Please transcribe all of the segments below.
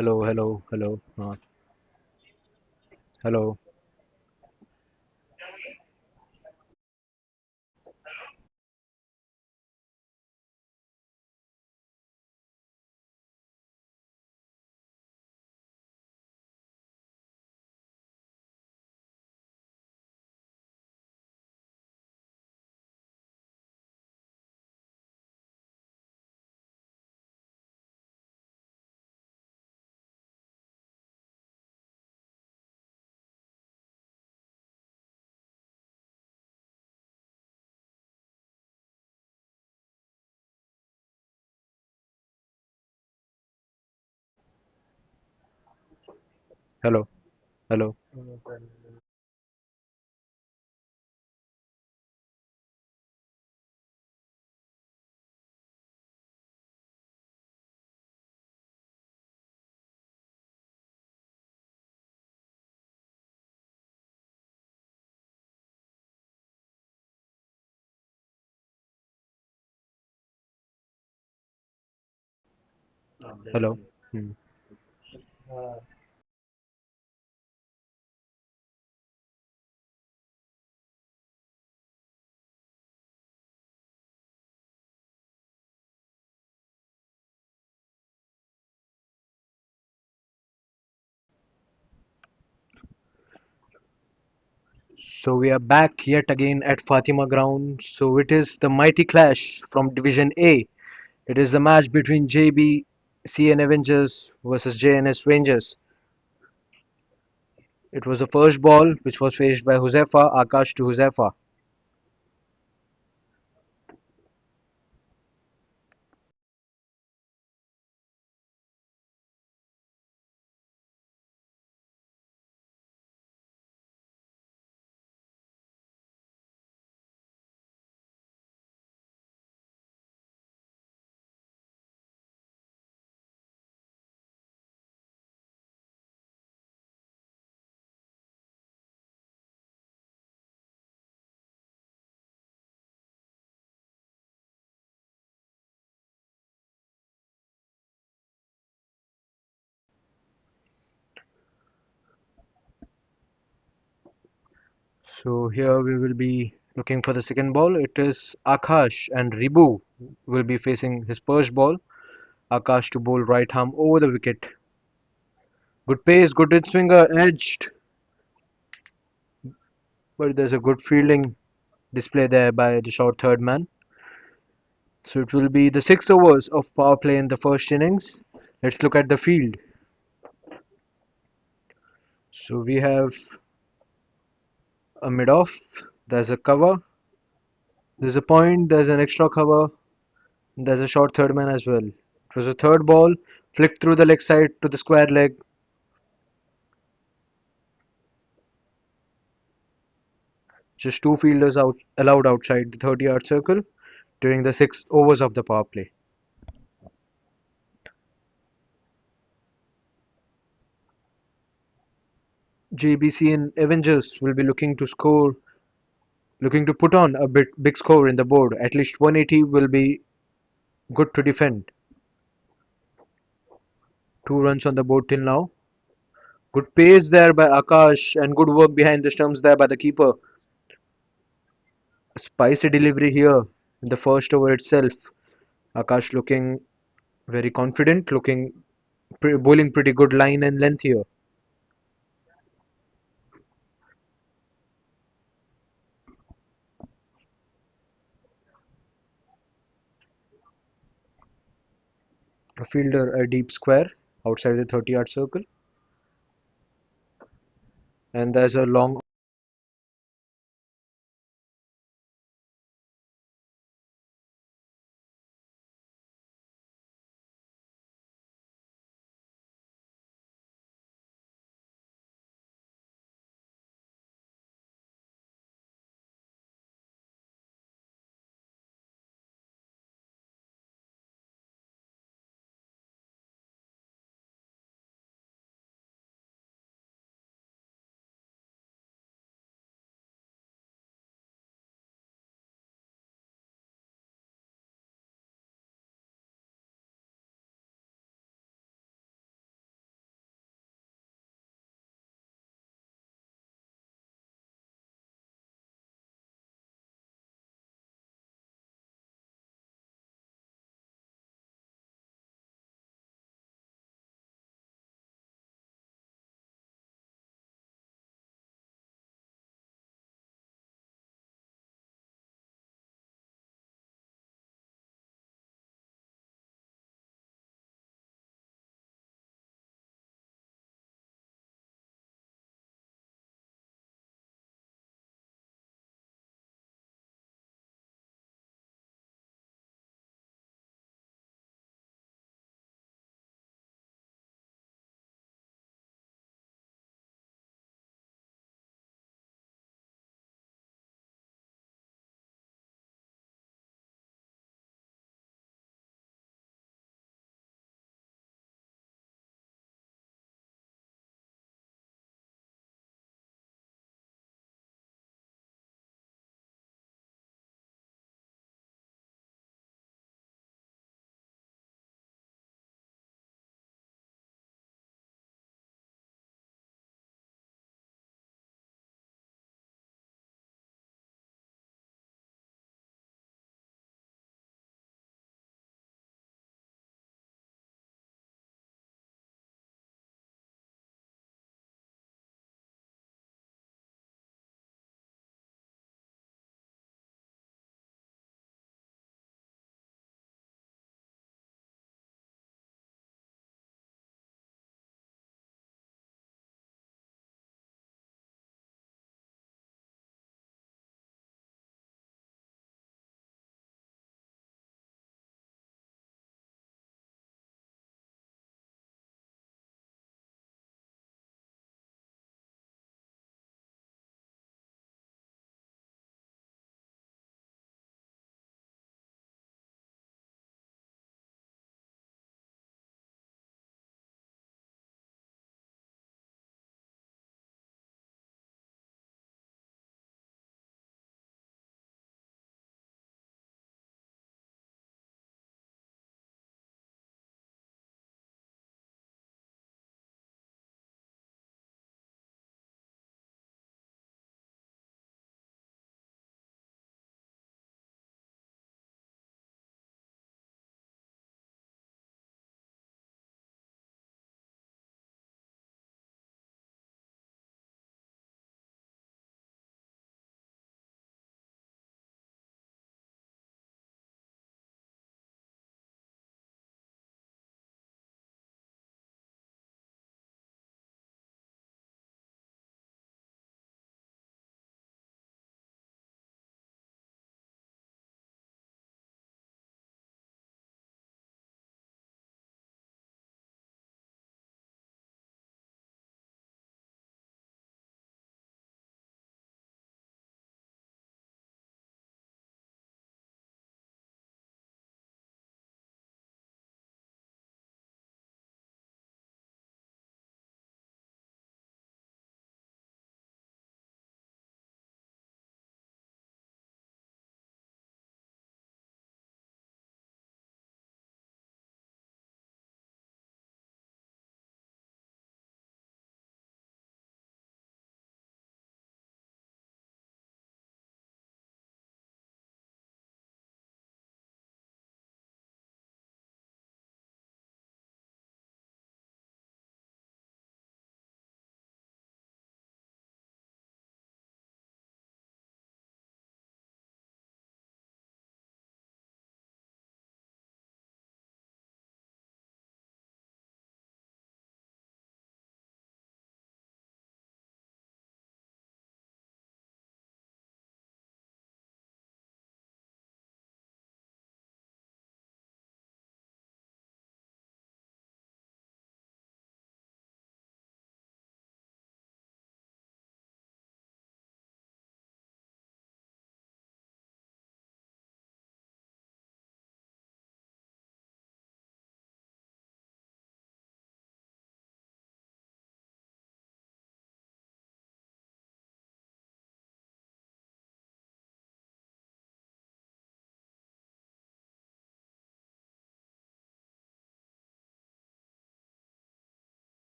Hello, hello, hello, hello, hello, hello. Hello. Hmm. So we are back yet again at Fatima ground. So it is the mighty clash from Division A. It is the match between JBC and Avengers versus JNS Rangers. It was the first ball which was faced by Huzefa, Akash to Huzefa. So here we will be looking for the second ball. It is Akash and Ribu will be facing his first ball. Akash to bowl right arm over the wicket. Good pace, good in swinger, edged, but there's a good fielding display there by the short third man. So it will be the 6 overs of power play in the first innings. Let's look at the field. So we have a mid off, there's a cover, there's a point, there's an extra cover, there's a short third man as well. It was a third ball, flicked through the leg side to the square leg. Just two fielders out allowed outside the 30-yard circle during the 6 overs of the power play. JBC and Avengers will be looking to put on a big score in the board. At least 180 will be good to defend. 2 runs on the board till now. Good pace there by Akash and good work behind the stumps there by the keeper. Spicy delivery here in the first over itself. Akash looking very confident, bowling pretty good line and length here. A fielder a deep square outside the 30-yard circle, and there's a long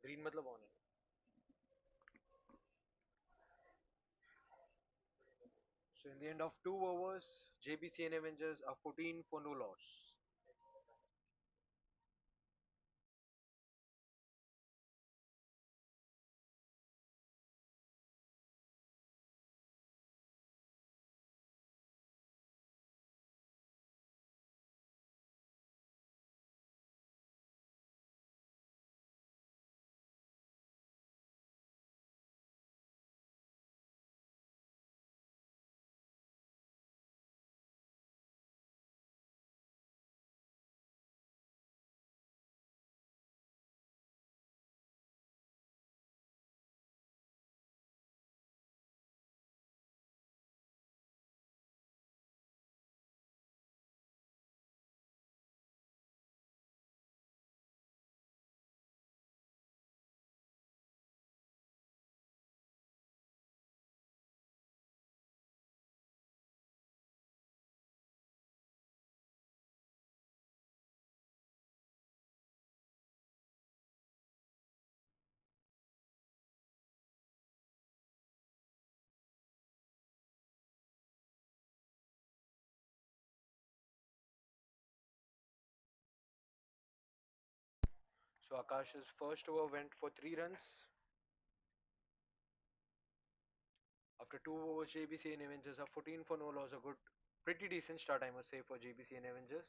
Green मतलब on है. So in the end of 2 overs, JBC and Avengers are 14 for no loss. So Akash's first over went for 3 runs. After 2 overs, JBC and Avengers are 14 for no loss. A good, pretty decent start, I must say, for JBC and Avengers.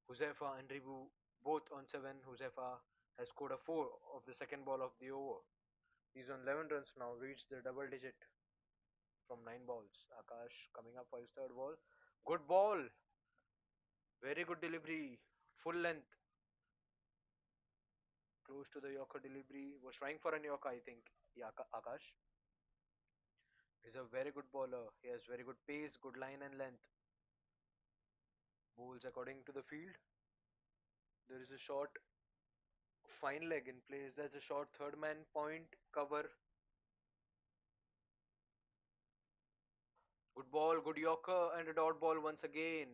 Huzefa and Ribu both on 7. Huzefa has scored a 4 of the second ball of the over. He's on 11 runs now, reached the double digit from 9 balls. Akash coming up for his third ball. Good ball, very good delivery, full length, close to the Yorker delivery. Was trying for an Yorker, I think. Yeah, Akash. He's a very good bowler. He has very good pace, good line and length. Bowls according to the field. There is a short fine leg in place. There's a short third man point cover. Good ball, good Yorker and a dot ball once again.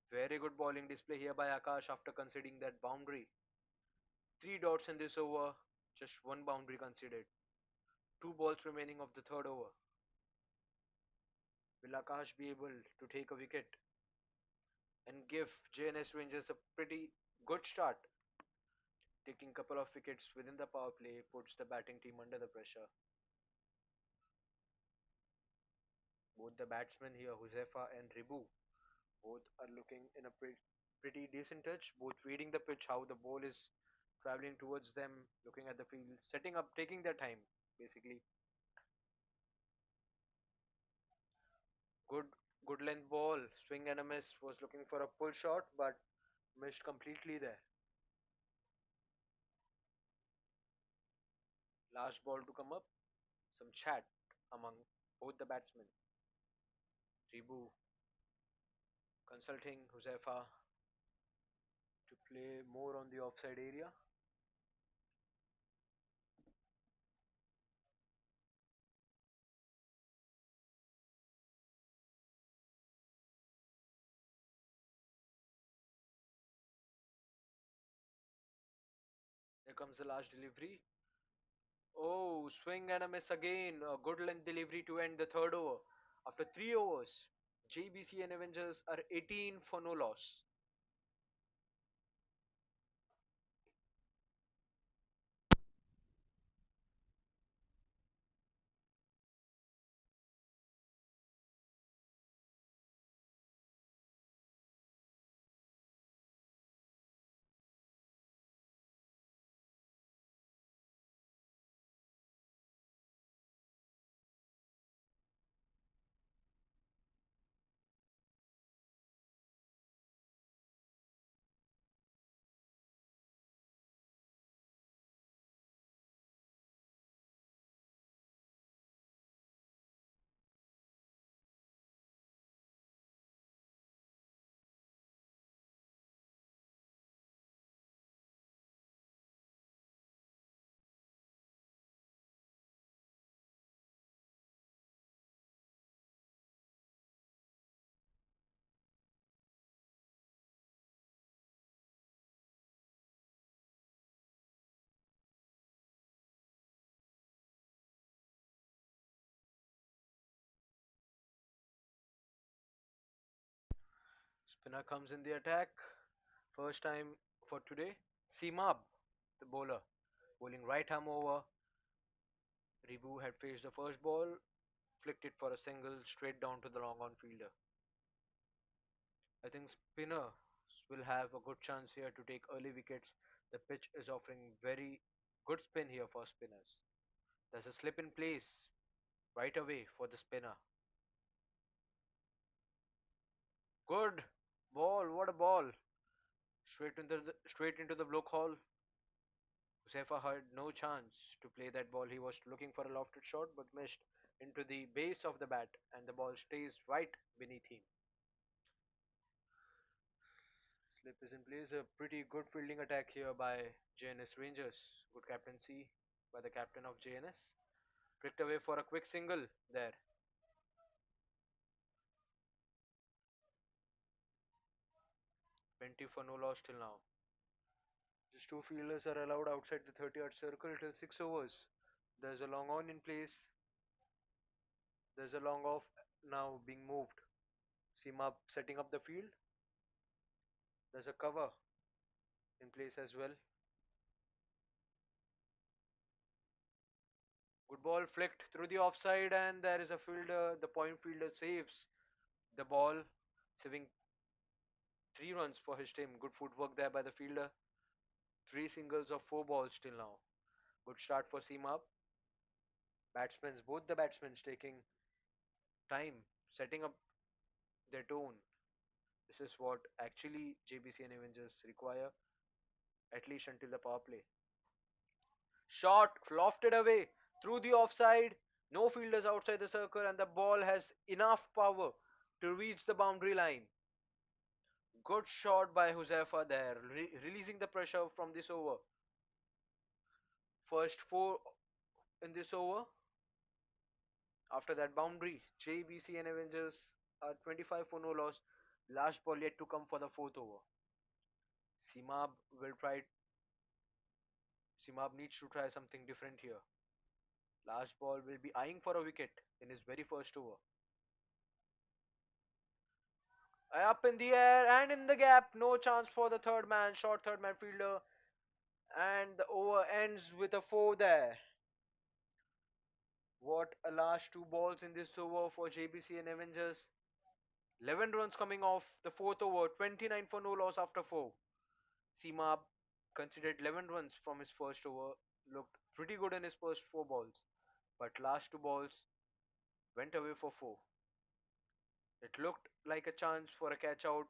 Very good bowling display here by Akash after conceding that boundary. 3 dots in this over, just one boundary conceded. 2 balls remaining of the third over. Will Akash be able to take a wicket and give Jns Rangers a pretty good start? Taking couple of wickets within the power play puts the batting team under the pressure. Both the batsmen here, Huzefa and Ribu, both are looking in a pretty decent touch, both reading the pitch, how the ball is traveling towards them, looking at the field, setting up, taking their time, basically. Good, good length ball, swing and a miss. Was looking for a pull shot, but missed completely there. Last ball to come up. Some chat among both the batsmen. Ribu consulting Huzefa to play more on the offside area. There comes the last delivery. Oh, swing and a miss again. A good length delivery to end the third over. After 3 overs, JBC and Avengers are 18 for no loss. Spinner comes in the attack. First time for today. Simab, the bowler, bowling right arm over. Ribu had faced the first ball, flicked it for a single straight down to the long on fielder. I think spinner will have a good chance here to take early wickets. The pitch is offering very good spin here for spinners. There's a slip in place right away for the spinner. Good ball, what a ball! Straight into the block hole. Josefa had no chance to play that ball. He was looking for a lofted shot but missed into the base of the bat and the ball stays right beneath him. Slip is in place. A pretty good fielding attack here by Jns Rengers. Good captaincy by the captain of JNS. Pricked away for a quick single there. 20 for no loss till now. Just two fielders are allowed outside the 30-yard circle till 6 overs. There's a long on in place. There's a long off now being moved. Seema setting up the field. There's a cover in place as well. Good ball flicked through the offside, and there is a fielder. The point fielder saves the ball, saving 3 runs for his team. Good footwork there by the fielder. Three singles of 4 balls till now. Good start for Seema. Both the batsmen taking time, setting up their tone. This is what actually JBC and Avengers require, at least until the power play. Shot lofted away through the offside. No fielders outside the circle, and the ball has enough power to reach the boundary line. Good shot by Josefa there, releasing the pressure from this over. First four in this over. After that boundary, JBC and Avengers are 25 for no loss. Last ball yet to come for the fourth over. Simab will try. Simab needs to try something different here. Last ball will be eyeing for a wicket in his very first over. Up in the air and in the gap. No chance for the third man. Short third man fielder. And the over ends with a 4 there. What a last 2 balls in this over for JBC and Avengers. 11 runs coming off the fourth over. 29 for no loss after 4. Seema considered 11 runs from his first over. Looked pretty good in his first 4 balls. But last 2 balls went away for 4. It looked like a chance for a catch out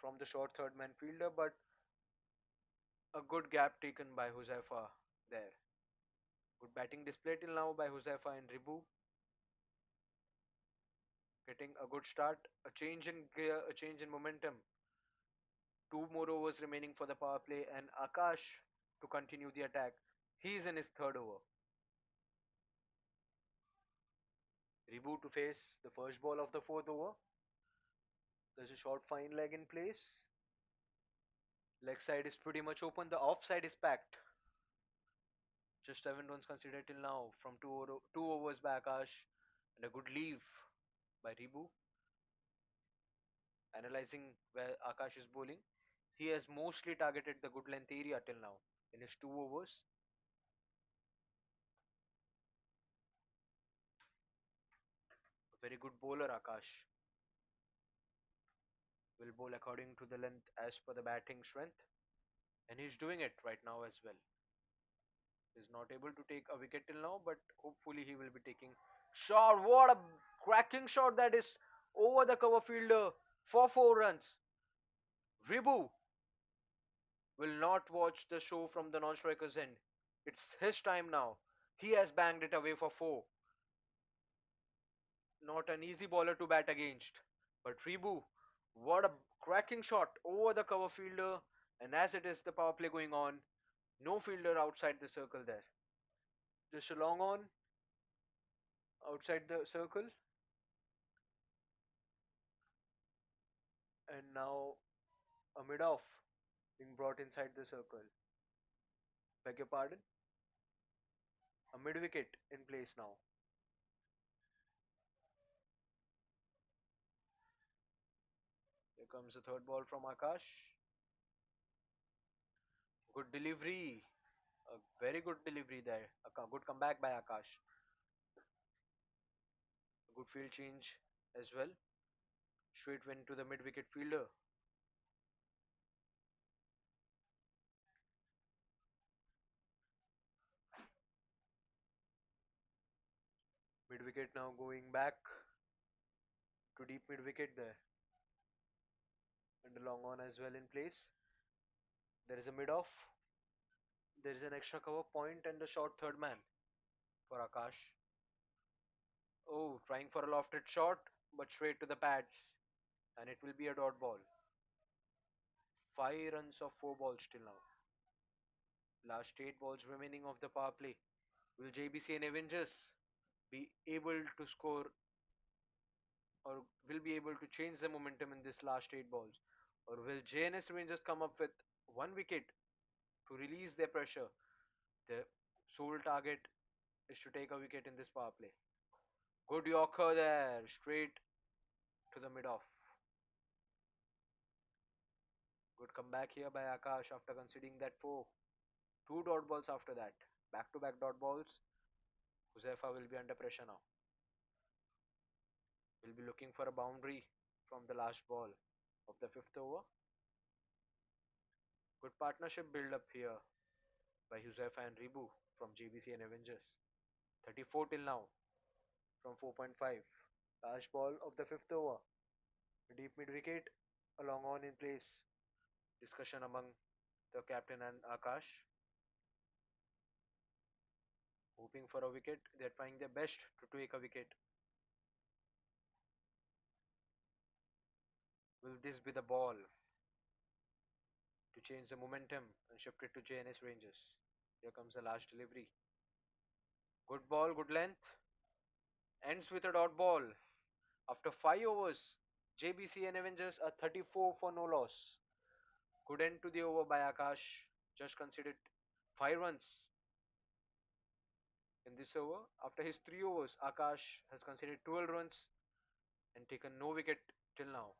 from the short third man fielder, but a good gap taken by Josefa there. Good batting display till now by Josefa and Ribu. Getting a good start, a change in gear, a change in momentum. 2 more overs remaining for the power play, and Akash to continue the attack. He's in his third over. Ribu to face the first ball of the fourth over. There's a short fine leg in place. Leg side is pretty much open. The offside is packed. Just 7 runs considered till now from two overs by Akash, and a good leave by Ribu. Analyzing where Akash is bowling, he has mostly targeted the good length area till now in his 2 overs. A very good bowler, Akash. Will bowl according to the length as per the batting strength, and he's doing it right now as well. He's not able to take a wicket till now, but hopefully he will be taking shot. What a cracking shot that is over the cover fielder for 4 runs. Ribu will not watch the show from the non-striker's end. It's his time now. He has banged it away for 4. Not an easy bowler to bat against. But Ribu, what a cracking shot over the cover fielder. And as it is the power play going on, no fielder outside the circle there. Just a long on outside the circle. And now a mid off being brought inside the circle. Beg your pardon? A mid wicket in place now. comes the third ball from Akash. Good delivery. A very good delivery there. A good comeback by Akash. A good field change as well. Straight went to the mid wicket fielder. Mid wicket now going back to deep mid wicket there. And a long on as well in place. There is a mid off. There is an extra cover point and a short third man for Akash. Oh, trying for a lofted shot, but straight to the pads. And it will be a dot ball. 5 runs of 4 balls till now. Last 8 balls remaining of the power play. Will JBC and Avengers be able to score or will be able to change the momentum in this last 8 balls? Or will JNS Rangers come up with 1 wicket to release their pressure? Their sole target is to take a wicket in this power play. Good Yorker there, straight to the mid off. Good comeback here by Akash after conceding that 4. 2 dot balls after that. Back to back dot balls. Huzefa will be under pressure now. Will be looking for a boundary from the last ball of the fifth over. Good partnership build up here by Huzefa and Ribu from JBC and Avengers. 34 till now from 4.5. Last ball of the fifth over. Deep mid wicket. A long on in place. Discussion among the captain and Akash. Hoping for a wicket. They're trying their best to take a wicket. Will this be the ball to change the momentum and shift it to JNS Rangers? Here comes the last delivery. Good ball, good length. Ends with a dot ball. After 5 overs, JBC and Avengers are 34 for no loss. Good end to the over by Akash. Just considered 5 runs in this over. After his 3 overs, Akash has conceded 12 runs and taken no wicket till now.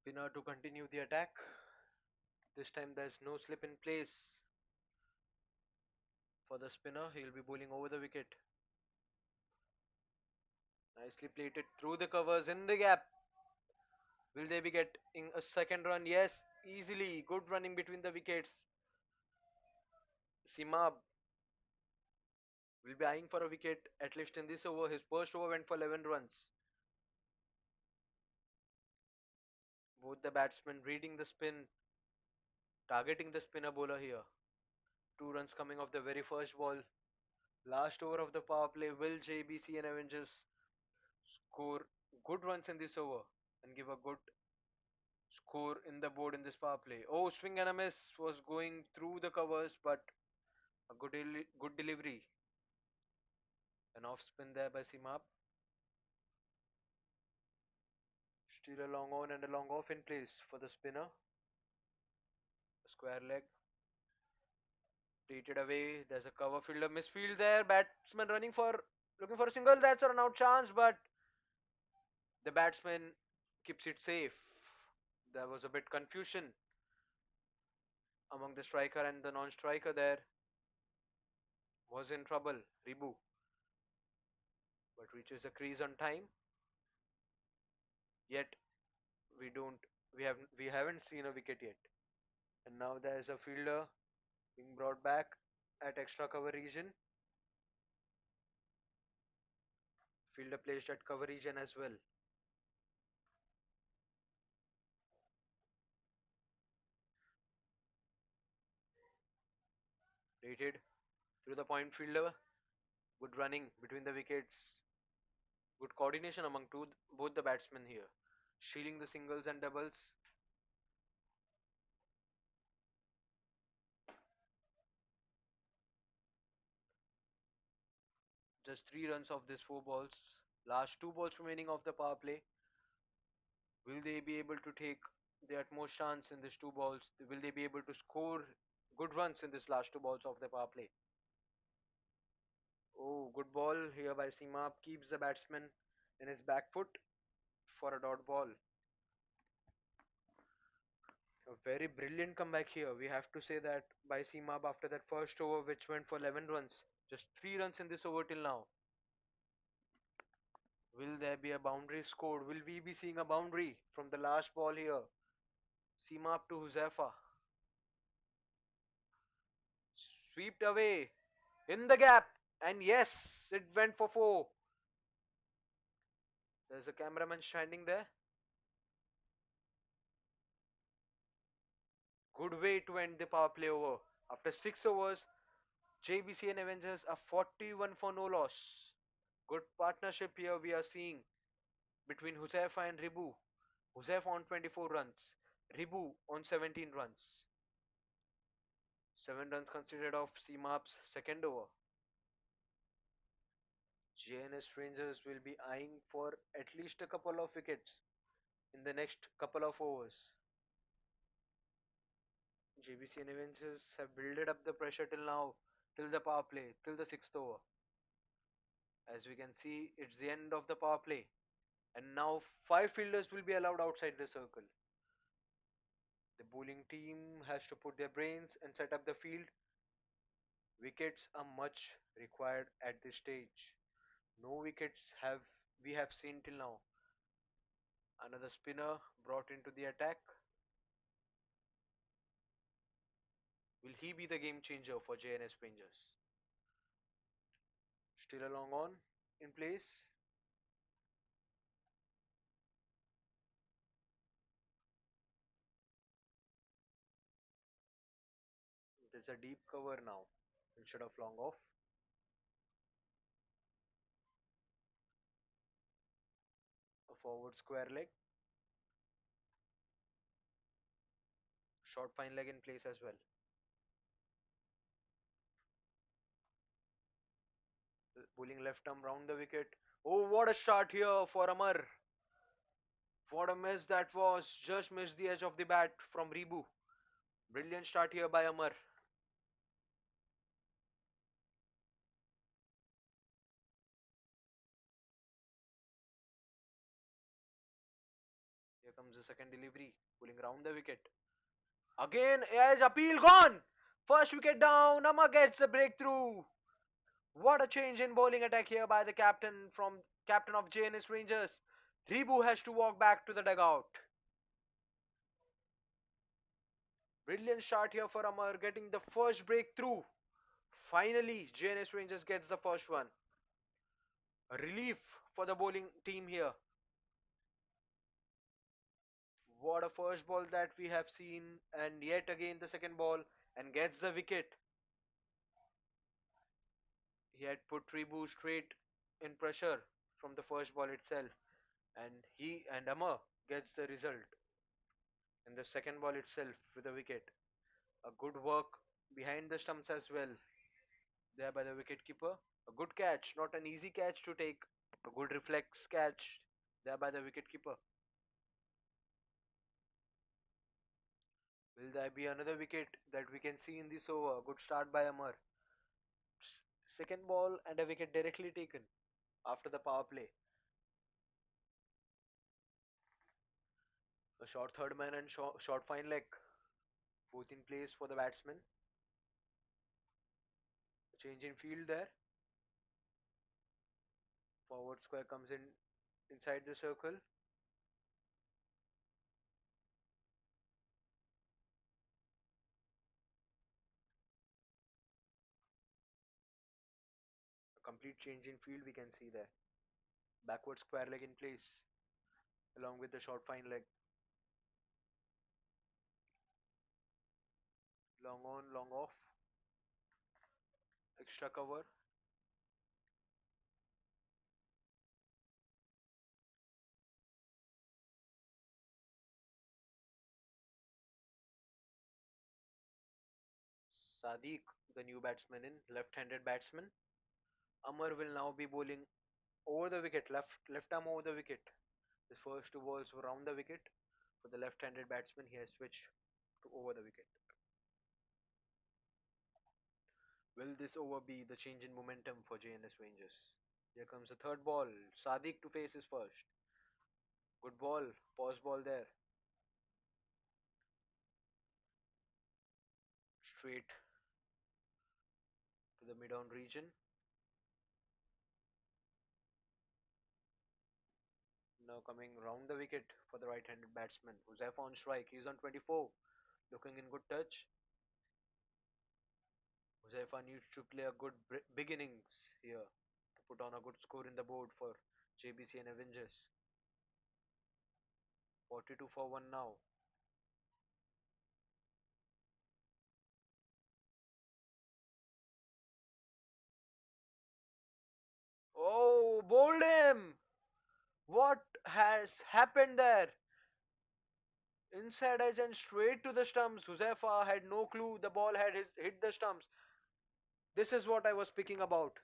Spinner to continue the attack. This time there's no slip in place for the spinner. He'll be bowling over the wicket. Nicely plated through the covers in the gap. Will they be getting a second run? Yes, easily. Good running between the wickets. Simab will be eyeing for a wicket at least in this over. His first over went for 11 runs. Both the batsmen reading the spin, targeting the spinner bowler here. 2 runs coming off the very first ball. Last over of the power play. Will JBC and Avengers score good runs in this over and give a good score in the board in this power play? Oh, swing and a miss was going through the covers, but a good delivery. An off spin there by Simab. Still a long on and a long off in place for the spinner. Square leg. Dated away. There's a cover fielder misfield there. Batsman running for looking for a single. That's a run out chance, but the batsman keeps it safe. There was a bit confusion among the striker and the non-striker there. Was in trouble. Ribu, but reaches the crease on time. Yet we don't we haven't seen a wicket yet. And now there's a fielder being brought back at extra cover region. Fielder placed at cover region as well. Rated through the point fielder. Good running between the wickets. Good coordination among both the batsmen here. Shielding the singles and doubles. Just 3 runs of these 4 balls. Last 2 balls remaining of the power play. Will they be able to take the utmost chance in these 2 balls? Will they be able to score good runs in these last 2 balls of the power play? Oh, good ball here by Seema. Keeps the batsman in his back foot for a dot ball. A very brilliant comeback here. We have to say that by Seema after that first over, which went for 11 runs. Just 3 runs in this over till now. Will there be a boundary scored? Will we be seeing a boundary from the last ball here? Seema up to Huzefa. Swept away in the gap. And yes, it went for 4. There's a cameraman standing there. Good way to end the power play over. After 6 overs, JBC and Avengers are 41 for no loss. Good partnership here we are seeing between Huzefa and Ribu. Huzefa on 24 runs, Ribu on 17 runs. 7 runs considered of Seemap's second over. Jns Rengers will be eyeing for at least a couple of wickets in the next couple of overs. JBC and Avengers have built up the pressure till now, till the power play, till the 6th over. As we can see, it's the end of the power play, and now 5 fielders will be allowed outside the circle. The bowling team has to put their brains and set up the field. Wickets are much required at this stage. No wickets have we have seen till now. Another spinner brought into the attack. Will he be the game changer for JNS Rangers? Still a long on in place. There's a deep cover now instead of long off. A forward square leg. Short fine leg in place as well. Bowling left arm round the wicket. Oh, what a shot here for Amar. What a miss that was. Just missed the edge of the bat from Rebu. Brilliant start here by Amar. Here comes the second delivery. Pulling round the wicket. Again, edge appeal gone. First wicket down. Amar gets the breakthrough. What a change in bowling attack here by the captain of JNS Rangers. Rebu has to walk back to the dugout. Brilliant start here for Amar, getting the first breakthrough. Finally, JNS Rangers gets the first one. A relief for the bowling team here. What a first ball that we have seen, and yet again the second ball, and gets the wicket. He had put Tribu straight in pressure from the first ball itself, and he and Amar gets the result in the second ball itself with a wicket. A good work behind the stumps as well, there by the wicket keeper. A good catch, not an easy catch to take. A good reflex catch there by the wicket keeper. Will there be another wicket that we can see in this over? Good start by Amar. Second ball and a wicket directly taken after the power play. A short third man and short fine leg, both in place for the batsman. A change in field there. Forward square comes in inside the circle. Complete change in field we can see there. Backward square leg in place, along with the short fine leg. Long on, long off. Extra cover. Sadiq, the new batsman in, left-handed batsman. Amar will now be bowling over the wicket, left arm over the wicket. His first two balls were round the wicket. For the left-handed batsman, he has switched to over the wicket. Will this over be the change in momentum for Jns Rangers? Here comes the third ball. Sadiq to face his first. Good ball. Pause ball there. Straight to the mid-on region. Now coming round the wicket for the right-handed batsman. Huzaifa on strike. He's on 24. Looking in good touch. Huzaifa needs to play a good beginnings here to put on a good score in the board for JBC and Avengers. 42 for 1 now. Oh, bowled him! What has happened there? Inside edge and straight to the stumps. Huzaifa had no clue the ball had hit the stumps. This is what I was speaking about.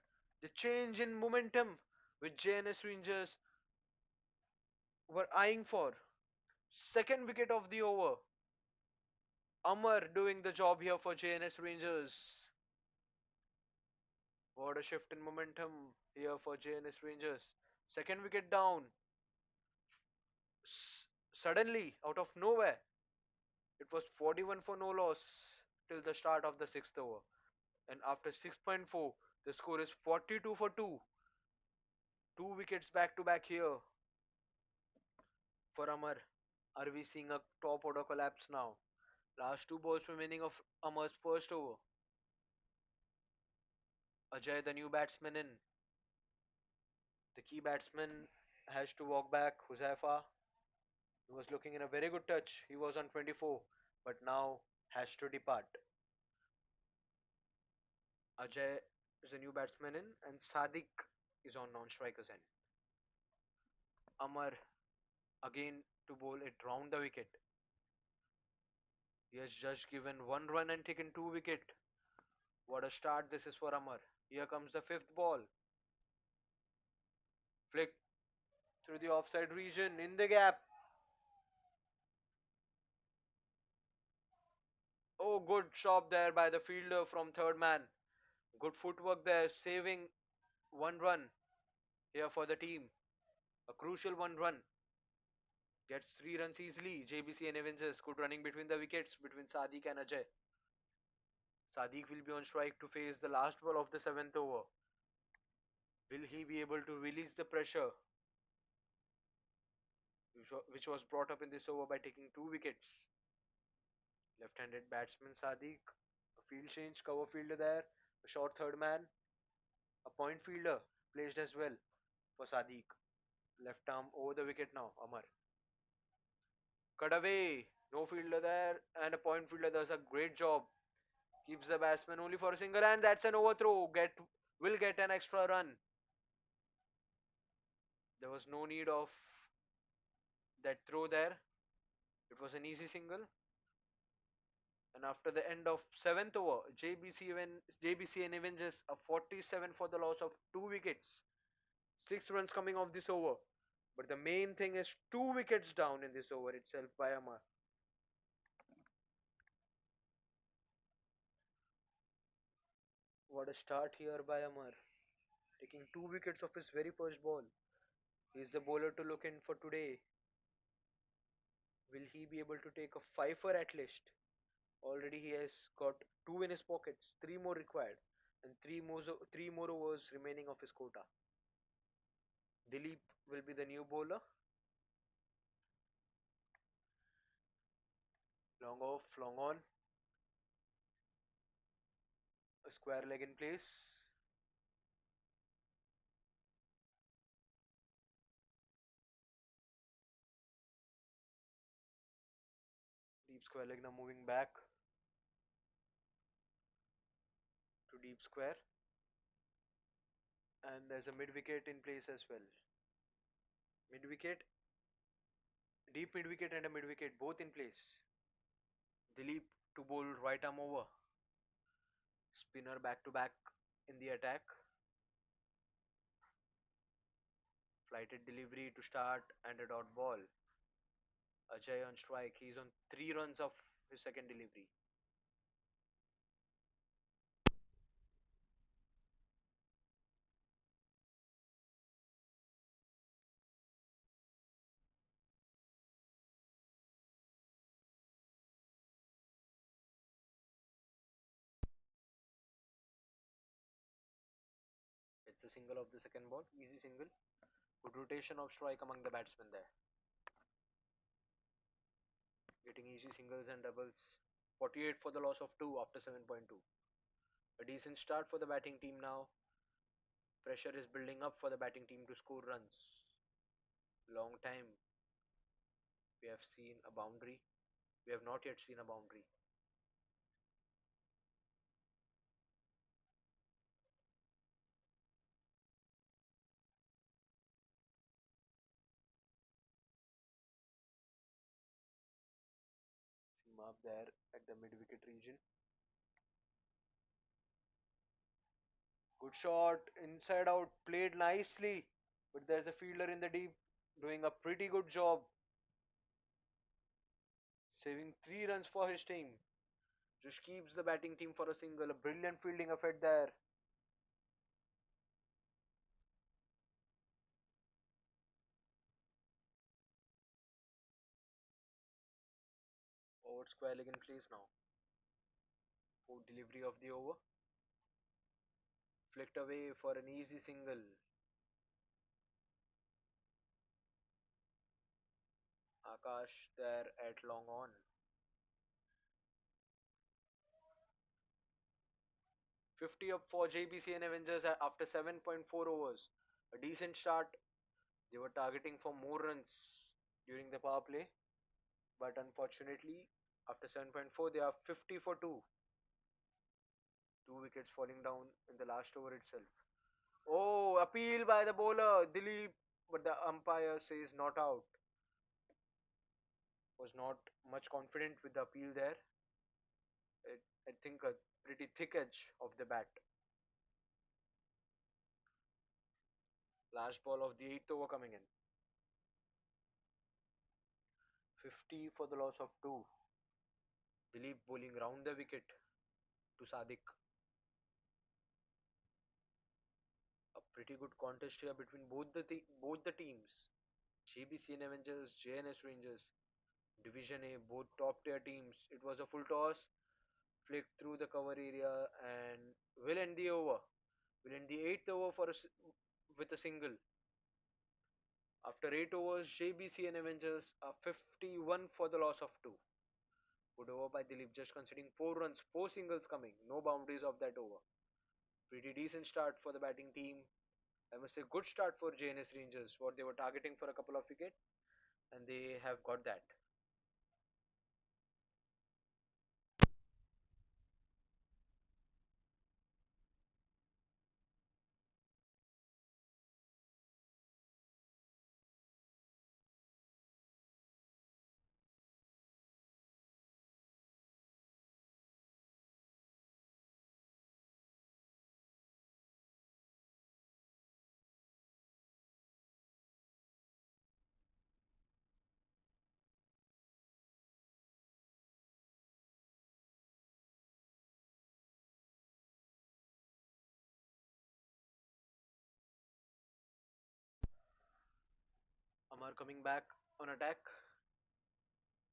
The change in momentum which JNS Rangers were eyeing for. Second wicket of the over. Amar doing the job here for JNS Rangers. What a shift in momentum here for JNS Rangers. Second wicket down. Suddenly, out of nowhere, it was 41 for no loss till the start of the sixth over. And after 6.4, the score is 42 for 2. Two wickets back to back here for Amar. Are we seeing a top order collapse now? Last two balls remaining of Amar's first over. Ajay, the new batsman in. The key batsman has to walk back. Huzaifa, he was looking in a very good touch. He was on 24, but now has to depart. Ajay is a new batsman in, and Sadiq is on non-strikers end. Amar again to bowl it round the wicket. He has just given one run and taken two wicket. What a start this is for Amar. Here comes the fifth ball. Flick through the offside region in the gap. Oh, good shot there by the fielder from third man. Good footwork there, saving one run here for the team. A crucial one run. Gets three runs easily. JBC and Avengers good running between the wickets between Sadiq and Ajay. Sadiq will be on strike to face the last ball of the seventh over. Will he be able to release the pressure which was brought up in this over by taking two wickets? Left-handed batsman Sadiq. A field change, cover fielder there. A short third man. A point fielder placed as well for Sadiq. Left arm over the wicket now, Amar. Cut away. No fielder there and a point fielder does a great job. Keeps the batsman only for a single and that's an overthrow. Will get an extra run. There was no need of that throw there. It was an easy single. And after the end of seventh over, JBC and Avengers a 47 for the loss of two wickets. 6 runs coming off this over. But the main thing is two wickets down in this over itself by Amar. What a start here by Amar. Taking two wickets off his very first ball. He is the bowler to look in for today. Will he be able to take a fifer at least? Already he has got two in his pockets, three more required, and three more overs remaining of his quota. Dilip will be the new bowler. Long off, long on. A square leg in place. square leg now moving back to deep square, and there's a mid wicket in place as well. Mid wicket, deep mid wicket and a mid wicket both in place. Dilip to bowl right arm over. Spinner back to back in the attack. Flighted delivery to start and a dot ball. Ajay on strike. He's on 3 runs of his second delivery. It's a single of the second ball. Easy single. Good rotation of strike among the batsmen there. Getting easy singles and doubles. 48 for the loss of 2 after 7.2. A decent start for the batting team now. Pressure is building up for the batting team to score runs. Long time we have seen a boundary. We have not yet seen a boundary. Seam up there at the mid wicket region. Good shot, inside out, played nicely. But there's a fielder in the deep doing a pretty good job, saving 3 runs for his team. Just keeps the batting team for a single. A brilliant fielding effort there. Over square leg in place now. For delivery of the over. Flicked away for an easy single. Akash there at long on. 50 up for JBC and Avengers after 7.4 overs. A decent start. They were targeting for more runs during the power play, but unfortunately, after 7.4, they are 50 for 2. 2 wickets falling down in the last over itself. Oh, appeal by the bowler, Dilip, but the umpire says not out. Was not much confident with the appeal there. I think a pretty thick edge of the bat. Last ball of the 8th over coming in. 50 for the loss of 2. Dilip bowling round the wicket to Sadiq. A pretty good contest here between both the teams. JBC and Avengers, Jns Rengers, Division A, both top tier teams. It was a full toss, flicked through the cover area, and will end the over. Will end the 8th over with a single. After 8 overs, JBC and Avengers are 51 for the loss of 2. Good over by Dilip, just conceding 4 runs, 4 singles coming, no boundaries of that over. Pretty decent start for the batting team. I must say, good start for Jns Rangers, what they were targeting for a couple of wickets, and they have got that. Amar coming back on attack.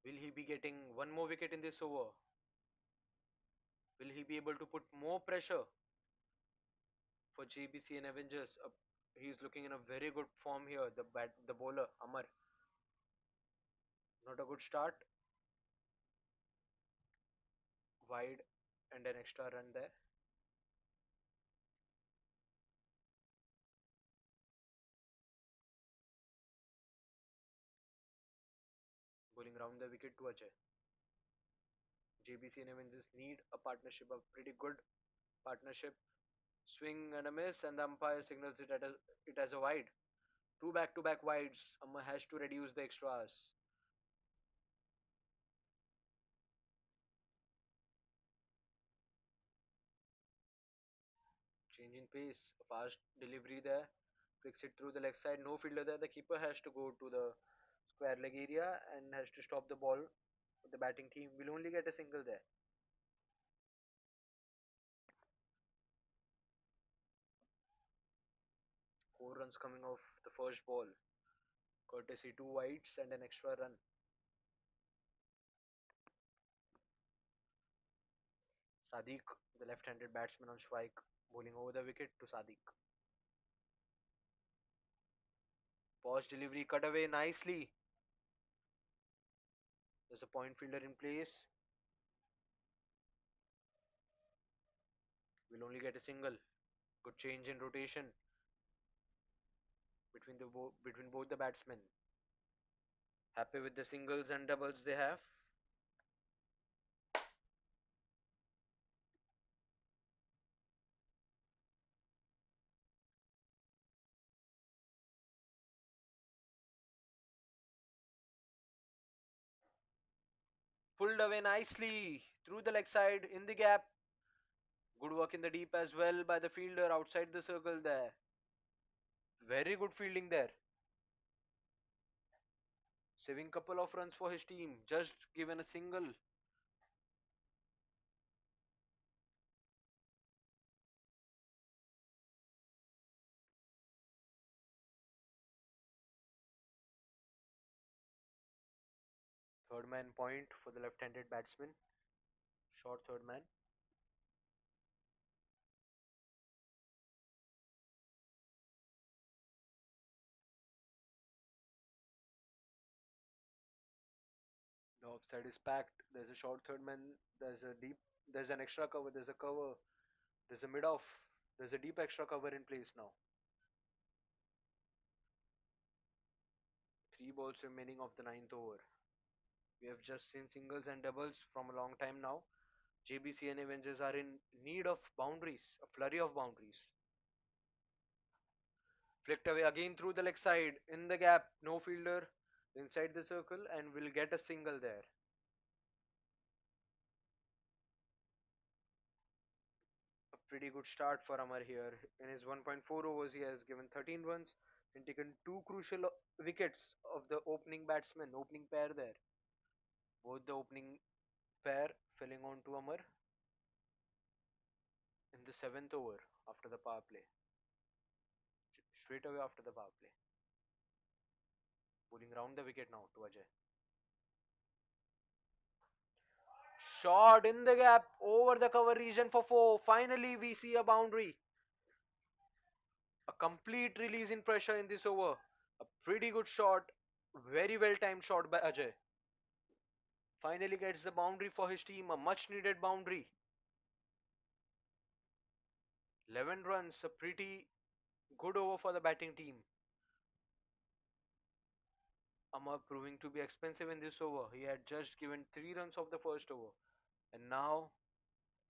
Will he be getting one more wicket in this over? Will he be able to put more pressure for JBC and Avengers? He's looking in a very good form here. The bowler Amar. Not a good start. Wide and an extra run there. Bowling round the wicket to Ajay. JBC and Avengers need a partnership, a pretty good partnership. Swing and a miss, and the umpire signals it as a wide. Two back-to-back wides. Amma has to reduce the extras. Change in pace. A fast delivery there. Flicks it through the leg side. No fielder there. The keeper has to go to the square leg area and has to stop the ball. The batting team will only get a single there. 4 runs coming off the first ball. Courtesy two wides and an extra run. Sadiq, the left-handed batsman on strike, bowling over the wicket to Sadiq. Pause delivery cut away nicely. There's a point fielder in place. We'll only get a single. Good change in rotation between both the batsmen. Happy with the singles and doubles they have. Pulled away nicely through the leg side in the gap. Good work in the deep as well by the fielder outside the circle there. Very good fielding there. Saving couple of runs for his team. Just given a single. Third man point for the left-handed batsman. Short third man. The offside is packed. There's a short third man. There's an extra cover. There's a cover. There's a mid off. There's a deep extra cover in place now. 3 balls remaining of the ninth over. We have just seen singles and doubles from a long time now. JBC and Avengers are in need of boundaries, a flurry of boundaries. Flicked away again through the leg side, in the gap, no fielder inside the circle, and will get a single there. A pretty good start for Amar here. In his 1.4 overs, he has given 13 runs and taken two crucial wickets of the opening batsmen, opening pair there. Both the opening pair filling on to Amar in the seventh over after the power play. Straight away after the power play. Bowling round the wicket now to Ajay. Shot in the gap over the cover region for four. Finally, we see a boundary. A complete release in pressure in this over. A pretty good shot. Very well timed shot by Ajay. Finally gets the boundary for his team. A much needed boundary. 11 runs. A pretty good over for the batting team. Amar proving to be expensive in this over. He had just given 3 runs of the first over. And now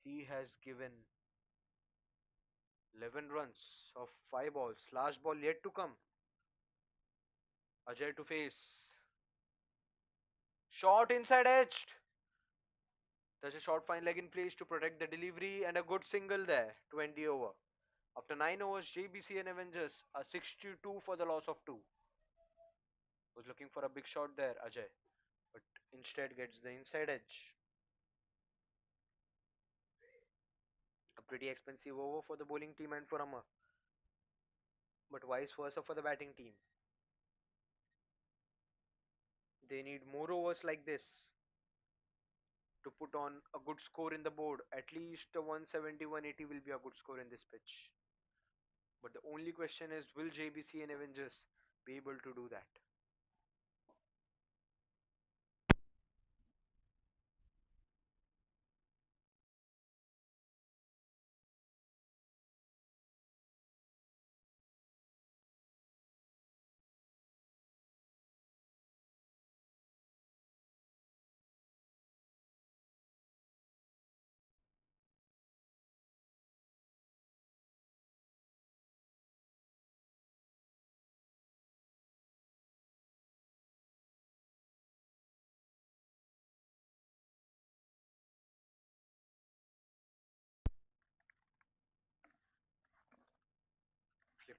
he has given 11 runs of 5 balls. Last ball yet to come. Ajay to face. Shot inside edged. There's a short fine leg in place to protect the delivery and a good single there to end the over. After 9 overs, JBC and Avengers are 62 for the loss of 2. Was looking for a big shot there, Ajay, but instead gets the inside edge. A pretty expensive over for the bowling team and for Amar, but vice versa for the batting team. They need more overs like this to put on a good score in the board. At least a 170, 180 will be a good score in this pitch. But the only question is, will JBC and Avengers be able to do that?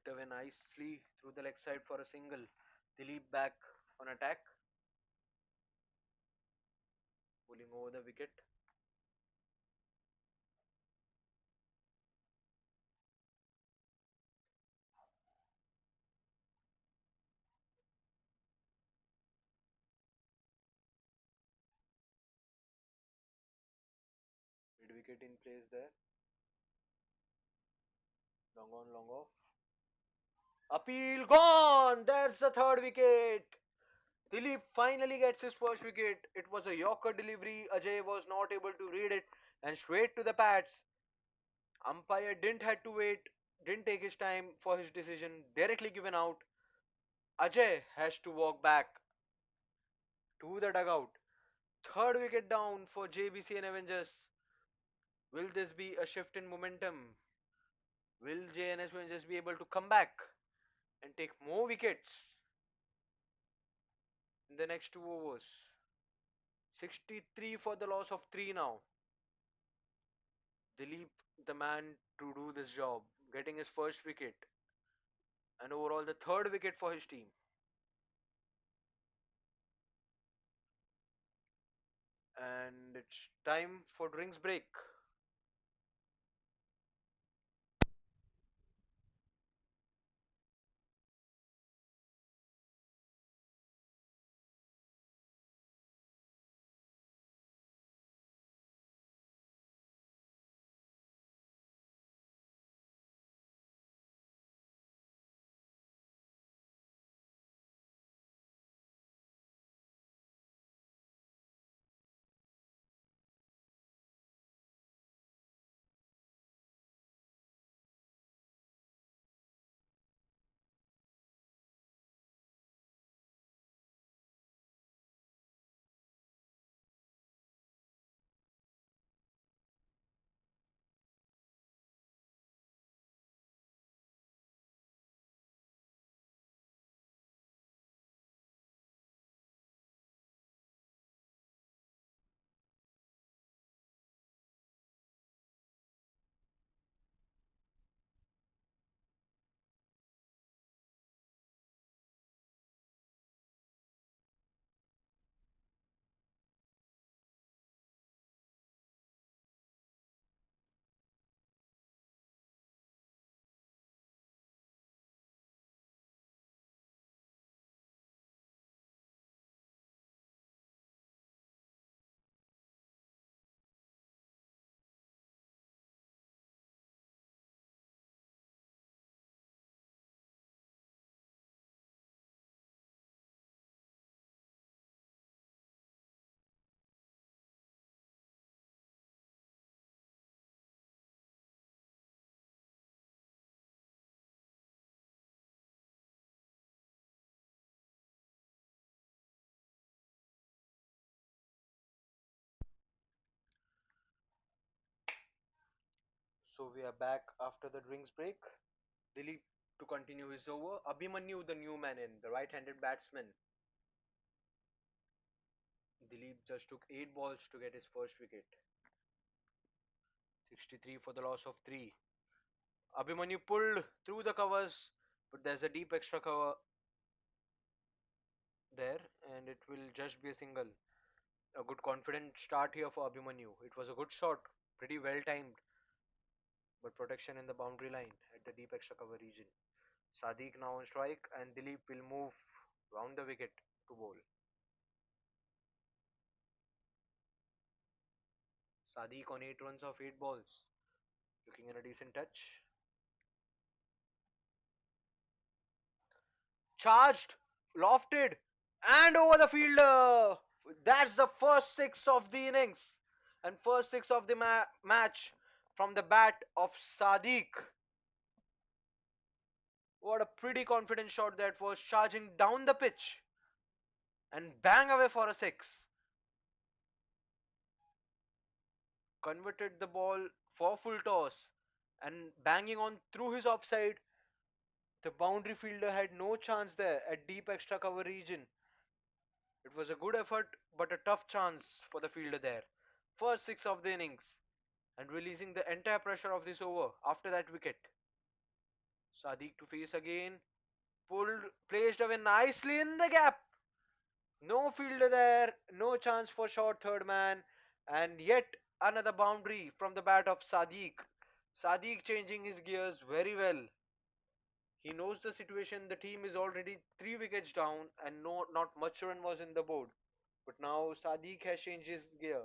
Flicked away nicely through the leg side for a single. Dilip back on attack, pulling over the wicket. Mid wicket in place there. Long on, long off. Appeal gone! That's the third wicket. Dilip finally gets his first wicket. It was a Yorker delivery. Ajay was not able to read it and straight to the pads. Umpire didn't had to wait, didn't take his time for his decision, directly given out. Ajay has to walk back to the dugout. Third wicket down for JBC and Avengers. Will this be a shift in momentum? Will JNS Avengers be able to come back and take more wickets in the next 2 overs? 63 for the loss of 3 now. Dilip, the man to do this job, getting his first wicket and overall the third wicket for his team. And it's time for drinks break. So we are back after the drinks break. Dilip to continue his over. Abhimanyu, the new man in, the right-handed batsman. Dilip just took 8 balls to get his first wicket. 63 for the loss of 3. Abhimanyu pulled through the covers, but there's a deep extra cover there, and it will just be a single. A good confident start here for Abhimanyu. It was a good shot, pretty well timed, but protection in the boundary line at the deep extra cover region. Sadiq now on strike, and Dilip will move round the wicket to bowl. Sadiq on 8 runs of 8 balls, looking in a decent touch. Charged, lofted, and over the fielder. That's the first 6 of the innings and first 6 of the match from the bat of Sadiq. What a pretty confident shot that was, charging down the pitch and bang away for a 6. Converted the ball for full toss and banging on through his offside. The boundary fielder had no chance there at deep extra cover region. It was a good effort, but a tough chance for the fielder there. First 6 of the innings and releasing the entire pressure of this over after that wicket. Sadiq to face again. Pulled, placed away nicely in the gap. No fielder there, no chance for short third man, and yet another boundary from the bat of Sadiq. Sadiq changing his gears very well. He knows the situation. The team is already 3 wickets down, and not much run was in the board. But now Sadiq has changed his gear.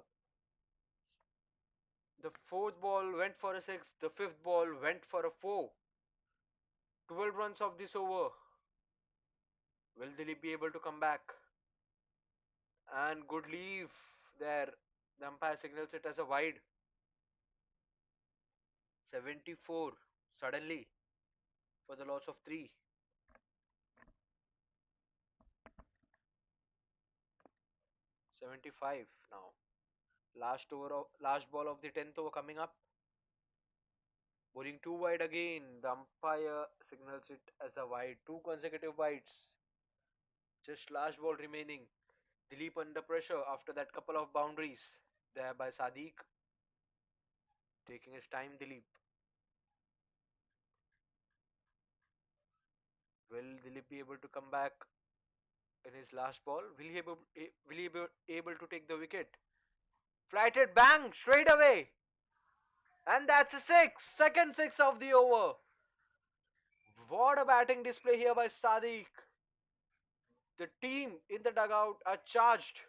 The fourth ball went for a six. The fifth ball went for a four. 12 runs of this over. Will Dilip be able to come back? And good leave there. The umpire signals it as a wide. 74 suddenly for the loss of 3. 75 now. Last ball of the 10th over coming up. Bowling too wide again. The umpire signals it as a wide. Two consecutive wides. Just last ball remaining. Dilip under pressure after that couple of boundaries there by Sadiq. Taking his time, Dilip. Will Dilip be able to come back in his last ball? Will he be able to take the wicket? Flighted bang straight away. And that's a six. Second six of the over. What a batting display here by Sadiq. The team in the dugout are charged.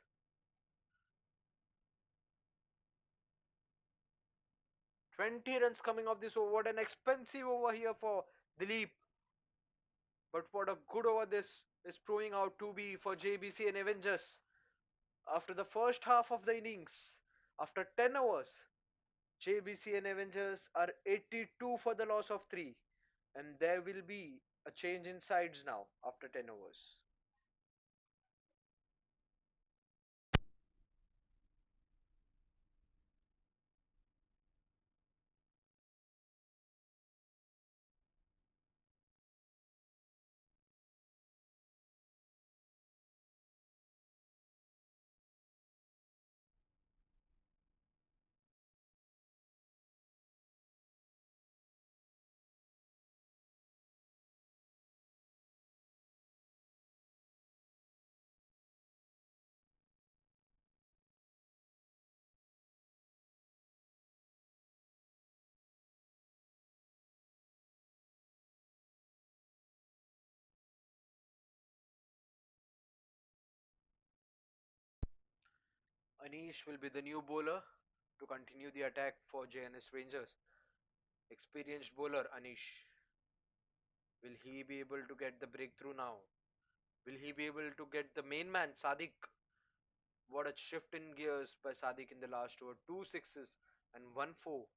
20 runs coming off this over. What an expensive over here for Dilip. But what a good over this is proving out to be for JBC and Avengers. After the first half of the innings, after 10 overs, JBC and Avengers are 82 for the loss of 3. And there will be a change in sides now after 10 overs. Anish will be the new bowler to continue the attack for Jns Rengers. Experienced bowler Anish. Will he be able to get the breakthrough now? Will he be able to get the main man, Sadiq? What a shift in gears by Sadiq in the last over. Two sixes and one four.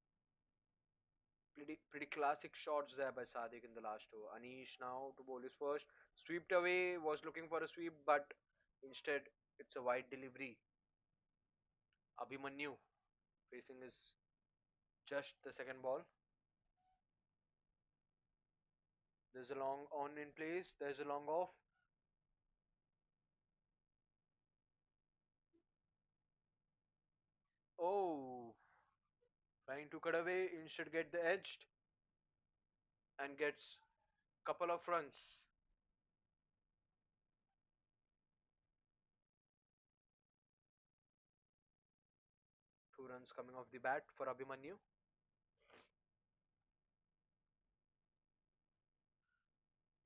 Pretty classic shots there by Sadiq in the last over. Anish now to bowl his first. Swept away, was looking for a sweep, but instead it's a wide delivery. Abhimanyu facing his just the second ball. There's a long on in place. There's a long off. Oh, trying to cut away. Instead, get the edged and gets couple of runs. 2 runs coming off the bat for Abhimanyu.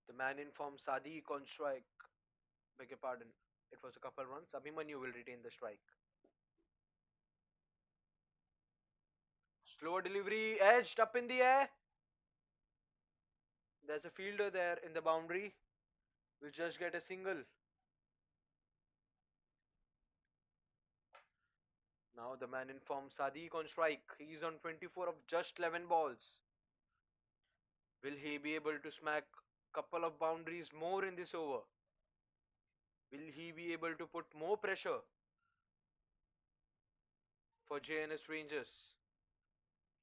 The man informs Sadiq on strike. Beg your pardon. It was a couple runs. Abhimanyu will retain the strike. Slow delivery, edged up in the air. There's a fielder there in the boundary. Will just get a single. Now the man informs Sadiq on strike. He's on 24 of just 11 balls. Will he be able to smack couple of boundaries more in this over? Will he be able to put more pressure for JNS Rangers?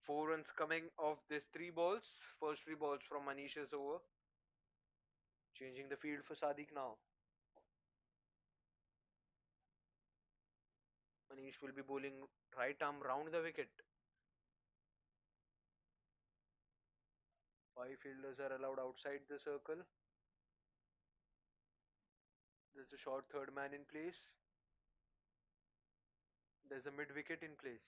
4 runs coming off these 3 balls. First 3 balls from Manish's over. Changing the field for Sadiq now. Manish will be bowling right arm round the wicket. Five fielders are allowed outside the circle. There's a short third man in place. There's a mid wicket in place.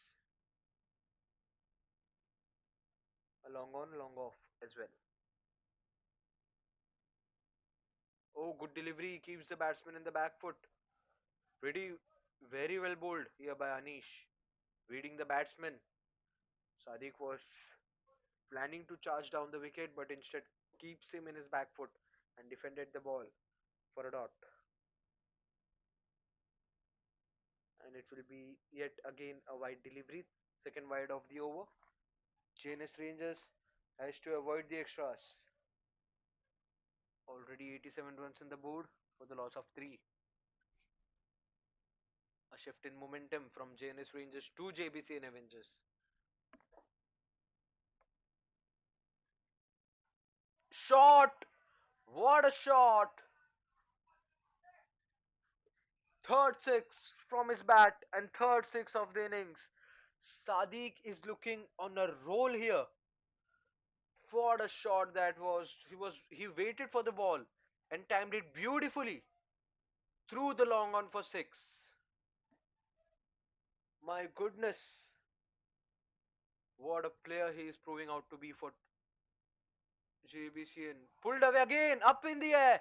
A long on, long off as well. Oh, good delivery. Keeps the batsman in the back foot. Pretty, very well bowled here by Anish. Reading the batsman. Sadiq was planning to charge down the wicket, but instead keeps him in his back foot and defended the ball for a dot. And it will be yet again a wide delivery, second wide of the over. Jns Rangers has to avoid the extras. Already 87 runs on the board for the loss of 3. A shift in momentum from Jns Rangers to JBC and Avengers. Shot! What a shot! Third six from his bat and third six of the innings. Sadiq is looking on a roll here. What a shot that was. He waited for the ball and timed it beautifully through the long on for 6. My goodness, what a player he is proving out to be for JBCN. Pulled away again, up in the air,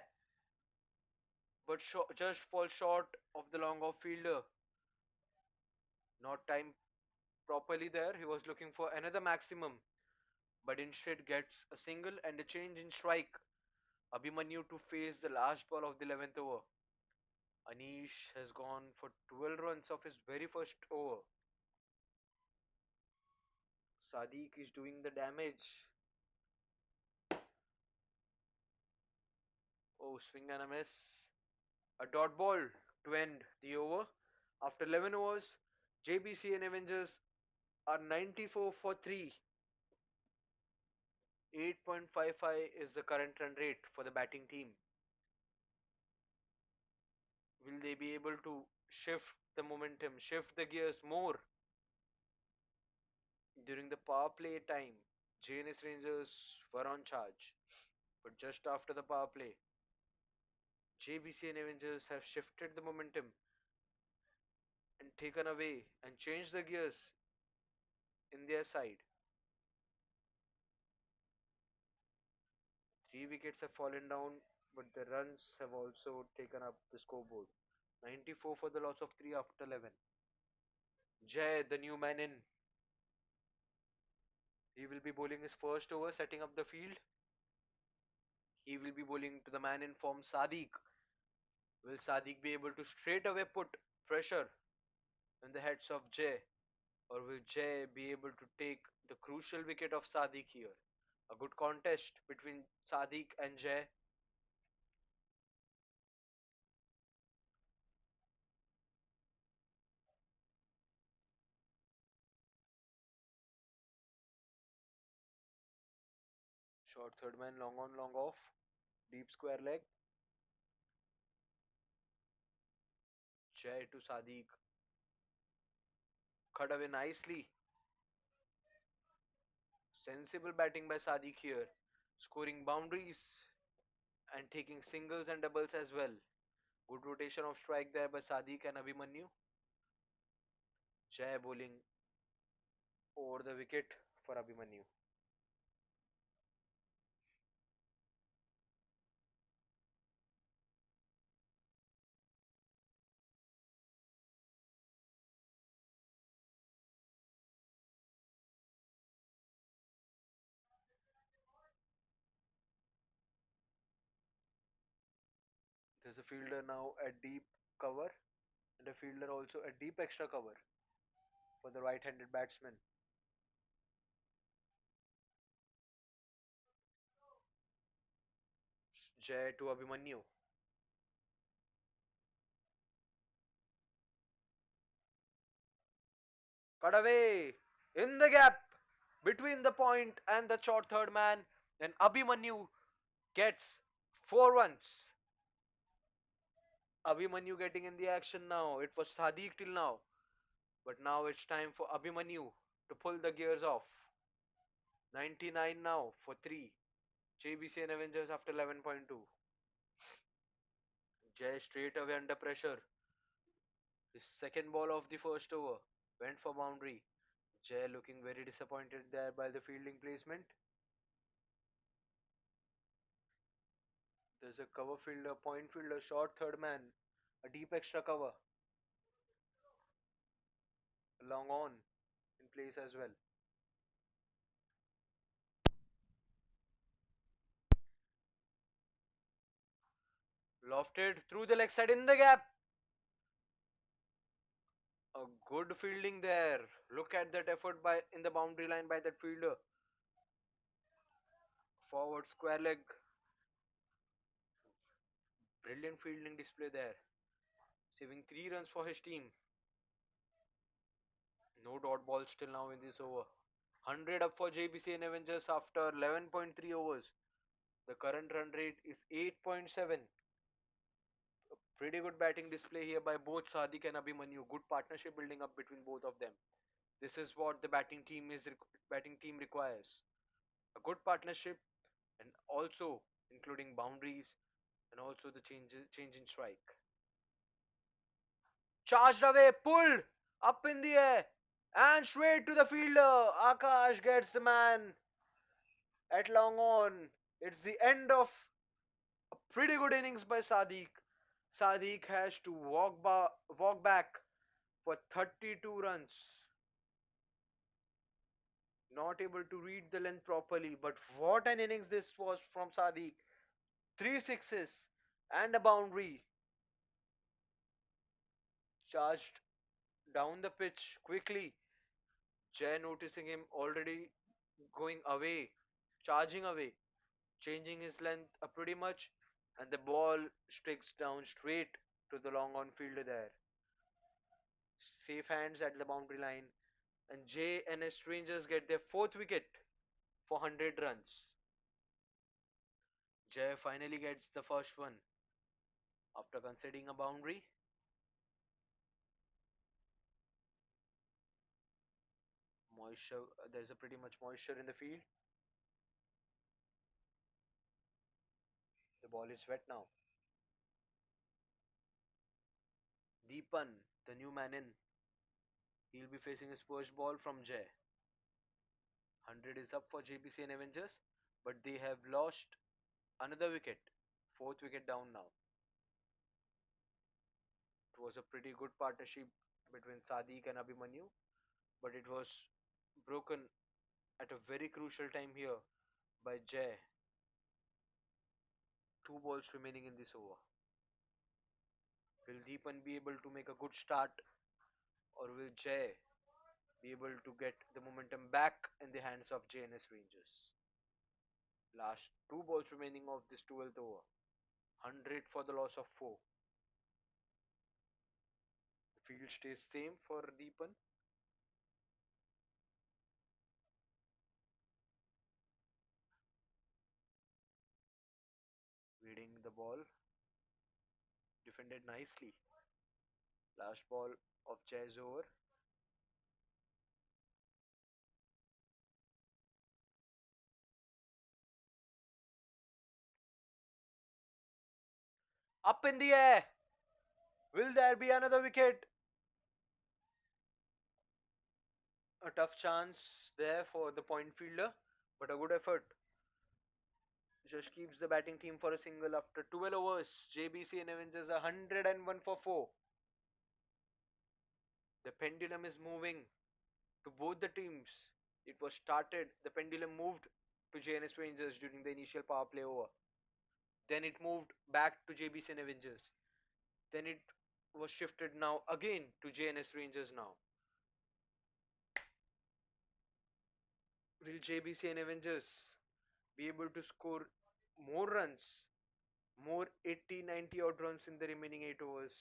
but just falls short of the long off fielder. Not timed properly there. He was looking for another maximum, but instead gets a single and a change in strike. Abhimanyu to face the last ball of the 11th over. Anish has gone for 12 runs of his very first over. Sadiq is doing the damage. Oh, swing and a miss. A dot ball to end the over. After 11 overs, JBC and Avengers are 94 for 3. 8.55 is the current run rate for the batting team. Will they be able to shift the momentum, shift the gears more? During the power play time, Jns Rangers were on charge. But just after the power play, JBC and Avengers have shifted the momentum and taken away and changed the gears in their side. 3 wickets have fallen down, but the runs have also taken up the scoreboard. 94 for the loss of 3 after 11. Jay, the new man in, he will be bowling his first over, setting up the field. He will be bowling to the man in form, Sadiq. Will Sadiq be able to straight away put pressure in the heads of Jay? Or will Jay be able to take the crucial wicket of Sadiq here? A good contest between Sadiq and Jay. Short third man, long on, long off. Deep square leg. Jay to Sadiq. Cut away nicely. Sensible batting by Sadiq here. Scoring boundaries and taking singles and doubles as well. Good rotation of strike there by Sadiq and Abhimanyu. Jay bowling over the wicket for Abhimanyu. There's a fielder now at deep cover and a fielder also at deep extra cover for the right-handed batsman. Jay to Abhimanyu. Cut away in the gap between the point and the short third man. Then Abhimanyu gets 4 runs. Abhimanyu getting in the action now. It was Sadiq till now. But now it's time for Abhimanyu to pull the gears off. 99 now for 3. JBC and Avengers after 11.2. Jay straight away under pressure. His second ball of the first over went for boundary. Jay looking very disappointed there by the fielding placement. There's a cover fielder, point fielder, short third man, a deep extra cover, long on in place as well. Lofted through the leg side in the gap. A good fielding there. Look at that effort by in the boundary line by that fielder. Forward square leg. Brilliant fielding display there. Saving 3 runs for his team. No dot ball still now in this over. 100 up for JBC and Avengers after 11.3 overs. The current run rate is 8.7. Pretty good batting display here by both Sadiq and Abhimanyu. Good partnership building up between both of them. This is what the batting team requires. A good partnership and also including boundaries and also the change in strike. Charged away, pulled up in the air and straight to the fielder. Akash gets the man at long on. It's the end of a pretty good innings by Sadiq. Sadiq has to walk back for 32 runs. Not able to read the length properly, but what an innings this was from Sadiq. Three sixes and a boundary. Charged down the pitch quickly. Jay noticing him already going away, charging away, changing his length pretty much, and the ball sticks down straight to the long on fielder there. Safe hands at the boundary line, and Jns Rangers get their fourth wicket for 100 runs. Jay finally gets the first one after conceding a boundary. Moisture, there's a pretty much moisture in the field. The ball is wet now. Deepan, the new man in, he'll be facing his first ball from Jay. 100 is up for JBC and Avengers, but they have lost another wicket. Fourth wicket down now. It was a pretty good partnership between Sadiq and Abhimanyu, but it was broken at a very crucial time here by Jay. Two balls remaining in this over. Will Deepan be able to make a good start, or will Jay be able to get the momentum back in the hands of JNS Rangers? Last two balls remaining of this 12th over. 100 for the loss of 4. The field stays same for Deepan. Reading the ball. Defended nicely. Last ball of Jay's over. Up in the air. Will there be another wicket? A tough chance there for the point fielder, but a good effort. Just keeps the batting team for a single after 12 overs. JBC and Avengers 101 for 4. The pendulum is moving to both the teams. It was started, the pendulum moved to JNS Rangers during the initial power play over. Then it moved back to JBC and Avengers. Then it was shifted now again to JNS Rangers now. Will JBC and Avengers be able to score more runs, more 80, 90 odd runs in the remaining 8 overs?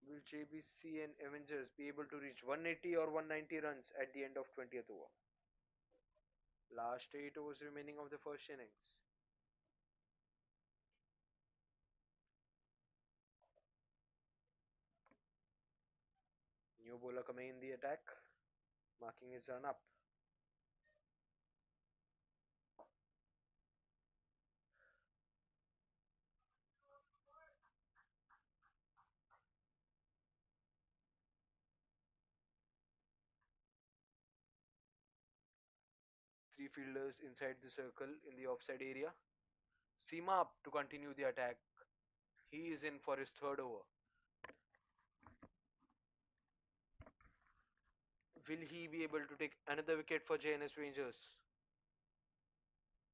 Will JBC and Avengers be able to reach 180 or 190 runs at the end of 20th over? Last 8 overs remaining of the first innings. New bowler coming in the attack, marking his run up. three fielders inside the circle in the offside area. Seema up to continue the attack. He is in for his third over. Will he be able to take another wicket for Jns Rangers?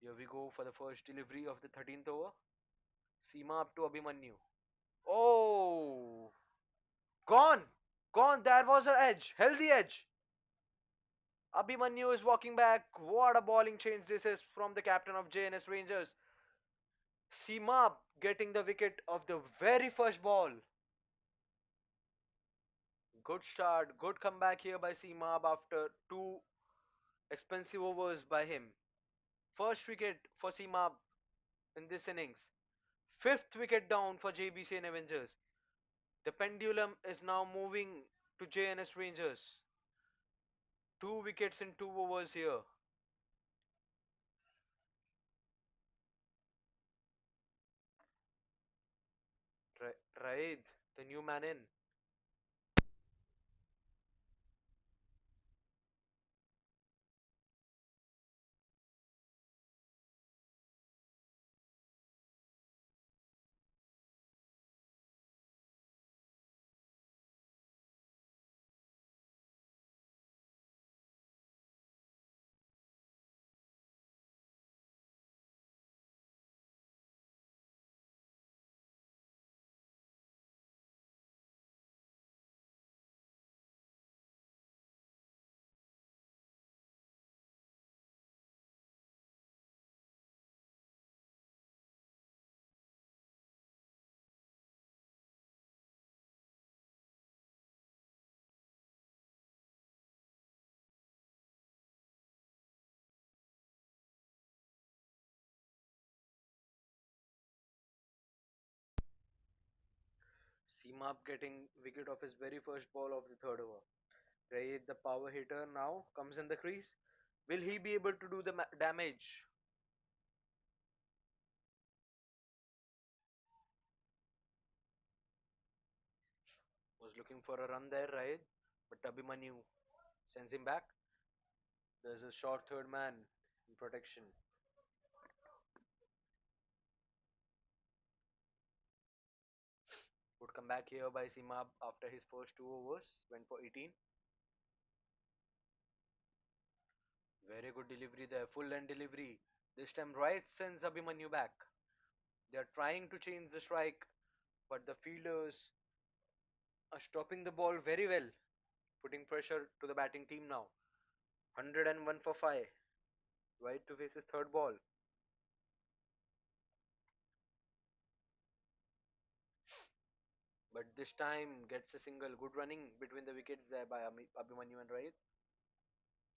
Here we go for the first delivery of the 13th over. Seema up to Abhimanyu. Oh, gone! Gone! There was an edge. Healthy edge. Abhimanyu is walking back. What a bowling change this is from the captain of JNS Rangers. Seema getting the wicket of the very first ball. Good start, good comeback here by Seema after two expensive overs by him. First wicket for Seema in this innings. Fifth wicket down for JBC and Avengers. The pendulum is now moving to JNS Rangers. Two wickets in two overs here. Raid, the new man in. Seema getting wicket of his very first ball of the third over. Raid, the power hitter, now comes in the crease. Will he be able to do the damage? Was looking for a run there, Raid, but Abhimanyu sends him back. There's a short third man in protection. Would come back here by Seema after his first two overs. Went for 18. Very good delivery there. Full end delivery. This time Right sends Abhimanyu back. They are trying to change the strike, but the fielders are stopping the ball very well, putting pressure to the batting team now. 101 for 5. Right to face his third ball. But this time gets a single. Good running between the wickets there by Abhimanyu and Right.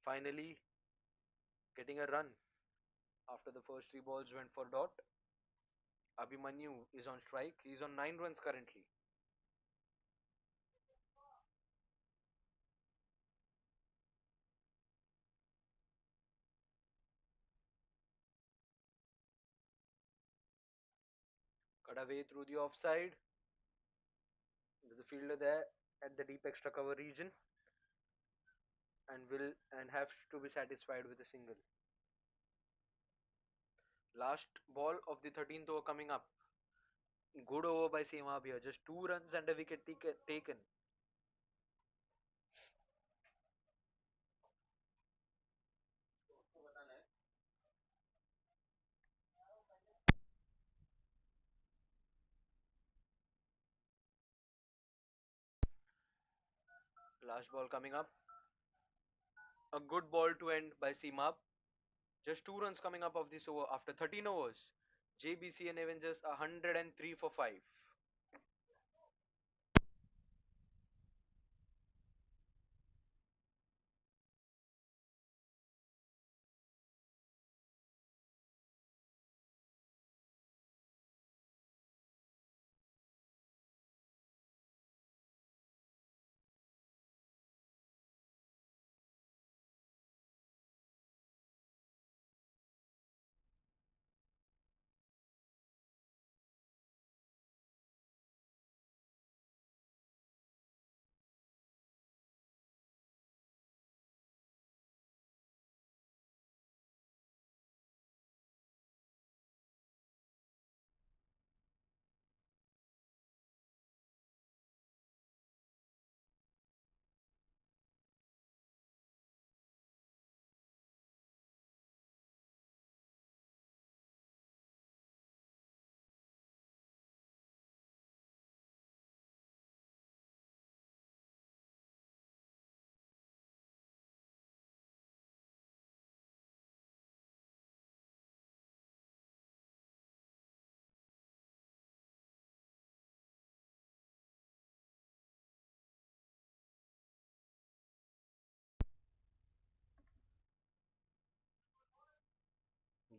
Finally getting a run after the first three balls went for dot. Abhimanyu is on strike. He's on 9 runs currently. Cut away through the offside. There's a fielder there at the deep extra cover region and have to be satisfied with a single. Last ball of the 13th over coming up. Good over by Seema here. Just 2 runs and a wicket taken. Last ball coming up. A good ball to end by Seema. Just 2 runs coming up of this over after 13 overs. JBC and Avengers 103 for 5.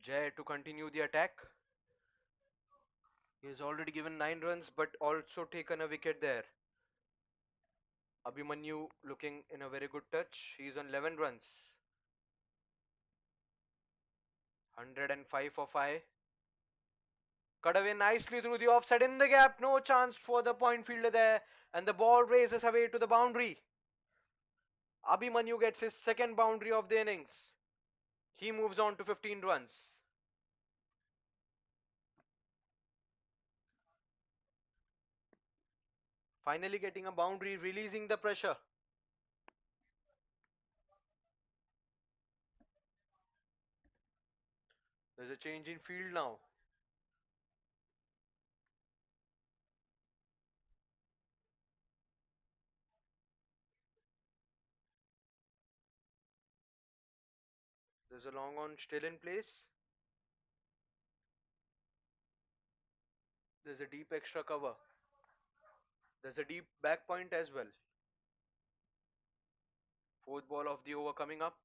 Jay to continue the attack. He has already given 9 runs but also taken a wicket there. Abhimanyu looking in a very good touch. He's on 11 runs. 105 for 5. Cut away nicely through the offside in the gap. No chance for the point fielder there. And the ball races away to the boundary. Abhimanyu gets his second boundary of the innings. He moves on to 15 runs. Finally getting a boundary, releasing the pressure. There's a change in field now. There's a long on still in place. There's a deep extra cover. There's a deep back point as well. Fourth ball of the over coming up.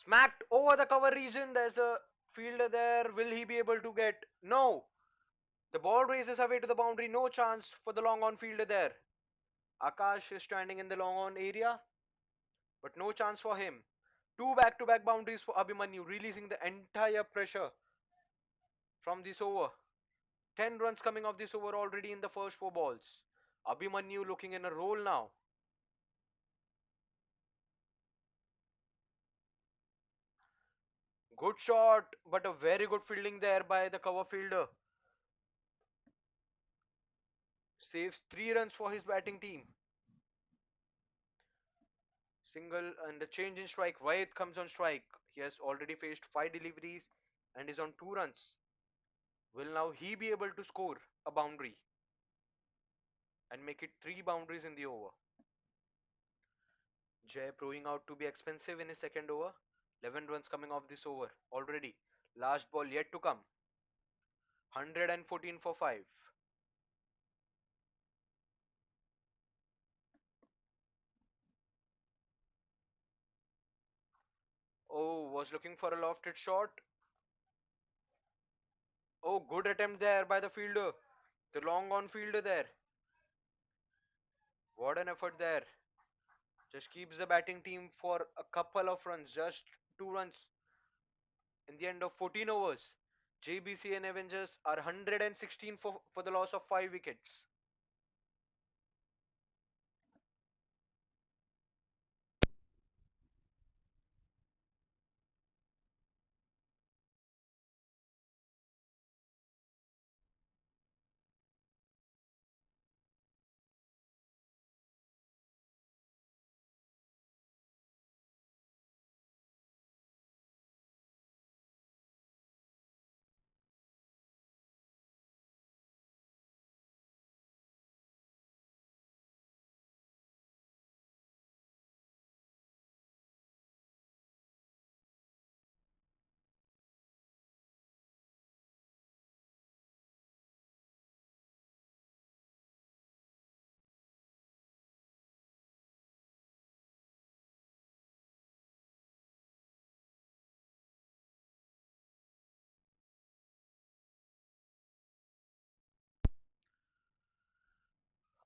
Smacked over the cover region. There's a fielder there. Will he be able to get? No. The ball races away to the boundary. No chance for the long on fielder there. Akash is standing in the long on area, but no chance for him. Two back to back boundaries for Abhimanyu, releasing the entire pressure from this over. 10 runs coming off this over already in the first 4 balls. Abhimanyu looking in a roll now. Good shot, but a very good fielding there by the cover fielder. Saves 3 runs for his batting team. Single and a change in strike. White comes on strike. He has already faced 5 deliveries and is on 2 runs. Will now he be able to score a boundary and make it 3 boundaries in the over? Jay proving out to be expensive in his second over. 11 runs coming off this over already. Last ball yet to come. 114 for 5. Oh, was looking for a lofted shot. Oh, good attempt there by the fielder. The long on fielder there. What an effort there. Just keeps the batting team for a couple of runs. Just 2 runs in the end of 14 overs. JBC and Avengers are 116 for the loss of 5 wickets.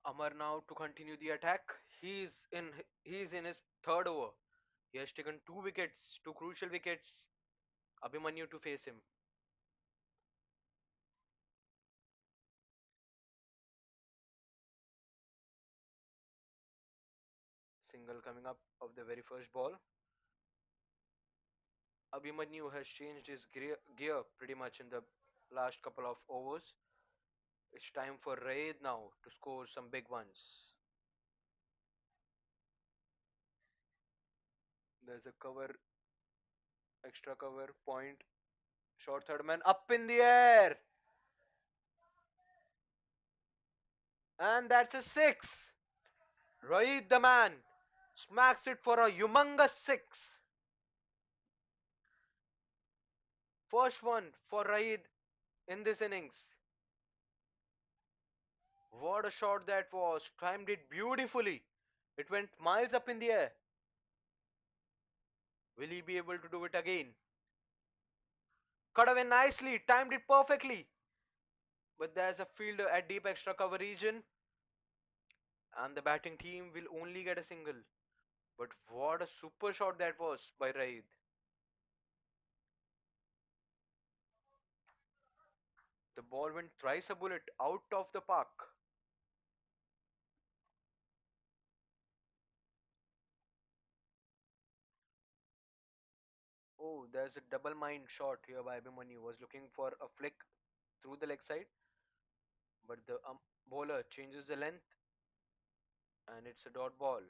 Amar now to continue the attack. He's in his third over. He has taken 2 wickets, 2 crucial wickets. Abhimanyu to face him. Single coming up of the very first ball. Abhimanyu has changed his gear pretty much in the last couple of overs. It's time for Raid now to score some big ones. There's a cover, extra cover, point, short third man up in the air. And that's a 6. Raid the man smacks it for a humongous 6. First one for Raid in this innings. What a shot that was. Timed it beautifully. It went miles up in the air. Will he be able to do it again? Cut away nicely, timed it perfectly. But there's a fielder at deep extra cover region, and the batting team will only get a single. But what a super shot that was by Raid. The ball went thrice a bullet out of the park. Oh, there's a double mind shot here by Abhimanyu. Was looking for a flick through the leg side, but the bowler changes the length and it's a dot ball.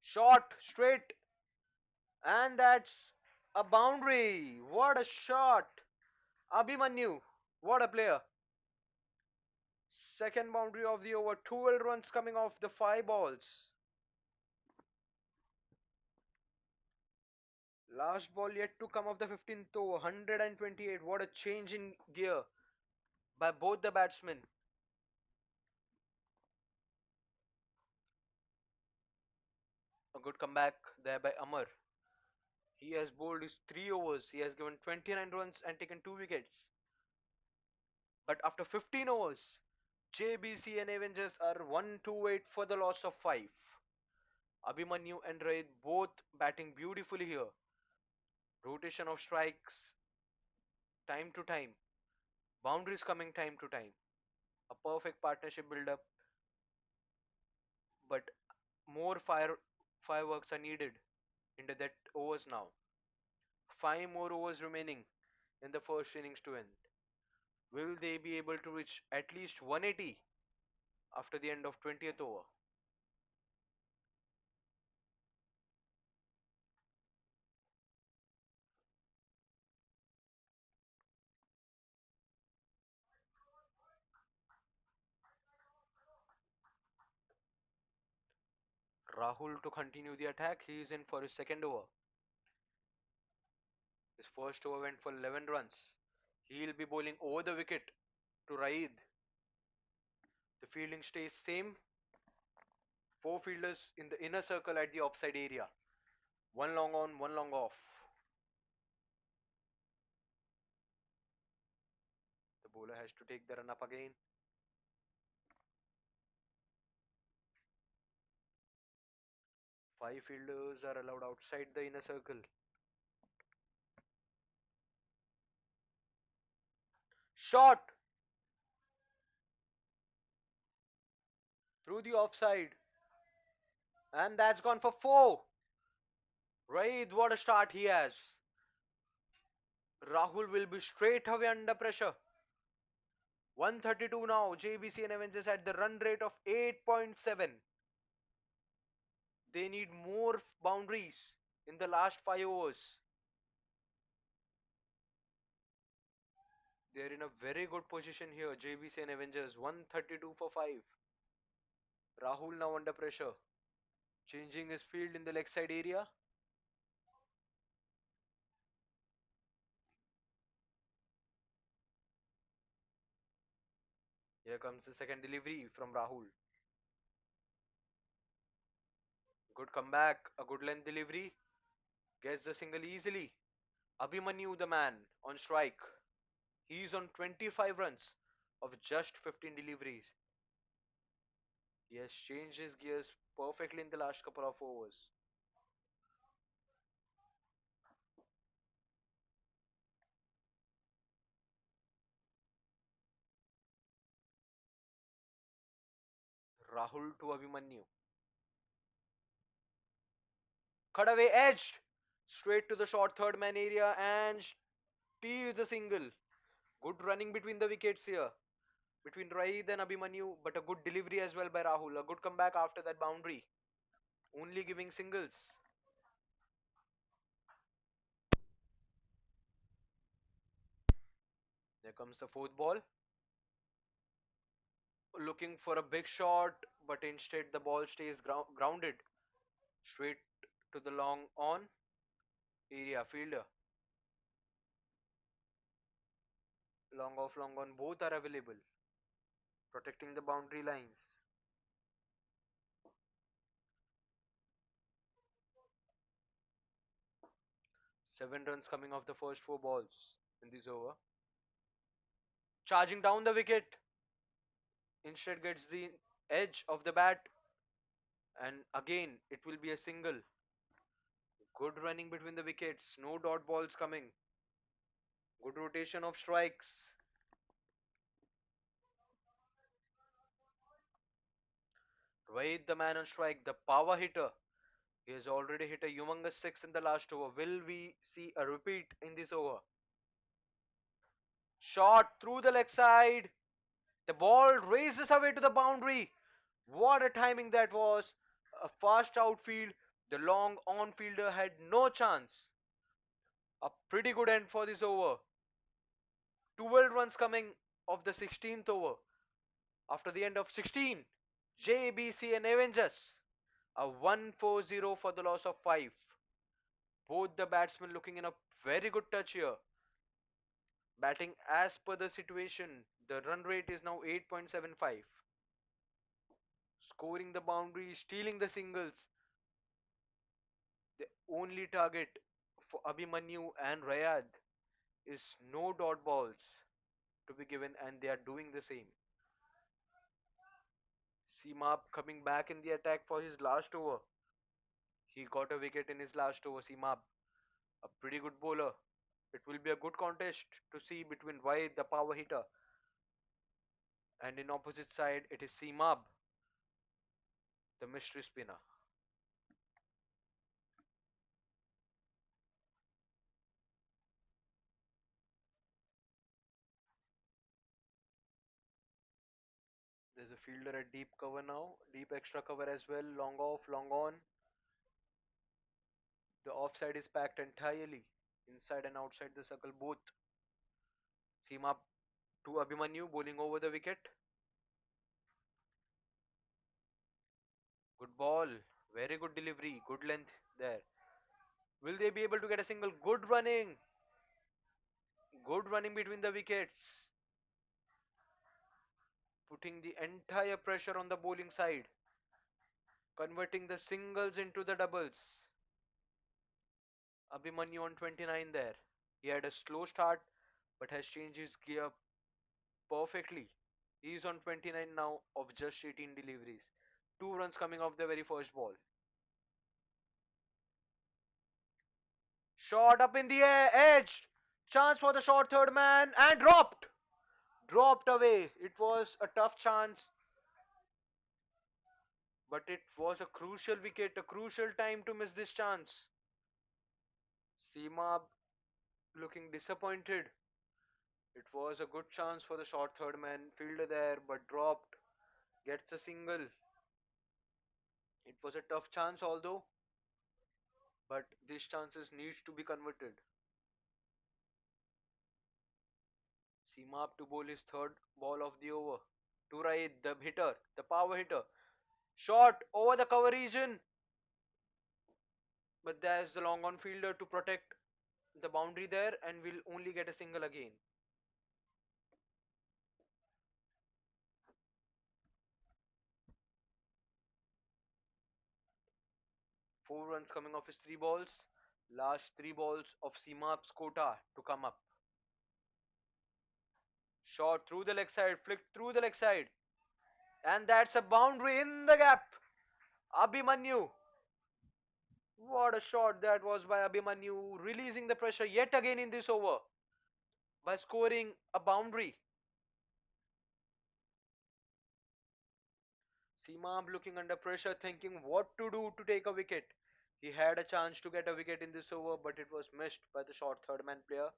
Shot straight, and that's a boundary. What a shot! Abhimanyu, what a player. Second boundary of the over, 12 runs coming off the 5 balls. Last ball yet to come of the 15th over, 128. What a change in gear by both the batsmen. A good comeback there by Amar. He has bowled his 3 overs. He has given 29 runs and taken 2 wickets. But after 15 overs, JBC and Avengers are 1-2-8 for the loss of 5. Abhimanyu and Raid both batting beautifully here. Rotation of strikes time to time. Boundaries coming time to time. A perfect partnership build up, but more fireworks are needed into that overs now. 5 more overs remaining in the first innings to end. Will they be able to reach at least 180 after the end of 20th over? Rahul to continue the attack. He is in for his second over. His first over went for 11 runs. He'll be bowling over the wicket to Raid. The fielding stays same. 4 fielders in the inner circle at the offside area. One long on, one long off. The bowler has to take the run up again. 5 fielders are allowed outside the inner circle. Shot through the offside. And that's gone for 4. Raid, what a start he has. Rahul will be straight away under pressure. 132 now. JBC and Avengers at the run rate of 8.7. They need more boundaries in the last 5 overs. They're in a very good position here. JBC and Avengers 132 for 5. Rahul now under pressure. Changing his field in the leg side area. Here comes the second delivery from Rahul. Good comeback. A good length delivery. Gets the single easily. Abhimanyu the man on strike. He's on 25 runs of just 15 deliveries. He has changed his gears perfectly in the last couple of overs. Rahul to Abhimanyu. Cut away edged. Straight to the short third man area and steals the single. Good running between the wickets here. Between Raid and Abhimanyu, but a good delivery as well by Rahul. A good comeback after that boundary. Only giving singles. There comes the fourth ball. Looking for a big shot, but instead the ball stays grounded. Straight to the long on area fielder. Long off, long on, both are available. protecting the boundary lines. 7 runs coming off the first 4 balls in this over. Charging down the wicket, instead gets the edge of the bat, and again it will be a single. Good running between the wickets, no dot balls coming. Good rotation of strikes. Wade the man on strike, the power hitter. He has already hit a humongous six in the last over. Will we see a repeat in this over? Shot through the leg side. The ball races away to the boundary. What a timing that was. A fast outfield. The long on fielder had no chance. A pretty good end for this over. 12 runs coming of the 16th over. After the end of 16, JBC and Avengers. A 1-4-0 for the loss of 5. Both the batsmen looking in a very good touch here. Batting as per the situation. The run rate is now 8.75. Scoring the boundary, stealing the singles. The only target for Abhimanyu and Rayad is no dot balls to be given, and they are doing the same. Seamap coming back in the attack for his last over. He got a wicket in his last over, Seamap. A pretty good bowler. It will be a good contest to see between Wade, the power hitter, and in opposite side it is Seamab, the mystery spinner. There's a fielder at deep cover now, deep extra cover as well, long off, long on. The offside is packed entirely, inside and outside the circle both. Seamab to Abhimanyu bowling over the wicket. Good ball, very good delivery, good length there. Will they be able to get a single? Good running between the wickets, putting the entire pressure on the bowling side, converting the singles into the doubles. Abhimanyu on 29 there. He had a slow start but has changed his gear perfectly. He is on 29 now of just 18 deliveries. 2 runs coming off the very first ball. Shot up in the air, edged. Chance for the short third man and dropped. Dropped away. It was a tough chance, but it was a crucial wicket, a crucial time to miss this chance. Seema looking disappointed. It was a good chance for the short third man, fielder there, but dropped. Gets a single. It was a tough chance, although, but these chances needs to be converted. Seema up to bowl his third ball of the over. To right, the hitter, the power hitter. Shot over the cover region, but there's the long on fielder to protect the boundary there, and will only get a single again. 4 runs coming off his 3 balls. Last 3 balls of Seemap's quota to come up. Shot through the leg side, flicked through the leg side. And that's a boundary in the gap. Abhimanyu. What a shot that was by Abhimanyu, releasing the pressure yet again in this over by scoring a boundary. Seemab looking under pressure, thinking what to do to take a wicket. He had a chance to get a wicket in this over, but it was missed by the short third man player.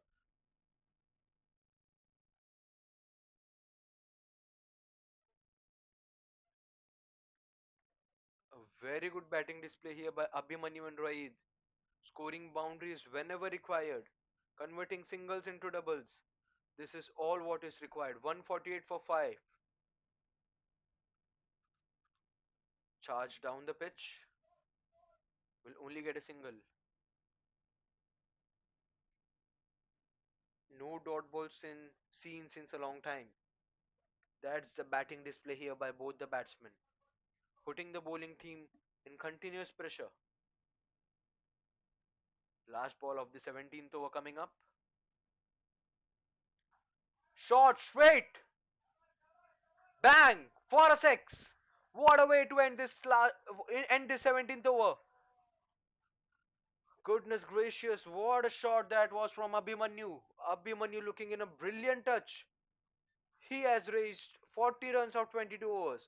A very good batting display here by Abhimanyu and Raid, scoring boundaries whenever required, converting singles into doubles. This is all what is required. 148 for 5. Charge down the pitch. Will only get a single. No dot balls seen since a long time. That's the batting display here by both the batsmen, putting the bowling team in continuous pressure. Last ball of the 17th over coming up. Shot straight! Bang! For a six! What a way to end this 17th over. Goodness gracious, what a shot that was from Abhimanyu. Abhimanyu looking in a brilliant touch. He has raised 40 runs of 22 overs,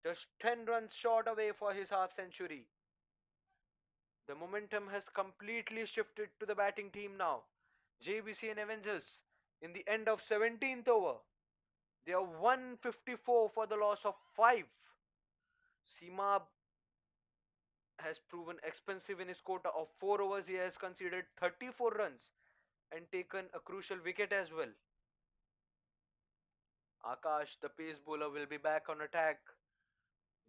just 10 runs short away for his half century. The momentum has completely shifted to the batting team now. JBC and Avengers in the end of 17th over. They are 154 for the loss of 5. Seema has proven expensive in his quota of 4 overs. He has conceded 34 runs and taken a crucial wicket as well. Akash, the pace bowler, will be back on attack.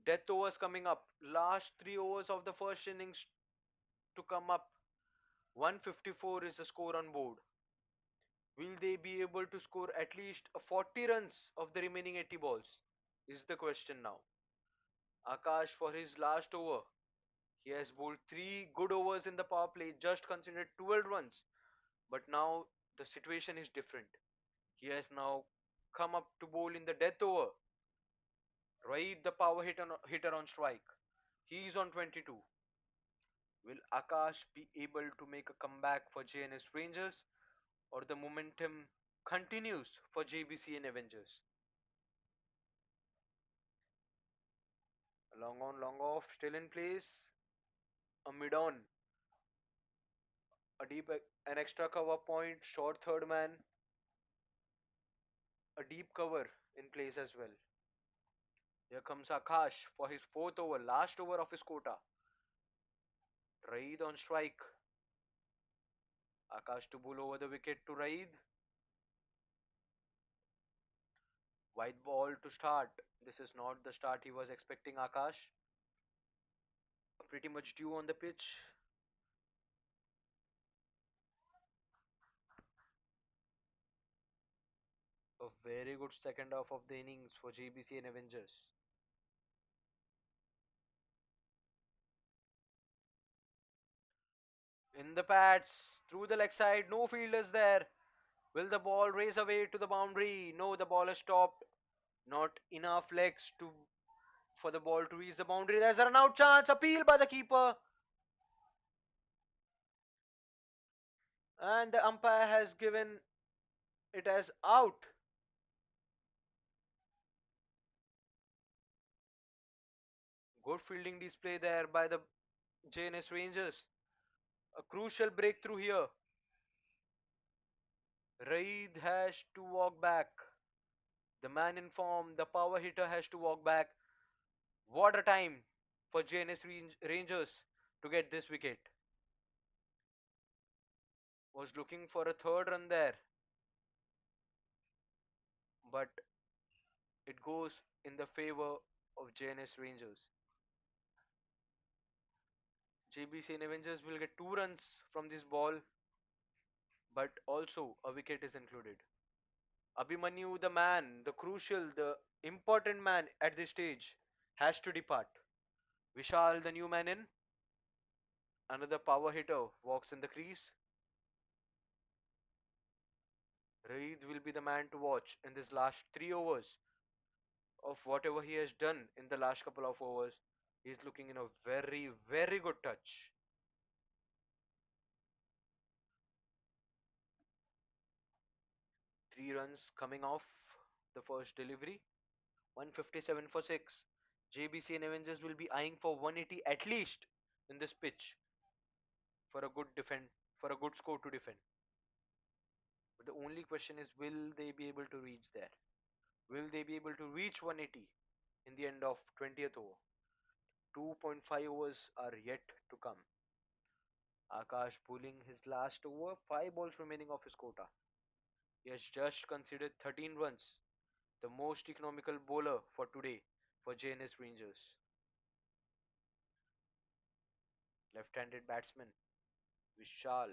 Death overs coming up. Last 3 overs of the first innings to come up. 154 is the score on board. Will they be able to score at least 40 runs of the remaining 80 balls? Is the question now. Akash for his last over. He has bowled 3 good overs in the power play, just considered 12 runs. But now the situation is different. He has now come up to bowl in the death over. Raid the hitter on strike. He is on 22. Will Akash be able to make a comeback for JNS Rangers, or the momentum continues for JBC and Avengers? Long on, long off, still in place. A mid on, a deep, an extra cover point, short third man, a deep cover in place as well. Here comes Akash for his fourth over, last over of his quota. Raid on strike. Akash to bowl over the wicket to Raid. White ball to start. This is not the start he was expecting, Akash. Pretty much due on the pitch. A very good second half of the innings for JBC and Avengers. In the pads, through the leg side, no fielders there. Will the ball race away to the boundary? No, the ball is stopped. Not enough legs to for the ball to reach the boundary. There's a run out chance. Appeal by the keeper. And the umpire has given it as out. Good fielding display there by the JNS Rangers. A crucial breakthrough here. Raid has to walk back. The man in form, the power hitter, has to walk back. What a time for JNS Rangers to get this wicket. Was looking for a third run there, but it goes in the favor of JNS Rangers. JBC and Avengers will get 2 runs from this ball, but also a wicket is included. Abhimanyu, the man, the crucial, the important man at this stage, has to depart. Vishal, the new man in, another power hitter, walks in the crease. Raid will be the man to watch in this last 3 overs of whatever he has done in the last couple of overs. He is looking in a very, very good touch. 3 runs coming off the first delivery. 157 for 6. JBC and Avengers will be eyeing for 180 at least in this pitch for a good defend, for a good score to defend. But the only question is, will they be able to reach there? Will they be able to reach 180 in the end of 20th over? 2.5 overs are yet to come. Akash pulling his last over, 5 balls remaining of his quota. He has just conceded 13 runs, the most economical bowler for today for Jns Rangers. Left-handed batsman Vishal.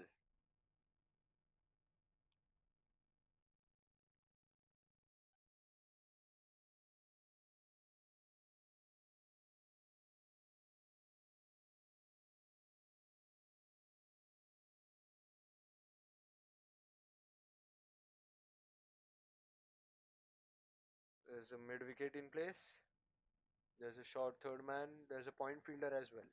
There's a mid wicket in place. There's a short third man. There's a point fielder as well.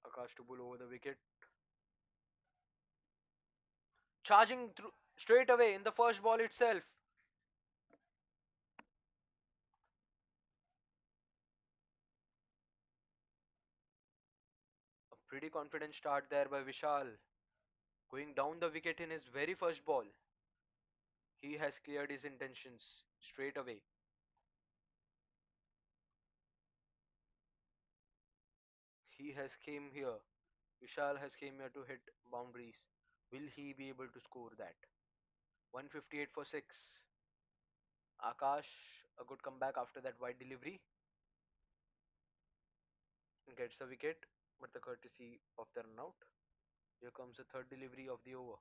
Akash to pull over the wicket. Charging through straight away in the first ball itself. A pretty confident start there by Vishal. Going down the wicket in his very first ball. He has cleared his intentions straight away. He has came here. Vishal has came here to hit boundaries. Will he be able to score that? 158 for 6. Akash, a good comeback after that wide delivery. Gets a wicket, but the courtesy of the run out. Here comes the third delivery of the over.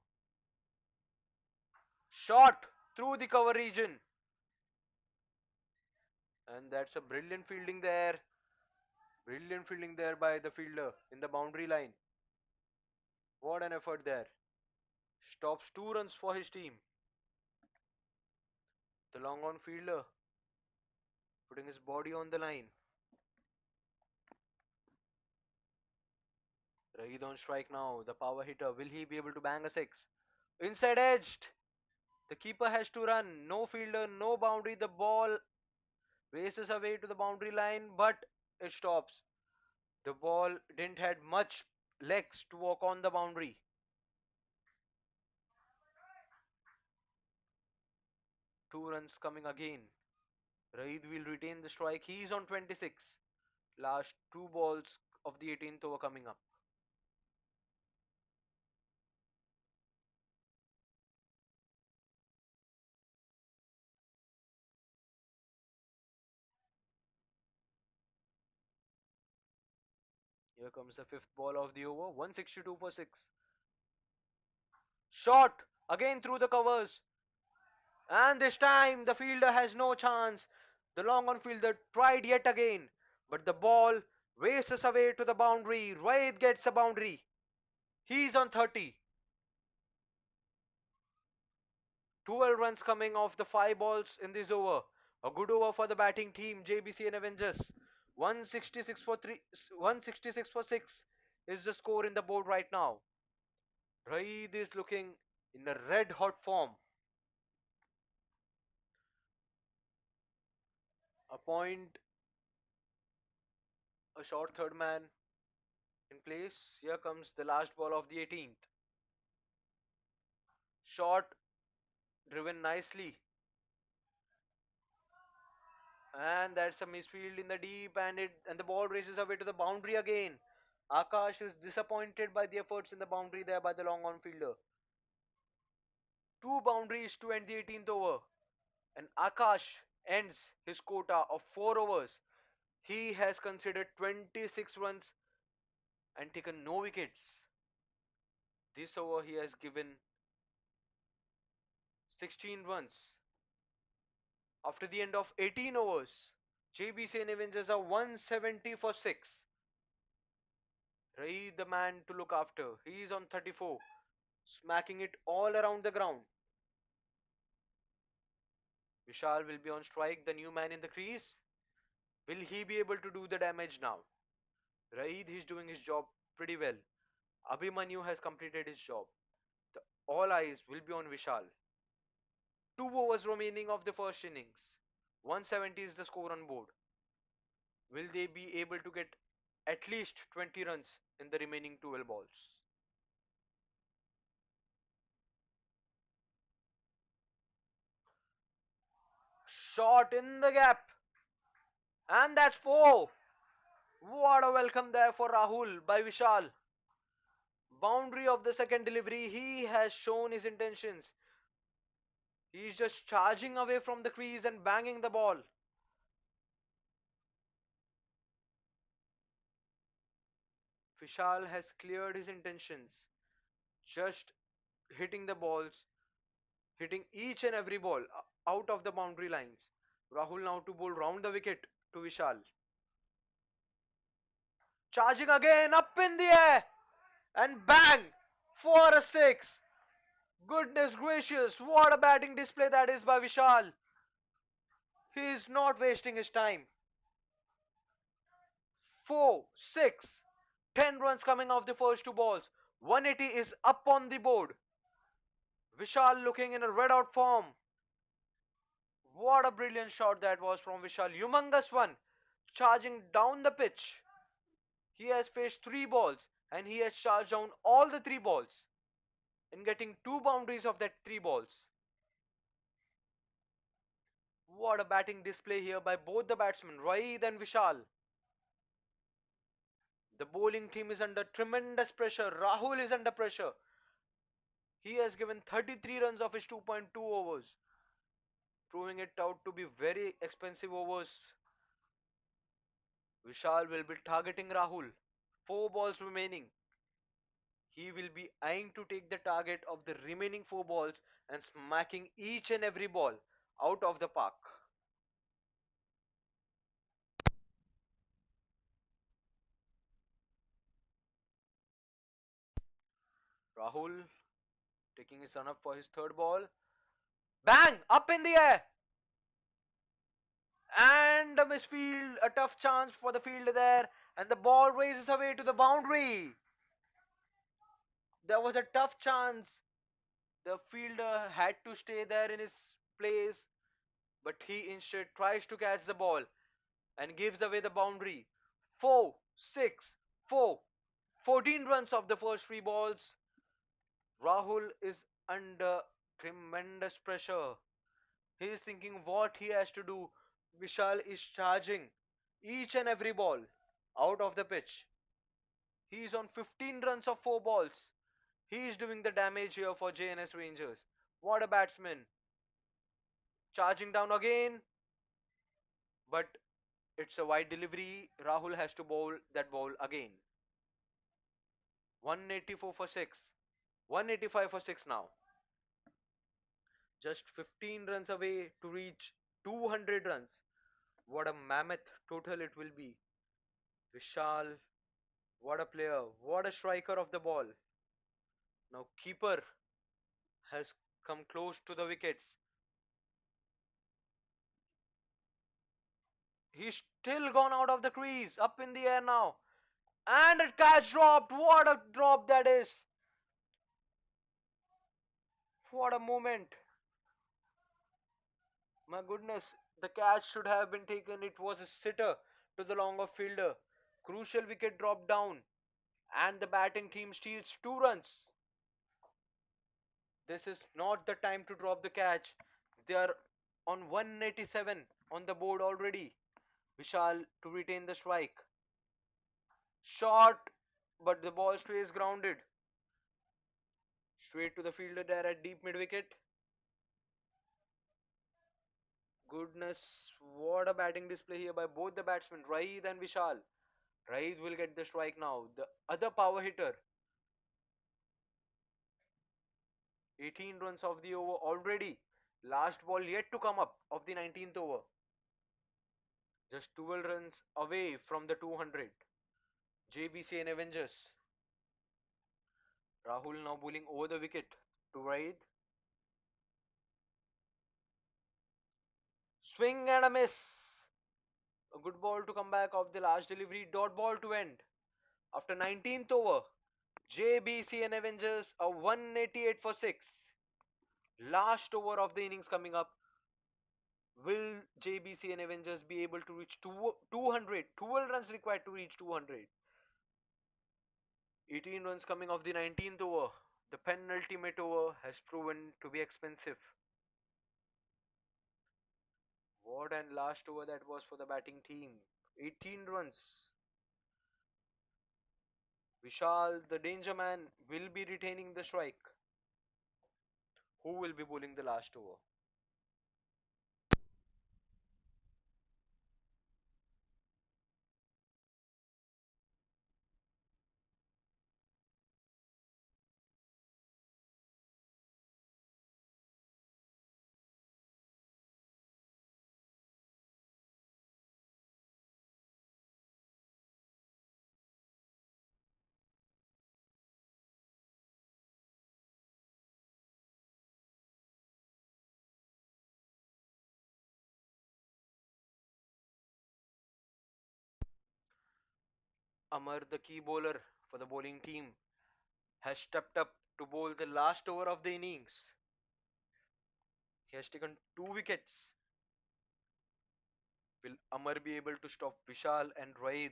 Shot through the cover region. And that's a brilliant fielding there. Brilliant fielding there by the fielder in the boundary line. What an effort there. Stops 2 runs for his team. The long on fielder putting his body on the line. Rahid on strike now. The power hitter. Will he be able to bang a six? Inside edged. The keeper has to run. No fielder, no boundary. The ball races away to the boundary line, but it stops. The ball didn't had much legs to walk on the boundary. 2 runs coming again. Raid will retain the strike. He is on 26. Last 2 balls of the 18th over coming up. Here comes the fifth ball of the over. 162 for 6. Shot again through the covers. And this time the fielder has no chance. The long on fielder tried yet again. But the ball races away to the boundary. Raid gets a boundary. He's on 30. 12 runs coming off the 5 balls in this over. A good over for the batting team, JBC and Avengers. 166 for 3, 166 for 6 is the score in the board right now. Raid is looking in a red hot form. Appoint a short third man in place. Here comes the last ball of the 18th. Shot driven nicely. And that's a misfield in the deep, and the ball races away to the boundary again. Akash is disappointed by the efforts in the boundary there by the long on fielder. 2 boundaries to end the 18th over, and Akash ends his quota of 4 overs. He has considered 26 runs and taken no wickets. This over he has given 16 runs. After the end of 18 overs, JBC and Avengers are 170 for 6. Rai the man to look after. He is on 34, smacking it all around the ground. Vishal will be on strike, the new man in the crease. Will he be able to do the damage now? Raid is doing his job pretty well. Abhimanyu has completed his job. All eyes will be on Vishal. 2 overs remaining of the first innings. 170 is the score on board. Will they be able to get at least 20 runs in the remaining 12 balls? Shot in the gap. And that's 4. What a welcome there for Rahul by Vishal. Boundary of the second delivery. He has shown his intentions. He's just charging away from the crease and banging the ball. Vishal has cleared his intentions. Just hitting the balls, hitting each and every ball out of the boundary lines. Rahul now to bowl round the wicket to Vishal. Charging again, up in the air, and bang! For a six. Goodness gracious, what a batting display that is by Vishal. He is not wasting his time. 4, 6, 10 runs coming off the first two balls. 180 is up on the board. Vishal looking in a red out form. What a brilliant shot that was from Vishal. Humongous one. Charging down the pitch. He has faced three balls and he has charged down all the three balls in getting two boundaries of that three balls. What a batting display here by both the batsmen, Raid and Vishal. The bowling team is under tremendous pressure. Rahul is under pressure. He has given 33 runs of his 2.2 overs, proving it out to be very expensive overs. Vishal will be targeting Rahul. Four balls remaining. He will be eyeing to take the target of the remaining four balls and smacking each and every ball out of the park. Rahul taking his run up for his third ball. Bang! Up in the air! And a misfield, a tough chance for the fielder there, and the ball races away to the boundary. There was a tough chance. The fielder had to stay there in his place, but he instead tries to catch the ball and gives away the boundary. 4, 6, 4. 14 runs off the first three balls. Rahul is under tremendous pressure. He is thinking what he has to do. Vishal is charging each and every ball out of the pitch. He is on 15 runs of 4 balls. He is doing the damage here for Jns Rangers. What a batsman. Charging down again, but it's a wide delivery. Rahul has to bowl that ball again. 184 for 6. 185 for 6 now. Just 15 runs away to reach 200 runs. What a mammoth total it will be. Vishal, what a player. What a striker of the ball. Now keeper has come close to the wickets. He's still gone out of the crease. Up in the air now. And a catch dropped. What a drop that is. What a moment. My goodness. The catch should have been taken. It was a sitter to the long off fielder. Crucial wicket dropped down. And the batting team steals 2 runs. This is not the time to drop the catch. They are on 187 on the board already. Vishal to retain the strike. Shot, but the ball stays grounded. Straight to the fielder there at deep mid wicket. Goodness, what a batting display here by both the batsmen, Raid and Vishal. Raid will get the strike now. The other power hitter. 18 runs of the over already. Last ball yet to come up of the 19th over. Just 12 runs away from the 200. JBC and Avengers. Rahul now bowling over the wicket to Raid. Swing and a miss. A good ball to come back of the last delivery. Dot ball to end. After 19th over, JBC and Avengers a 188 for 6. Last over of the innings coming up. Will JBC and Avengers be able to reach 200? 12 runs required to reach 200. 18 runs coming off the 19th over. The penultimate over has proven to be expensive. What an last over that was for the batting team. 18 runs. Vishal, the danger man, will be retaining the strike. Who will be bowling the last over? Amar, the key bowler for the bowling team, has stepped up to bowl the last over of the innings. He has taken 2 wickets. Will Amar be able to stop Vishal and Raid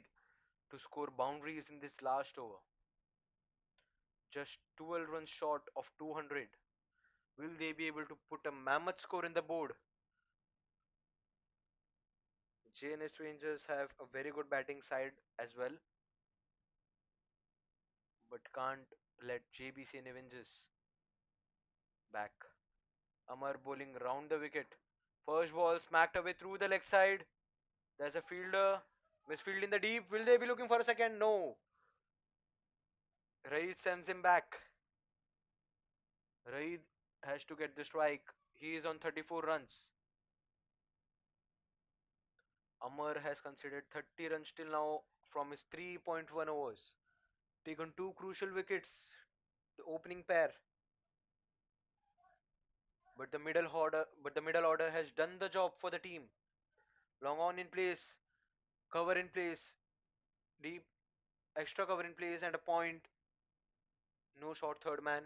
to score boundaries in this last over? Just 12 runs short of 200. Will they be able to put a mammoth score in the board? Jns Rangers have a very good batting side as well, but can't let JBC and Avengers back. Amar bowling round the wicket. First ball smacked away through the leg side. There's a fielder. Misfield in the deep. Will they be looking for a second? No. Raid sends him back. Raid has to get the strike. He is on 34 runs. Amar has conceded 30 runs till now from his 3.1 overs. Taken two crucial wickets. The opening pair. But the middle order has done the job for the team. Long on in place, cover in place, deep extra cover in place and a point. No short third man.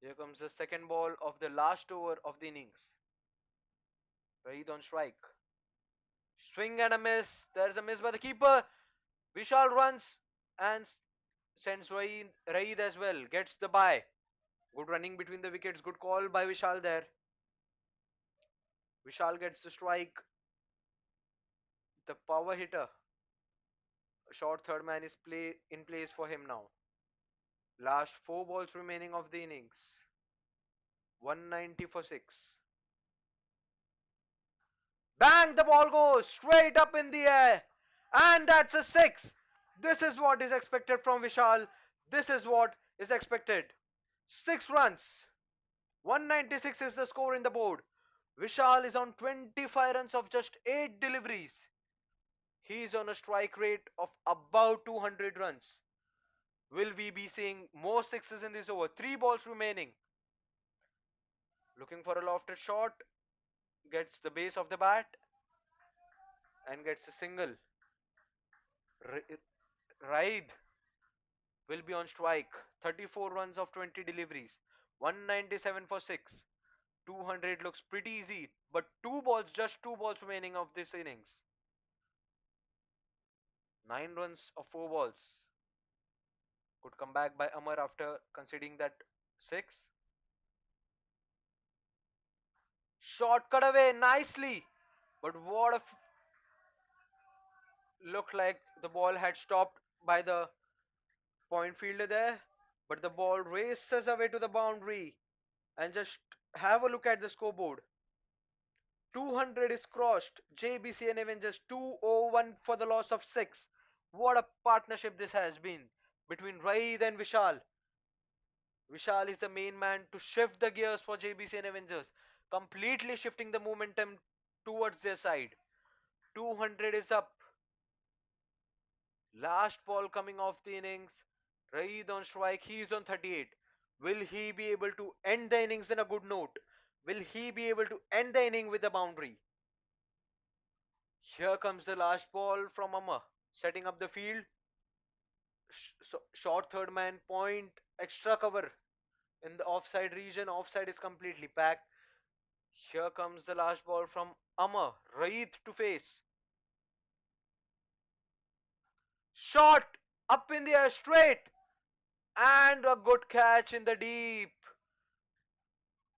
Here comes the second ball of the last over of the innings. Raid on strike. Swing and a miss. There's a miss by the keeper. Vishal runs and sends Raid as well. Gets the bye. Good running between the wickets. Good call by Vishal there. Vishal gets the strike. The power hitter. A short third man is in place for him now. Last 4 balls remaining of the innings. 190 for 6. Bang! The ball goes straight up in the air. And that's a 6. This is what is expected from Vishal. This is what is expected. 6 runs. 196 is the score in the board. Vishal is on 25 runs of just 8 deliveries. He is on a strike rate of about 200 runs. Will we be seeing more sixes in this over? 3 balls remaining. Looking for a lofted shot. Gets the base of the bat and gets a single. Raid will be on strike. 34 runs of 20 deliveries. 197 for 6. 200 looks pretty easy, but just 2 balls remaining of this innings. 9 runs of 4 balls. Could come back by Amar after conceding that 6. Shot cut away nicely. But what a looked like the ball had stopped by the point fielder there. But the ball races away to the boundary. And just have a look at the scoreboard. 200 is crossed. JBC and Avengers 201 for the loss of 6. What a partnership this has been between Raid and Vishal. Vishal is the main man to shift the gears for JBC and Avengers, completely shifting the momentum towards their side. 200 is up. Last ball coming off the innings. Raid on strike. He is on 38. Will he be able to end the innings in a good note? Will he be able to end the inning with a boundary? Here comes the last ball from Amma. Setting up the field. Short third man point. Extra cover in the offside region. Offside is completely packed. Here comes the last ball from Amma. Raid to face. Shot up in the air straight. And a good catch in the deep.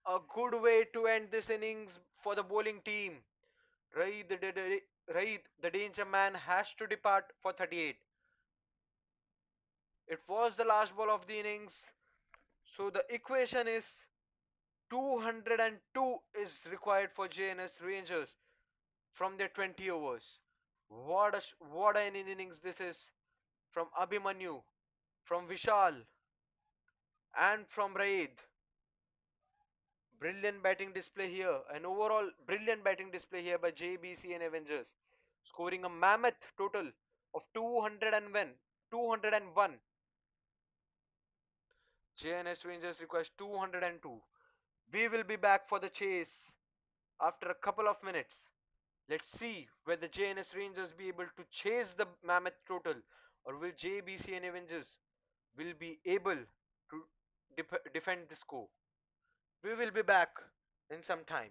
A good way to end this innings for the bowling team. Raid, the danger man, has to depart for 38. It was the last ball of the innings. So the equation is 202 is required for Jns Rangers from their 20 overs. What an innings this is from Abhimanyu, from Vishal, and from Raid. Brilliant batting display here. An overall brilliant batting display here by JBC and Avengers, scoring a mammoth total of 201. 201. JNS Rangers requires 202. We will be back for the chase after a couple of minutes. Let's see whether JNS Rangers be able to chase the mammoth total, or will JBC and Avengers will be able to defend the score. We will be back in some time.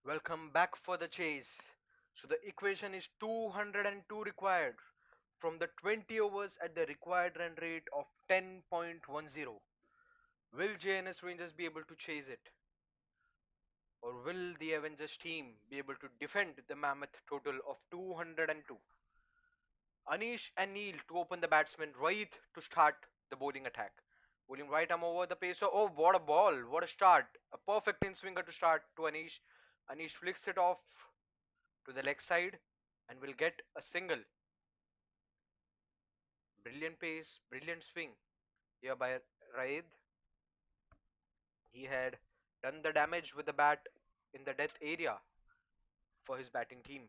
Welcome back for the chase. So the equation is 202 required from the 20 overs at the required run rate of 10.10. Will JNS Rangers be able to chase it? Or will the Avengers team be able to defend the mammoth total of 202? Anish and Neil to open the batsman right to start the bowling attack. Bowling right arm over the pacer. Oh, what a ball! What a start! A perfect in swinger to start to Anish. Anish flicks it off to the leg side and will get a single. Brilliant pace, brilliant swing here by Raid. He had done the damage with the bat in the death area for his batting team.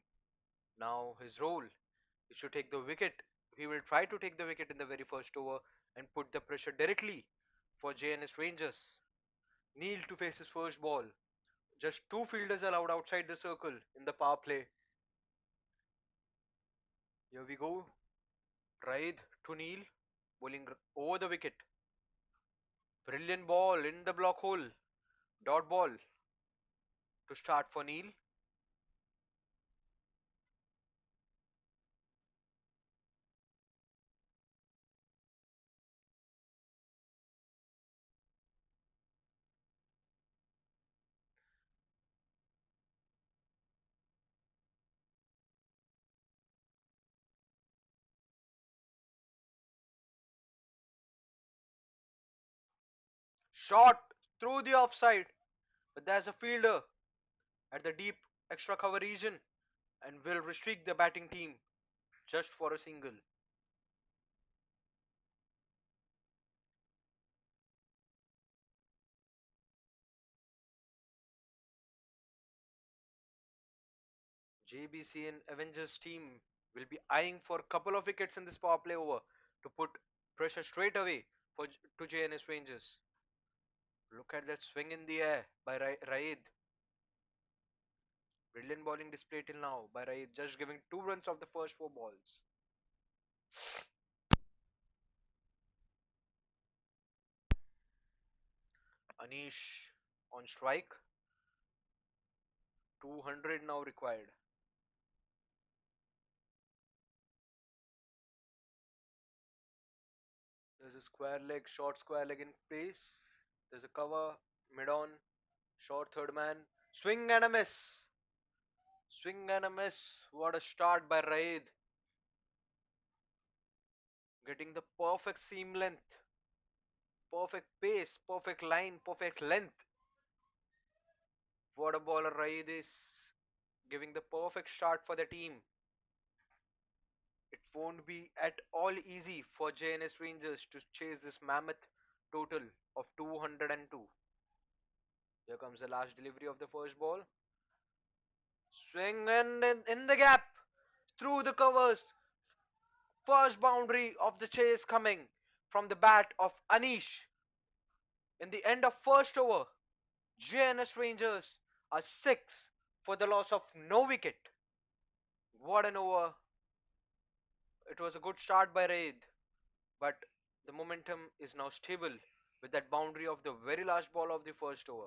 Now his role is to take the wicket. He will try to take the wicket in the very first over and put the pressure directly for JNS Rangers. Neil to face his first ball. Just two fielders allowed outside the circle in the power play. Here we go. Raid to Neil, bowling over the wicket. Brilliant ball in the block hole. Dot ball to start for Neil. Shot through the offside. But there's a fielder at the deep extra cover region and will restrict the batting team just for a single. JBC and Avengers team will be eyeing for a couple of wickets in this power play over to put pressure straight away for to JNS Rangers. Look at that swing in the air by Raid. Brilliant bowling display till now by Raid, just giving 2 runs off the first 4 balls. Anish on strike. 200 now required. There's a square leg, short square leg in place. There's a cover, mid on, short third man. Swing and a miss. Swing and a miss. What a start by Raid. Getting the perfect seam length, perfect pace, perfect line, perfect length. What a bowler Raid is. Giving the perfect start for the team. It won't be at all easy for JNS Rangers to chase this mammoth total of 202. Here comes the last delivery of the first ball. Swing and in the gap. Through the covers. First boundary of the chase coming from the bat of Anish. In the end of first over, JNS Rangers are 6 for the loss of no wicket. What an over. It was a good start by Raid, but the momentum is now stable with that boundary of the very last ball of the first over.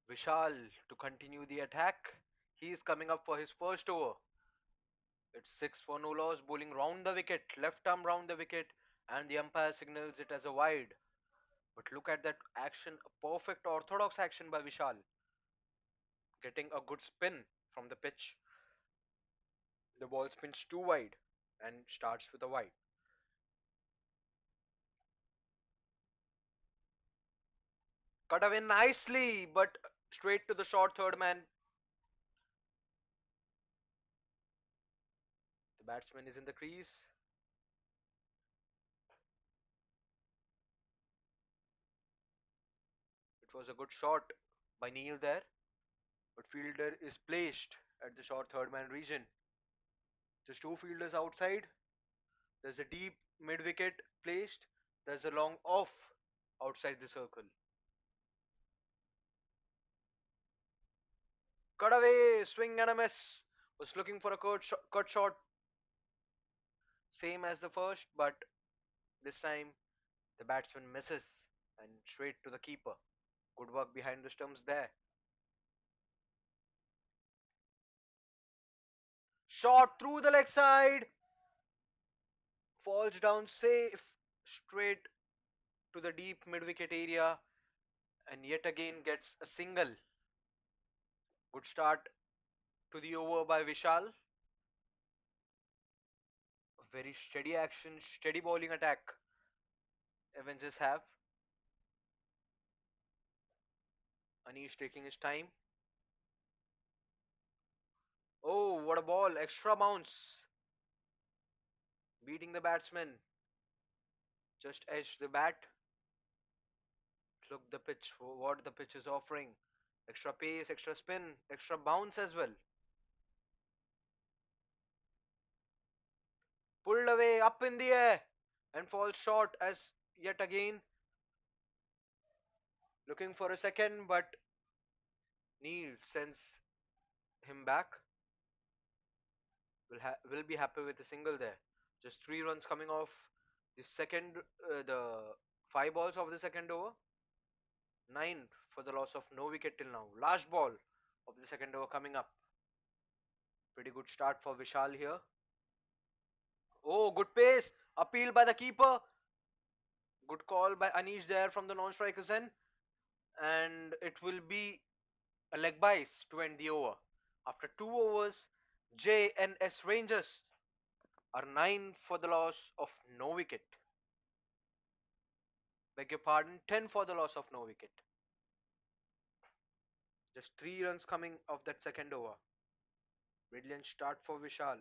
Vishal to continue the attack. He is coming up for his first over. It's 6 for no loss, bowling round the wicket, left arm round the wicket, and the umpire signals it as a wide. But look at that action, a perfect orthodox action by Vishal, getting a good spin from the pitch. The ball spins too wide and starts with a wide. Cut away nicely, but straight to the short third man. The batsman is in the crease. It was a good shot by Neil there, but fielder is placed at the short third man region. Just two fielders outside. There's a deep mid wicket placed. There's a long off outside the circle. Cut away, swing and a miss. Was looking for a cut shot, same as the first, but this time the batsman misses and straight to the keeper. Good work behind the stumps there. Shot through the leg side, falls down safe, straight to the deep mid wicket area, and yet again gets a single. Good start to the over by Vishal. Very steady action, steady bowling attack Avengers have. Anish taking his time. Oh, what a ball! Extra bounce. Beating the batsman. Just edged the bat. Look the pitch. What the pitch is offering. Extra pace, extra spin, extra bounce as well. Pulled away, up in the air, and falls short as yet again. Looking for a second, but Neil sends him back. Will be happy with a single there. Just 3 runs coming off the 5 balls of the second over. 9 for the loss of no wicket till now. Last ball of the second over coming up. Pretty good start for Vishal here. Oh, good pace. Appeal by the keeper. Good call by Anish there from the non-strikers end. And it will be a leg bice to end the over. After 2 overs, Jns Rengers are 9 for the loss of no wicket. Beg your pardon, 10 for the loss of no wicket. Just 3 runs coming of that second over. Brilliant start for Vishal.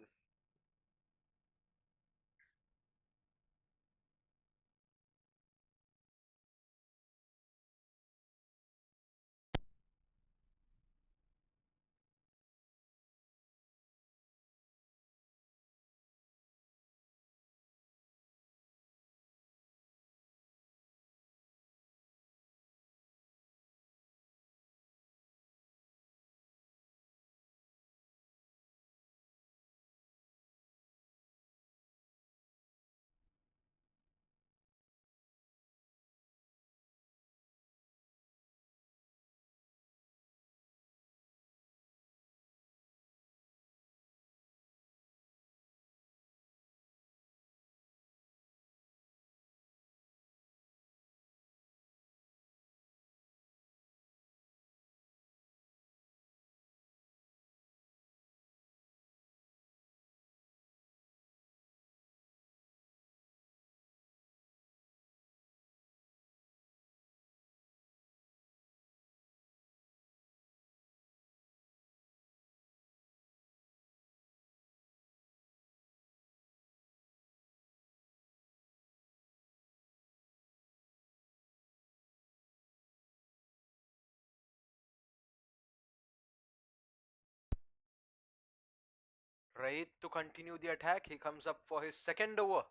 Right to continue the attack. He comes up for his second over.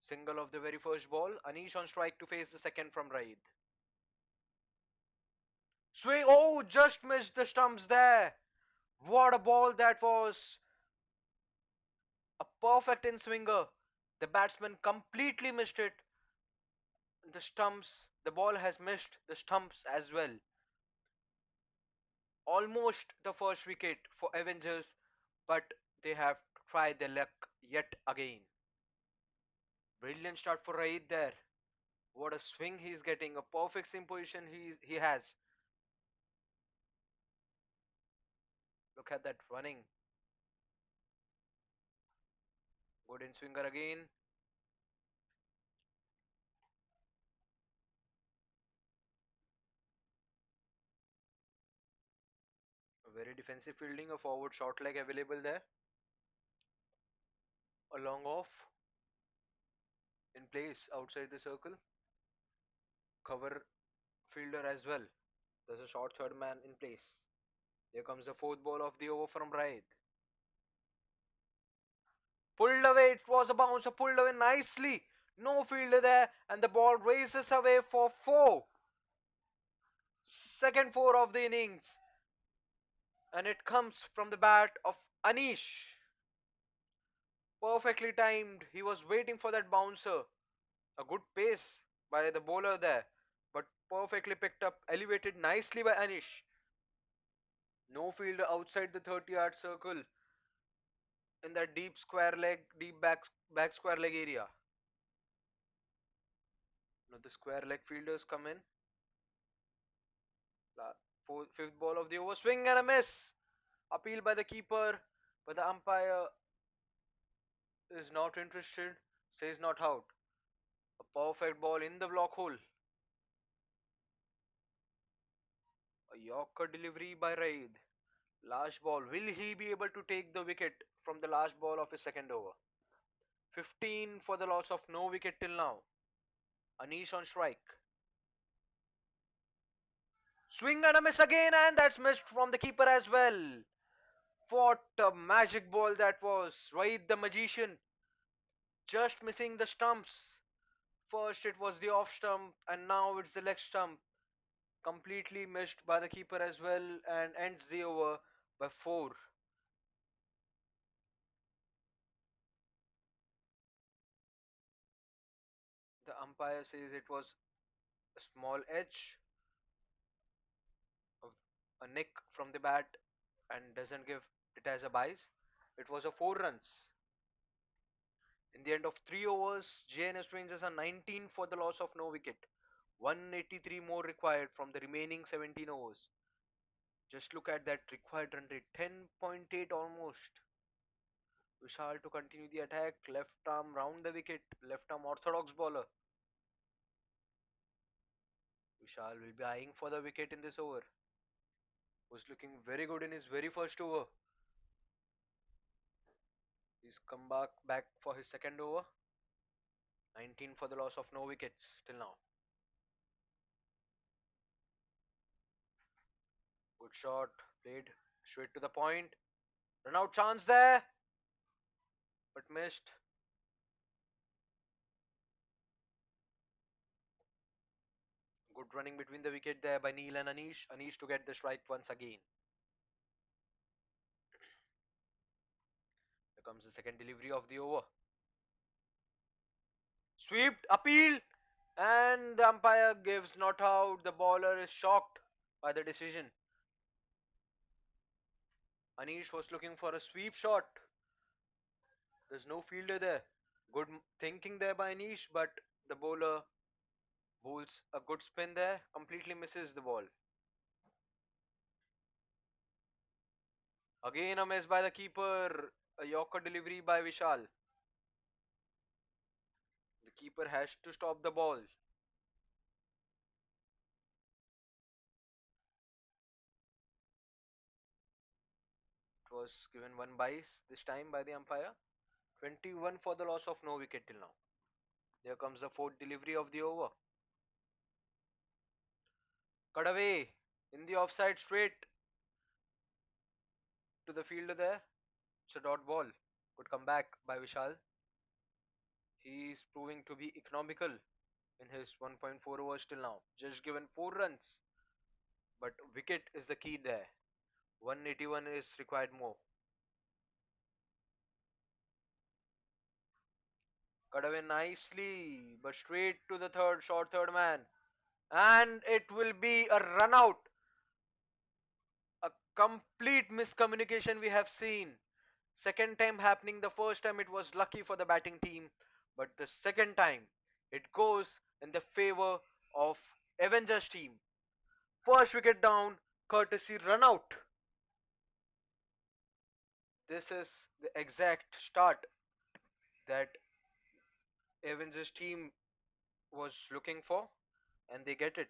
Single of the very first ball. Anish on strike to face the second from Raid. Swing. Oh, just missed the stumps there. What a ball that was. A perfect in swinger. The batsman completely missed it. The stumps. The ball has missed the stumps as well. Almost the first wicket for Avengers, but they have tried their luck yet again. Brilliant start for Raid there. What a swing he's getting. A perfect sim position he has. Look at that running. Good in swinger again. Very defensive fielding, a forward short leg available there. A long off in place outside the circle. Cover fielder as well. There's a short third man in place. Here comes the fourth ball of the over from Raid. Pulled away, it was a bouncer, pulled away nicely. No fielder there, and the ball races away for four. Second four of the innings, and it comes from the bat of Anish. Perfectly timed. He was waiting for that bouncer. A good pace by the bowler there, but perfectly picked up, elevated nicely by Anish. No fielder outside the 30-yard circle in that deep square leg, deep back square leg area. Now the square leg fielders come in. Fifth ball of the over, swing and a miss. Appeal by the keeper, but the umpire is not interested, says not out. A perfect ball in the block hole. A Yorker delivery by Raid. Last ball. Will he be able to take the wicket from the last ball of his second over? 15 for the loss of no wicket till now. Anish on strike. Swing and a miss again, and that's missed from the keeper as well. What a magic ball that was. Raid the magician just missing the stumps. First it was the off stump, and now it's the leg stump. Completely missed by the keeper as well, and ends the over by 4. The umpire says it was a small edge, a nick from the bat, and doesn't give it as a bise. It was a 4 runs. In the end of 3 overs, Jns Rangers are 19 for the loss of no wicket. 183 more required from the remaining 17 overs. Just look at that required run rate, 10.8 almost. Vishal to continue the attack, left arm round the wicket, left arm orthodox bowler. Vishal will be eyeing for the wicket in this over. Was looking very good in his very first over. He's come back for his second over. 19 for the loss of no wickets till now. Good shot, played straight to the point. Run out chance there, but missed. Good running between the wicket there by Neil and Anish. Anish to get the strike once again. Here comes the second delivery of the over. Swept, appeal, and the umpire gives not out. The bowler is shocked by the decision. Anish was looking for a sweep shot. There's no fielder there. Good thinking there by Anish, but the bowler bowls a good spin there, completely misses the ball. Again a miss by the keeper, a Yorker delivery by Vishal. The keeper has to stop the ball. It was given one base this time by the umpire. 21 for the loss of no wicket till now. Here comes the fourth delivery of the over. Cut away in the offside straight to the fielder there. It's a dot ball. Good comeback by Vishal. He's proving to be economical in his 1.4 overs till now. Just given 4 runs. But wicket is the key there. 181 is required more. Cut away nicely, but straight to the short third man. And it will be a run out. A complete miscommunication we have seen. Second time happening, the first time it was lucky for the batting team, but the second time it goes in the favor of Avengers team. First wicket down, courtesy run out. This is the exact start that Avengers team was looking for, and they get it.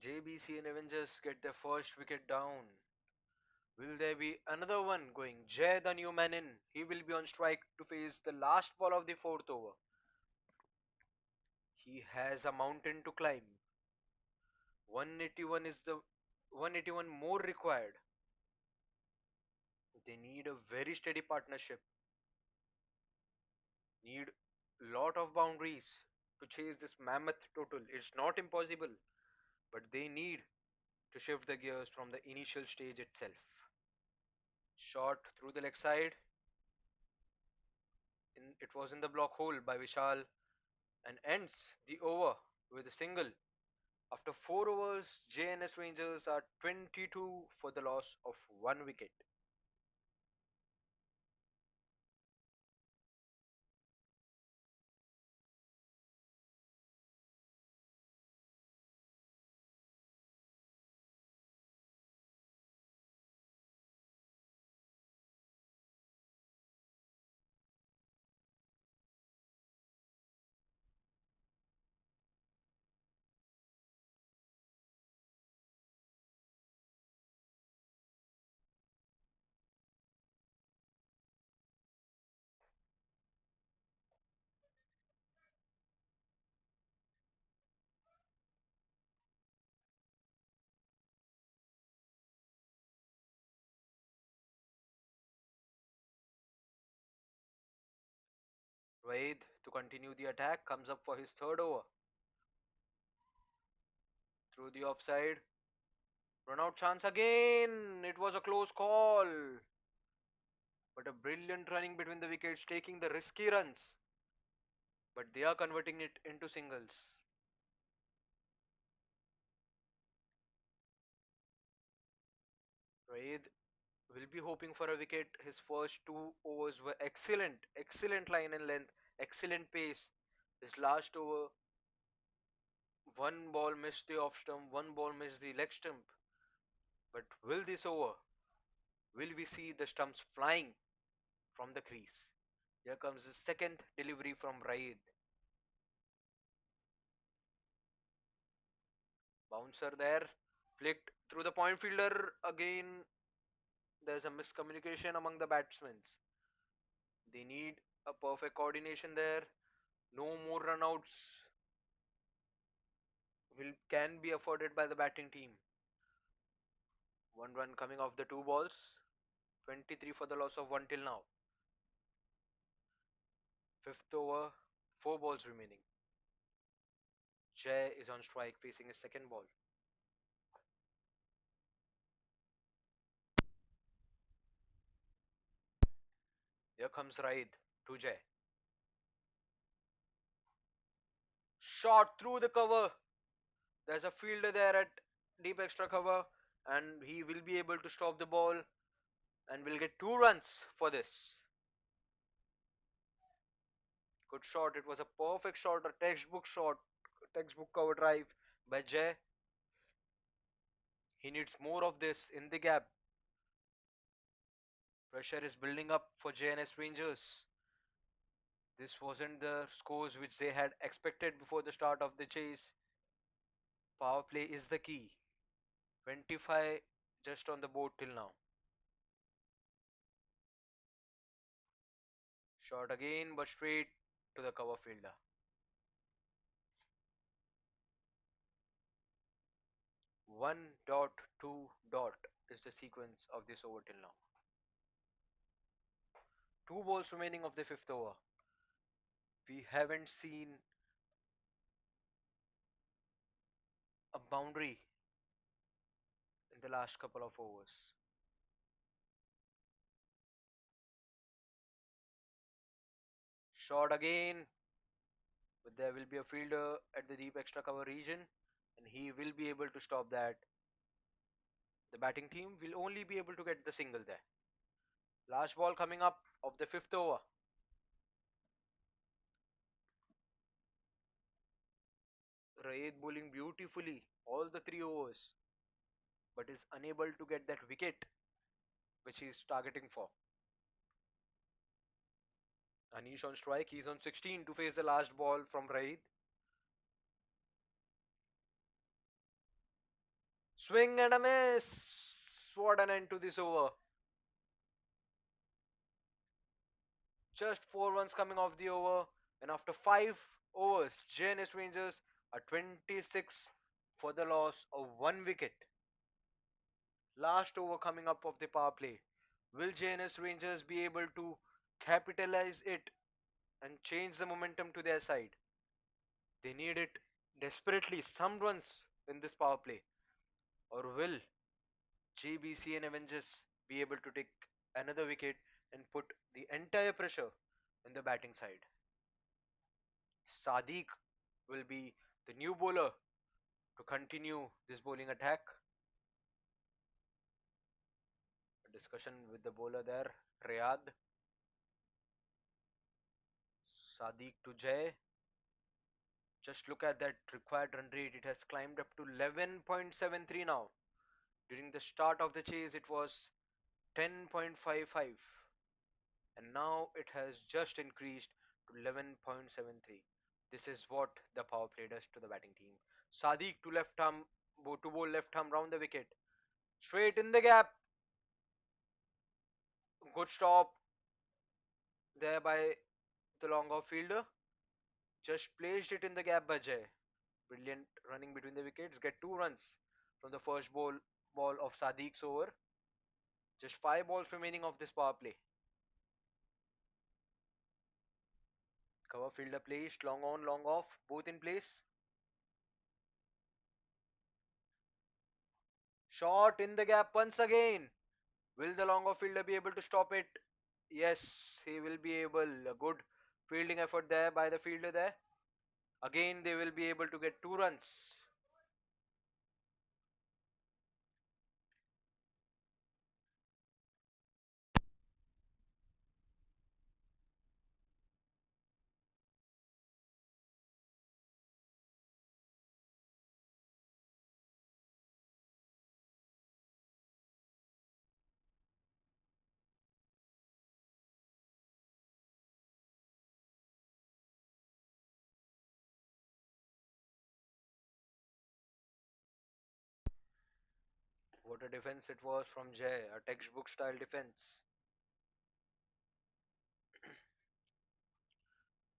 JBC and Avengers get their first wicket down. Will there be another one going? Jay, the new man in. He will be on strike to face the last ball of the fourth over. He has a mountain to climb. 181 is the 181 more required. They need a very steady partnership. Need lot of boundaries to chase this mammoth total. It's not impossible, but they need to shift the gears from the initial stage itself. Shot through the leg side. It was in the block hole by Vishal and ends the over with a single. After 4 overs, Jns Rangers are 22 for the loss of 1 wicket. Raid, to continue the attack, comes up for his third over. Through the offside. Run out chance again. It was a close call. But a brilliant running between the wickets, taking the risky runs. But they are converting it into singles. Raid will be hoping for a wicket. His first 2 overs were excellent. Excellent line and length. Excellent pace. His last over, one ball missed the off stump, one ball missed the leg stump. But will this over, will we see the stumps flying from the crease? Here comes the second delivery from Raid. Bouncer there, flicked through the point fielder. Again, there's a miscommunication among the batsmen. They need a perfect coordination there. No more runouts will can be afforded by the batting team. One run coming off the 2 balls. 23 for the loss of one till now. Fifth over, 4 balls remaining. Jay is on strike facing his second ball. Here comes Raid to Jay. Shot through the cover. There's a fielder there at deep extra cover, and he will be able to stop the ball and will get 2 runs for this. Good shot. It was a perfect shot, a textbook cover drive by Jay. He needs more of this in the gap. Pressure is building up for JNS Rangers. This wasn't the scores which they had expected before the start of the chase. Power play is the key. 25 just on the board till now. Shot again, but straight to the cover fielder. 1.2 is the sequence of this over till now. 2 balls remaining of the fifth over. We haven't seen a boundary in the last couple of overs. Shot again, but there will be a fielder at the deep extra cover region, and he will be able to stop that. The batting team will only be able to get the single there. Last ball coming up of the fifth over. Raid bowling beautifully all the 3 overs, but is unable to get that wicket which he is targeting for. Anish on strike, he's on 16 to face the last ball from Raid. Swing and a miss. What an end to this over. Just 4 runs coming off the over, and after 5 overs, Jns Rangers are 26 for the loss of 1 wicket. Last over coming up of the power play. Will Jns Rangers be able to capitalize it and change the momentum to their side? They need it desperately, some runs in this power play. Or will JBC and Avengers be able to take another wicket and put the entire pressure in the batting side? Sadiq will be the new bowler to continue this bowling attack. A discussion with the bowler there, Riyad. Sadiq to Jay. Just look at that required run rate. It has climbed up to 11.73 now. During the start of the chase, it was 10.55, and now it has just increased to 11.73. This is what the power play does to the batting team. Sadiq to left arm, to bowl left arm round the wicket, straight in the gap. Good stop there by the long off fielder. Just placed it in the gap by Jay. Brilliant running between the wickets. Get 2 runs from the first ball of Sadiq's over. Just 5 balls remaining of this power play. Cover fielder placed, long on, long off, both in place. Shot in the gap once again. Will the long off fielder be able to stop it? Yes, he will be able. A good fielding effort there by the fielder there. Again, they will be able to get 2 runs. What a defense it was from Jay, a textbook style defense.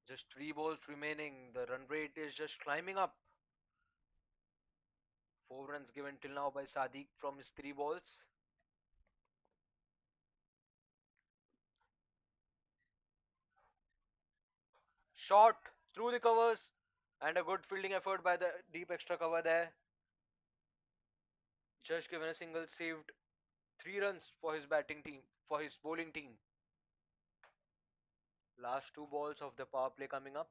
Just 3 balls remaining. The run rate is just climbing up. 4 runs given till now by Sadiq from his 3 balls. Shot through the covers, and a good fielding effort by the deep extra cover there. Just given a single, saved 3 runs for his batting team, for his bowling team. Last 2 balls of the power play coming up.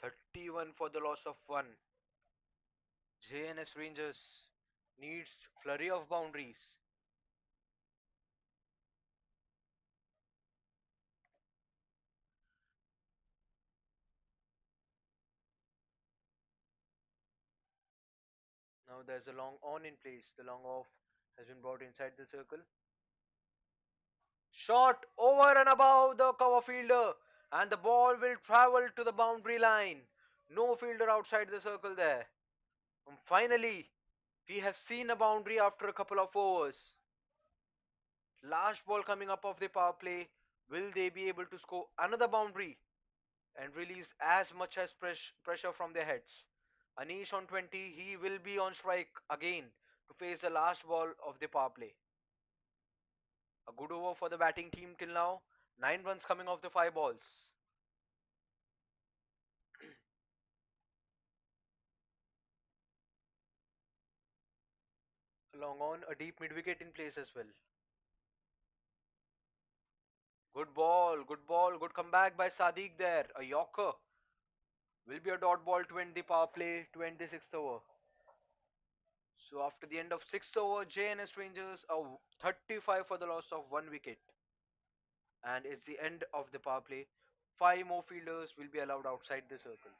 31 for the loss of 1. JNS Rangers needs flurry of boundaries. Now there's a long on in place. The long off has been brought inside the circle. Shot over and above the cover fielder, and the ball will travel to the boundary line. No fielder outside the circle there. And finally, we have seen a boundary after a couple of overs. Last ball coming up of the power play. Will they be able to score another boundary and release as much as pressure from their heads? Anish on 20, he will be on strike again to face the last ball of the power play. A good over for the batting team till now. 9 runs coming off the 5 balls. Long on, a deep mid wicket in place as well. Good ball, good comeback by Sadiq there. A Yorker will be a dot ball to end the power play to end the sixth over. So after the end of sixth over, JNS Rangers are 35 for the loss of 1 wicket, and it's the end of the power play. 5 more fielders will be allowed outside the circle.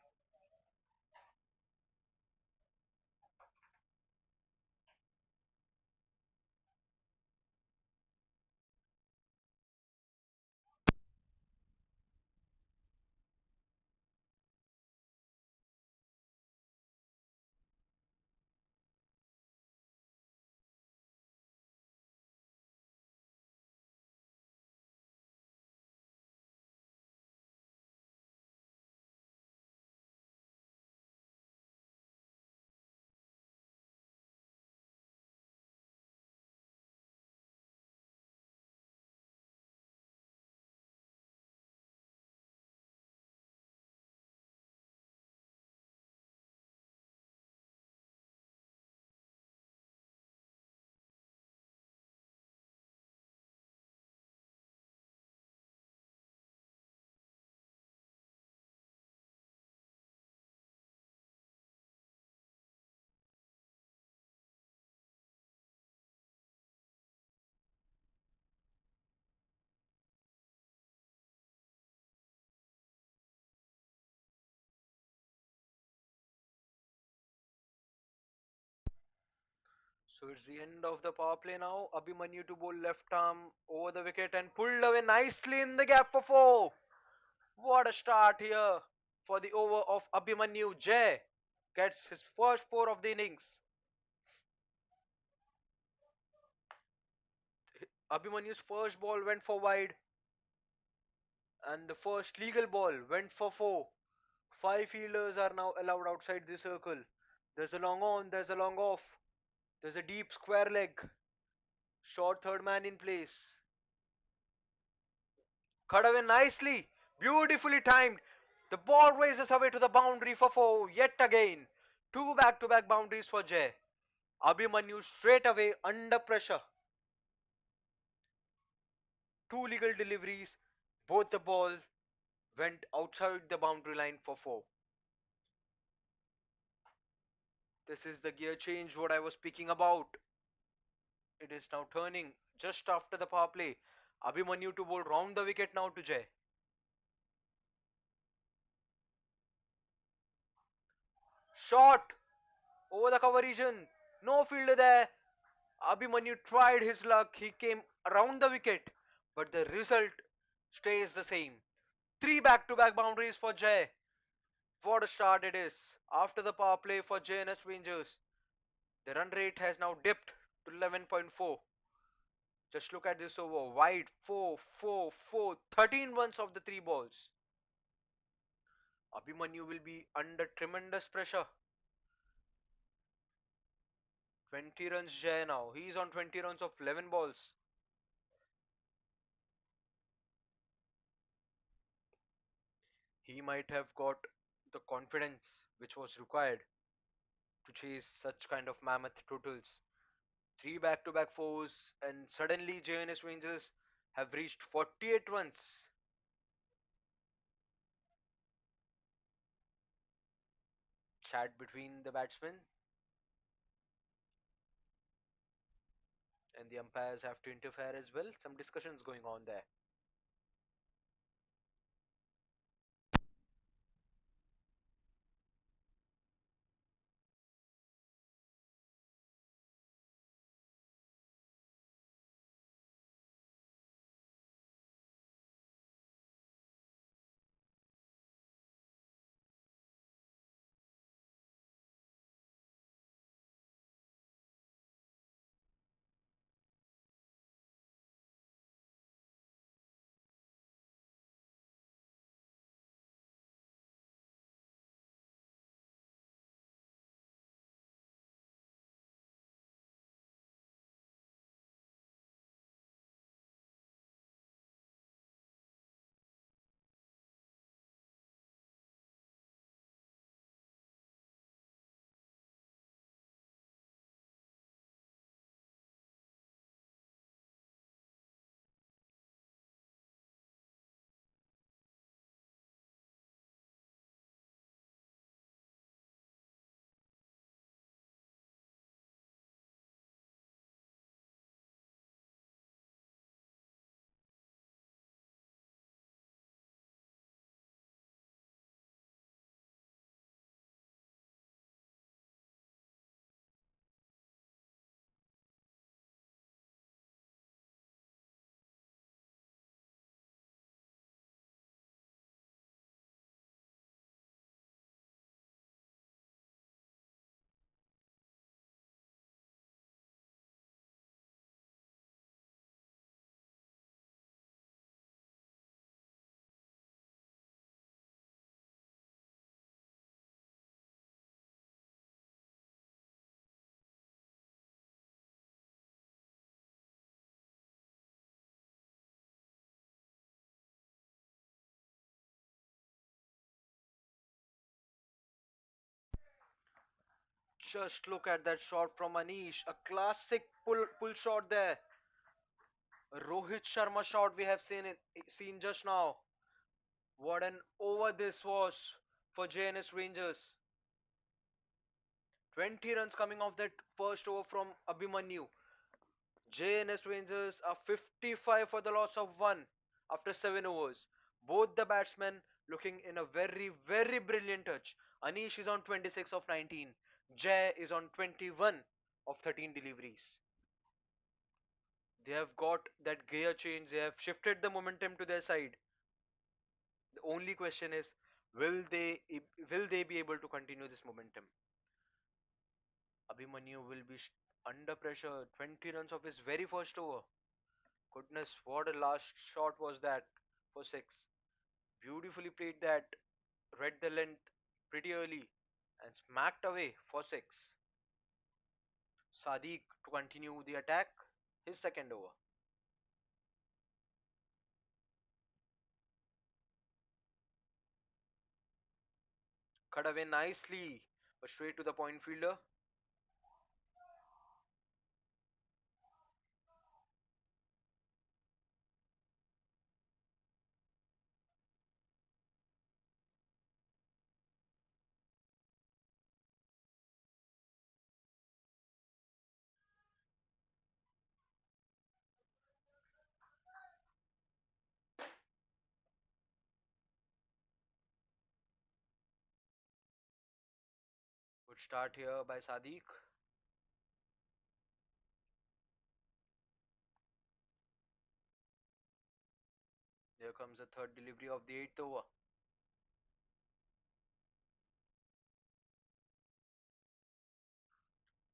So it's the end of the power play now. Abhimanyu to bowl left arm over the wicket and pulled away nicely in the gap for four. What a start here for the over of Abhimanyu. Jay gets his first four of the innings. Abhimanyu's first ball went for wide, and the first legal ball went for four. Five fielders are now allowed outside the circle. There's a long on, there's a long off, there's a deep square leg. Short third man in place. Cut away nicely, beautifully timed. The ball races away to the boundary for four yet again. Two back-to-back boundaries for Jay. Abhimanyu straight away under pressure. Two legal deliveries. Both the balls went outside the boundary line for four. This is the gear change what I was speaking about. It is now turning just after the power play. Abhimanyu to bowl round the wicket now to Jay. Shot over the cover region. No fielder there. Abhimanyu tried his luck. He came around the wicket, but the result stays the same. Three back-to-back boundaries for Jay. What a start it is. After the power play for Jns Rengers, the run rate has now dipped to 11.4. Just look at this over. Wide 4, 4, 4. 13 runs of the three balls. Abhimanyu will be under tremendous pressure. 20 runs Jay now. He's on 20 runs of 11 balls. He might have got the confidence which was required to chase such kind of mammoth totals. Three back-to-back fours, and suddenly JNS Rangers have reached 48 runs. Chat between the batsmen, and the umpires have to interfere as well. Some discussions going on there. Just look at that shot from Anish. A classic pull shot there. Rohit Sharma shot we have seen just now. What an over this was for JNS Rangers. 20 runs coming off that first over from Abhimanyu. JNS Rangers are 55 for the loss of 1 after 7 overs. Both the batsmen looking in a very, very brilliant touch. Anish is on 26 of 19. Jay is on 21. of 13 deliveries. They have got that gear change, they have shifted the momentum to their side. The only question is, will they will they be able to continue this momentum? Abhimanyu will be under pressure. 20 runs of his very first over. Goodness, what a last shot was that for six. Beautifully played that, read the length pretty early and smacked away for six. Sadiq to continue the attack, his second over. Cut away nicely, but straight to the point fielder. Good start here by Sadiq. There comes the third delivery of the eighth over.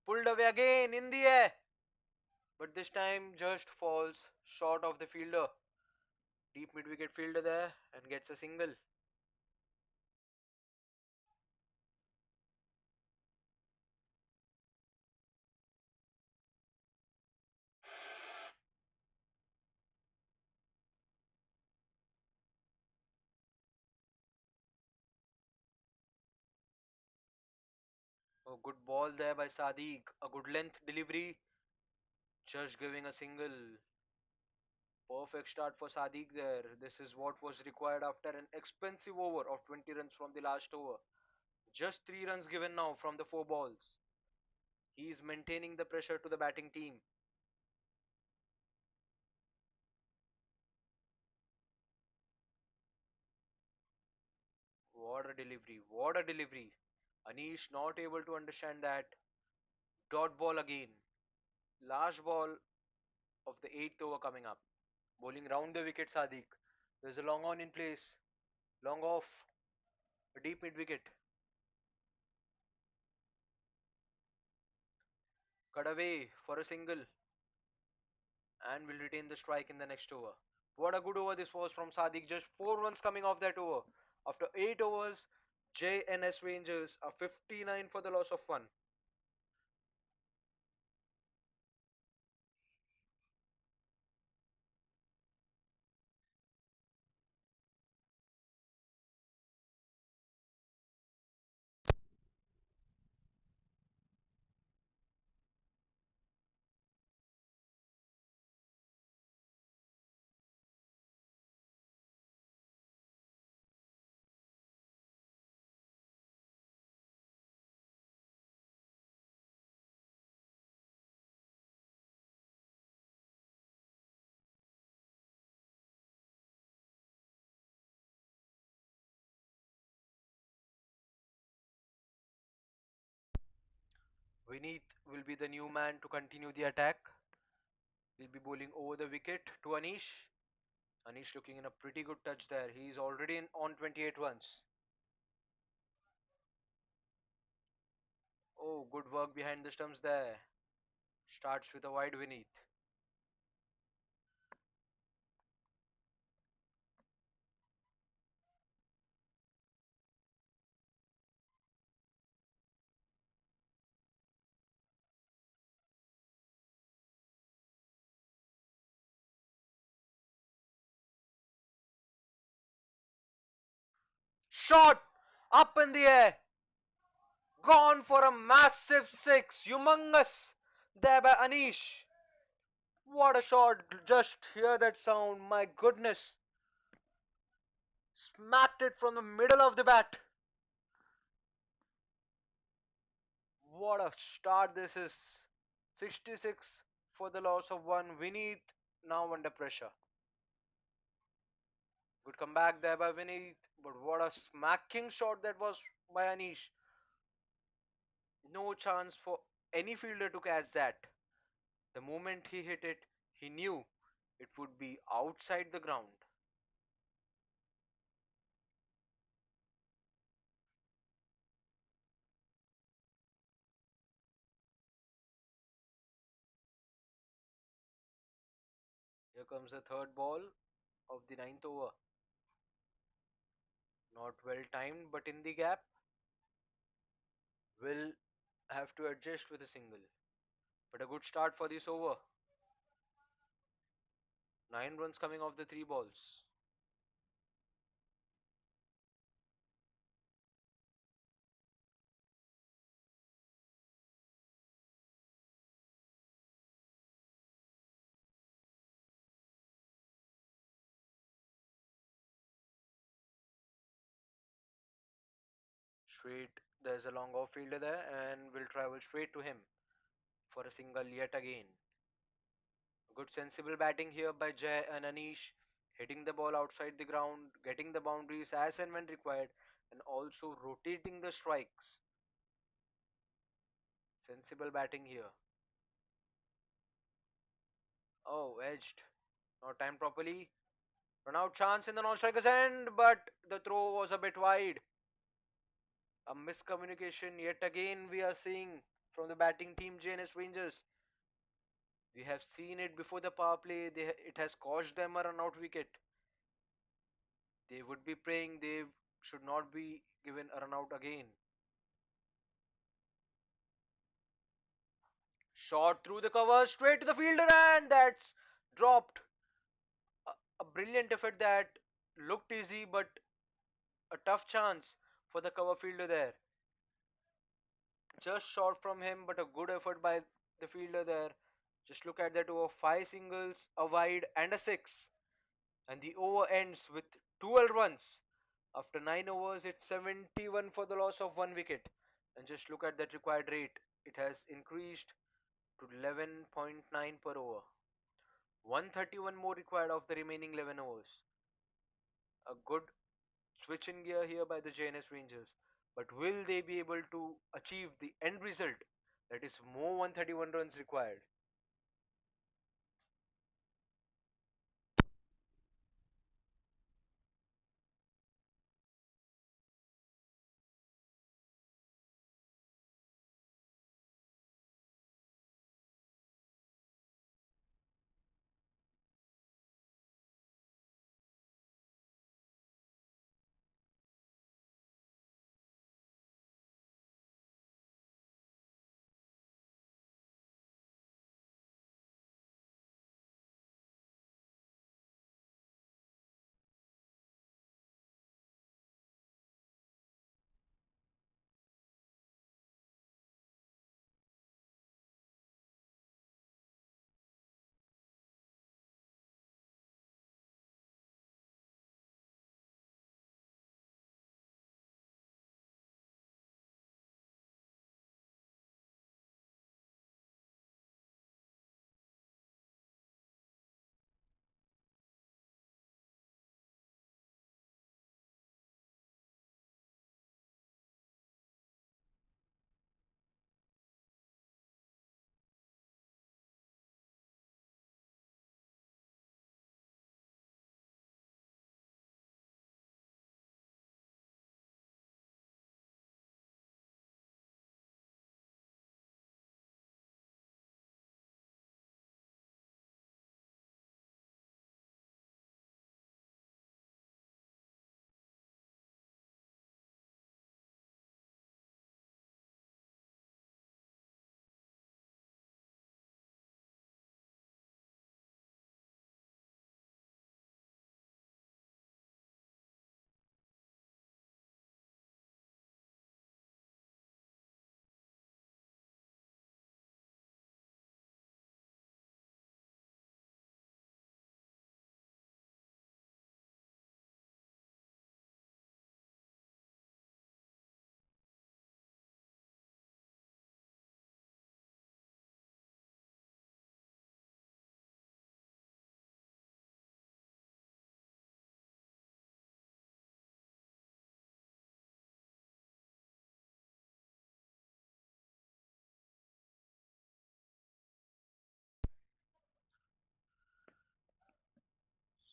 Pulled away again in the air, but this time just falls short of the fielder. Deep mid wicket fielder there and gets a single. A good ball there by Sadiq. A good length delivery, just giving a single. Perfect start for Sadiq there. This is what was required after an expensive over of 20 runs from the last over. Just 3 runs given now from the 4 balls. He is maintaining the pressure to the batting team. What a delivery. What a delivery. Anish not able to understand that. Dot ball again. Last ball of the 8th over coming up. Bowling round the wicket Sadiq. There's a long on in place. Long off. A deep mid wicket. Cut away for a single and will retain the strike in the next over. What a good over this was from Sadiq. Just 4 runs coming off that over. After 8 overs, Jns Rangers are 59 for the loss of 1. Vineet will be the new man to continue the attack. He'll be bowling over the wicket to Anish. Anish looking in a pretty good touch there. He's already on 28 runs. Oh, good work behind the stumps there. Starts with a wide Vineet. Shot up in the air. Gone for a massive six. Humongous there by Anish. What a shot. Just hear that sound. My goodness. Smacked it from the middle of the bat. What a start this is. 66 for the loss of 1. Vineet now under pressure. Good comeback there by Vineet. But what a smacking shot that was by Anish. No chance for any fielder to catch that. The moment he hit it, he knew it would be outside the ground. Here comes the third ball of the ninth over. Not well timed, but in the gap. Will have to adjust with a single. But a good start for this over. 9 runs coming off the three balls. Straight, there's a long off fielder there and will travel straight to him for a single yet again. Good sensible batting here by Jay and Anish, hitting the ball outside the ground, getting the boundaries as and when required, and also rotating the strikes. Sensible batting here. Oh, edged. Not timed properly. Run out chance in the non-striker's end, but the throw was a bit wide. A miscommunication yet again we are seeing from the batting team Jns Rangers. We have seen it before the power play. It has cost them a run out wicket. They would be praying they should not be given a run out again. Shot through the cover, straight to the fielder, and that's dropped. A brilliant effort that looked easy, but a tough chance for the cover fielder there. Just short from him, but a good effort by the fielder there. Just look at that over five singles, a wide, and a six. And the over ends with 12 runs. After 9 overs, it's 71 for the loss of one wicket. And just look at that required rate. It has increased to 11.9 per over. 131 more required of the remaining 11 overs. A good switch in gear here by the JNS Rangers. But will they be able to achieve the end result? That is more 131 runs required.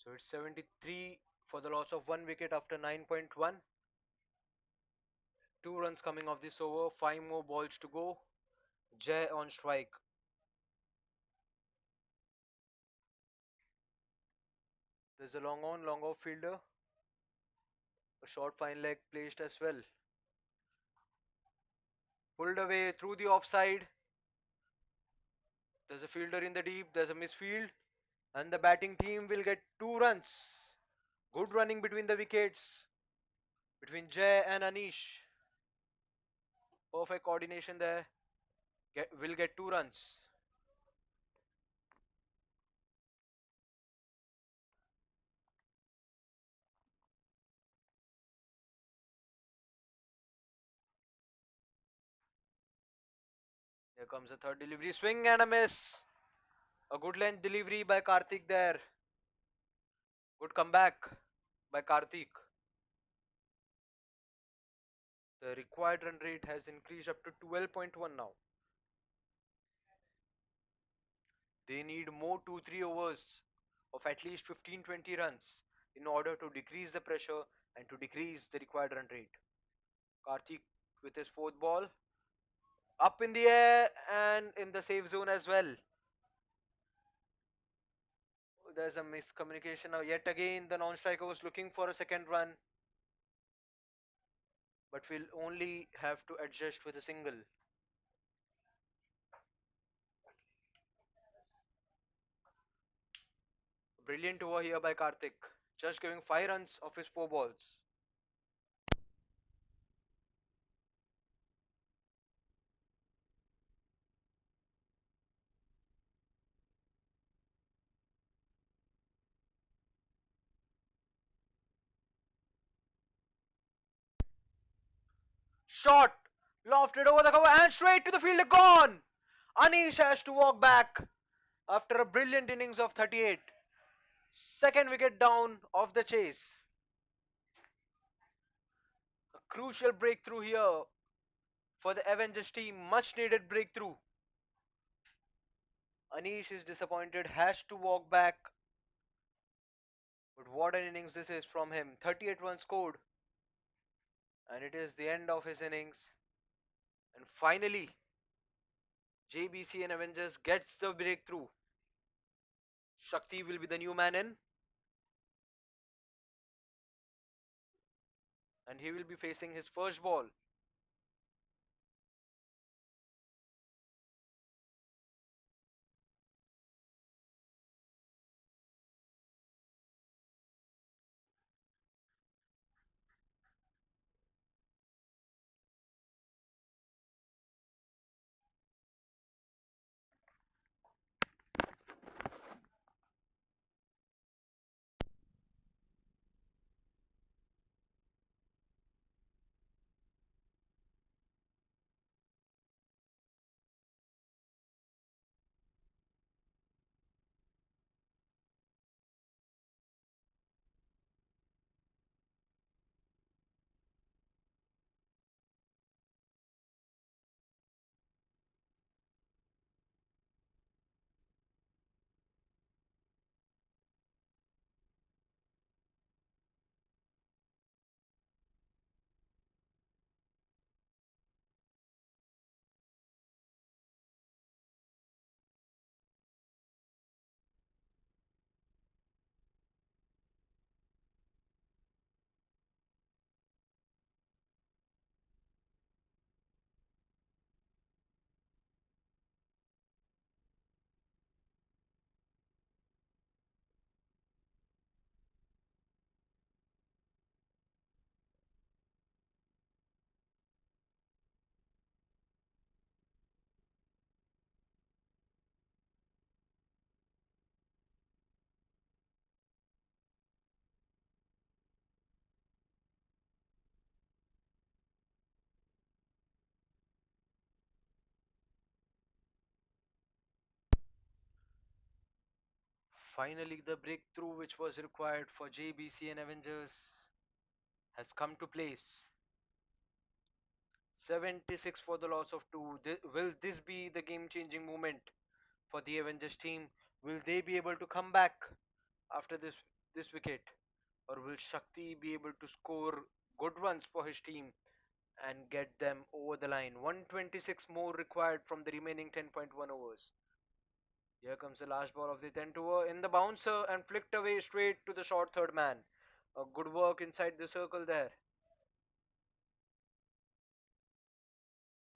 So it's 73 for the loss of one wicket after 9.1. Two runs coming off this over, five more balls to go. Jay on strike. There's a long on, long off fielder. A short fine leg placed as well. Pulled away through the offside. There's a fielder in the deep. There's a misfield. And the batting team will get two runs. Good running between the wickets. Between Jay and Anish. Perfect coordination there. Will get two runs. Here comes the third delivery. Swing and a miss. A good length delivery by Karthik there. Good comeback by Karthik. The required run rate has increased up to 12.1 now. They need more 2-3 overs of at least 15-20 runs in order to decrease the pressure and to decrease the required run rate. Karthik with his fourth ball. Up in the air and in the safe zone as well. There's a miscommunication now. Yet again, the non-striker was looking for a second run, but will only have to adjust with a single. Brilliant over here by Karthik, just giving 5 runs off his 4 balls. Shot! Lofted over the cover and straight to the fielder, gone! Anish has to walk back after a brilliant innings of 38. Second wicket down of the chase. A crucial breakthrough here for the Avengers team. Much needed breakthrough. Anish is disappointed, has to walk back. But what an innings this is from him. 38 runs scored. And it is the end of his innings. And finally, JBC and Avengers gets the breakthrough. Shakti will be the new man in. And he will be facing his first ball. Finally, the breakthrough which was required for JBC and Avengers has come to place. 76 for the loss of 2. Will this be the game changing moment for the Avengers team? Will they be able to come back after this? this wicket, or will Shakti be able to score good runs for his team and get them over the line? 126 more required from the remaining 10.1 overs. Here comes the last ball of the 10th over in the bouncer and flicked away straight to the short third man. A good work inside the circle there,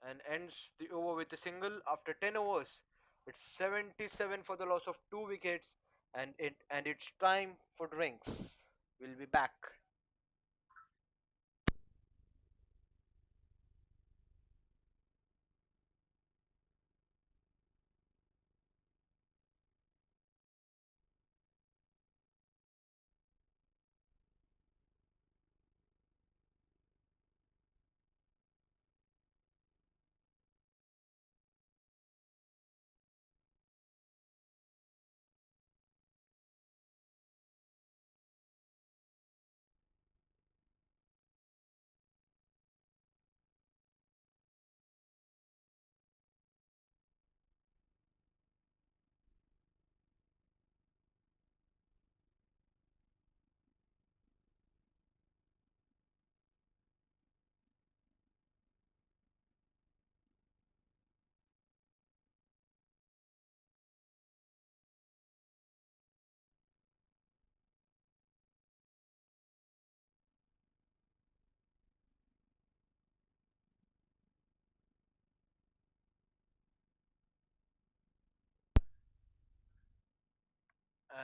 and ends the over with a single after 10 overs. It's 77 for the loss of 2 wickets, and it's time for drinks. We'll be back.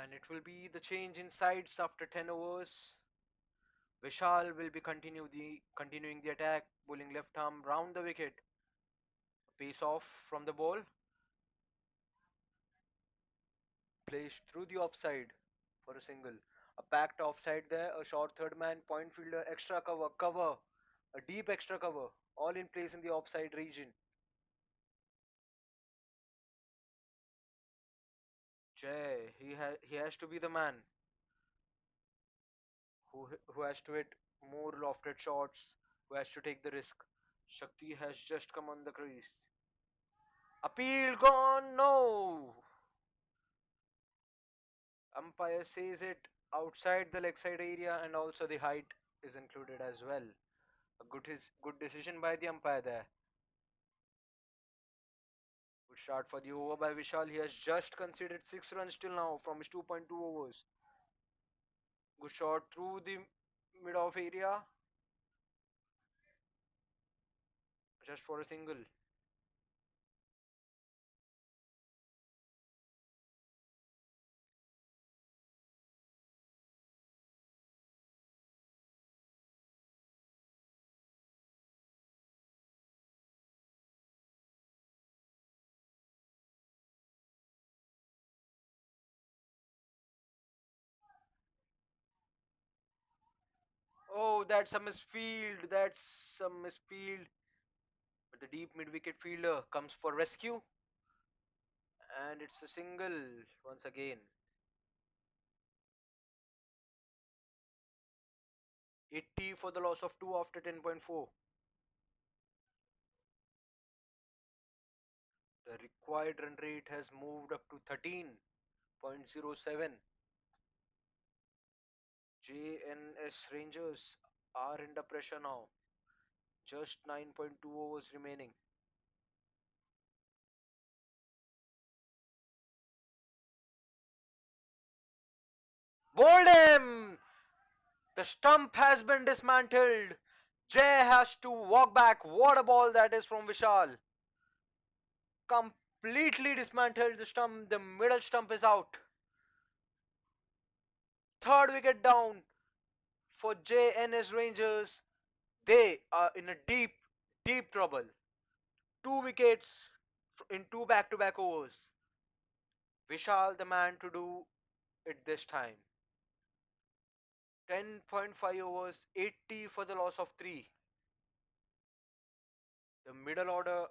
And it will be the change in sides after 10 overs. Vishal will be continuing the attack, bowling left arm round the wicket. Pace off from the ball, placed through the offside for a single. A packed offside there, a short third man, point fielder, extra cover, a deep extra cover, all in place in the offside region. Jay, he has to be the man who has to hit more lofted shots, who has to take the risk. Shakti has just come on the crease. Appeal gone, no! Umpire says it outside the leg side area, and also the height is included as well. A good decision by the umpire there. Good start for the over by Vishal. He has just conceded 6 runs till now from his 2.2 overs. Good shot through the mid off area just for a single. Oh, that's a misfield. That's a misfield. But the deep mid wicket fielder comes for rescue, and it's a single once again. 80 for the loss of 2 after 10.4. The required run rate has moved up to 13.07. Jns Rangers are under pressure now. Just 9.2 overs remaining. Bowled him! The stump has been dismantled. Jay has to walk back. What a ball that is from Vishal. Completely dismantled the stump. The middle stump is out. Third wicket down for Jns Rangers. They are in a deep trouble. 2 wickets in 2 back-to-back overs. Vishal the man to do it this time. 10.5 overs, 80 for the loss of 3. The middle order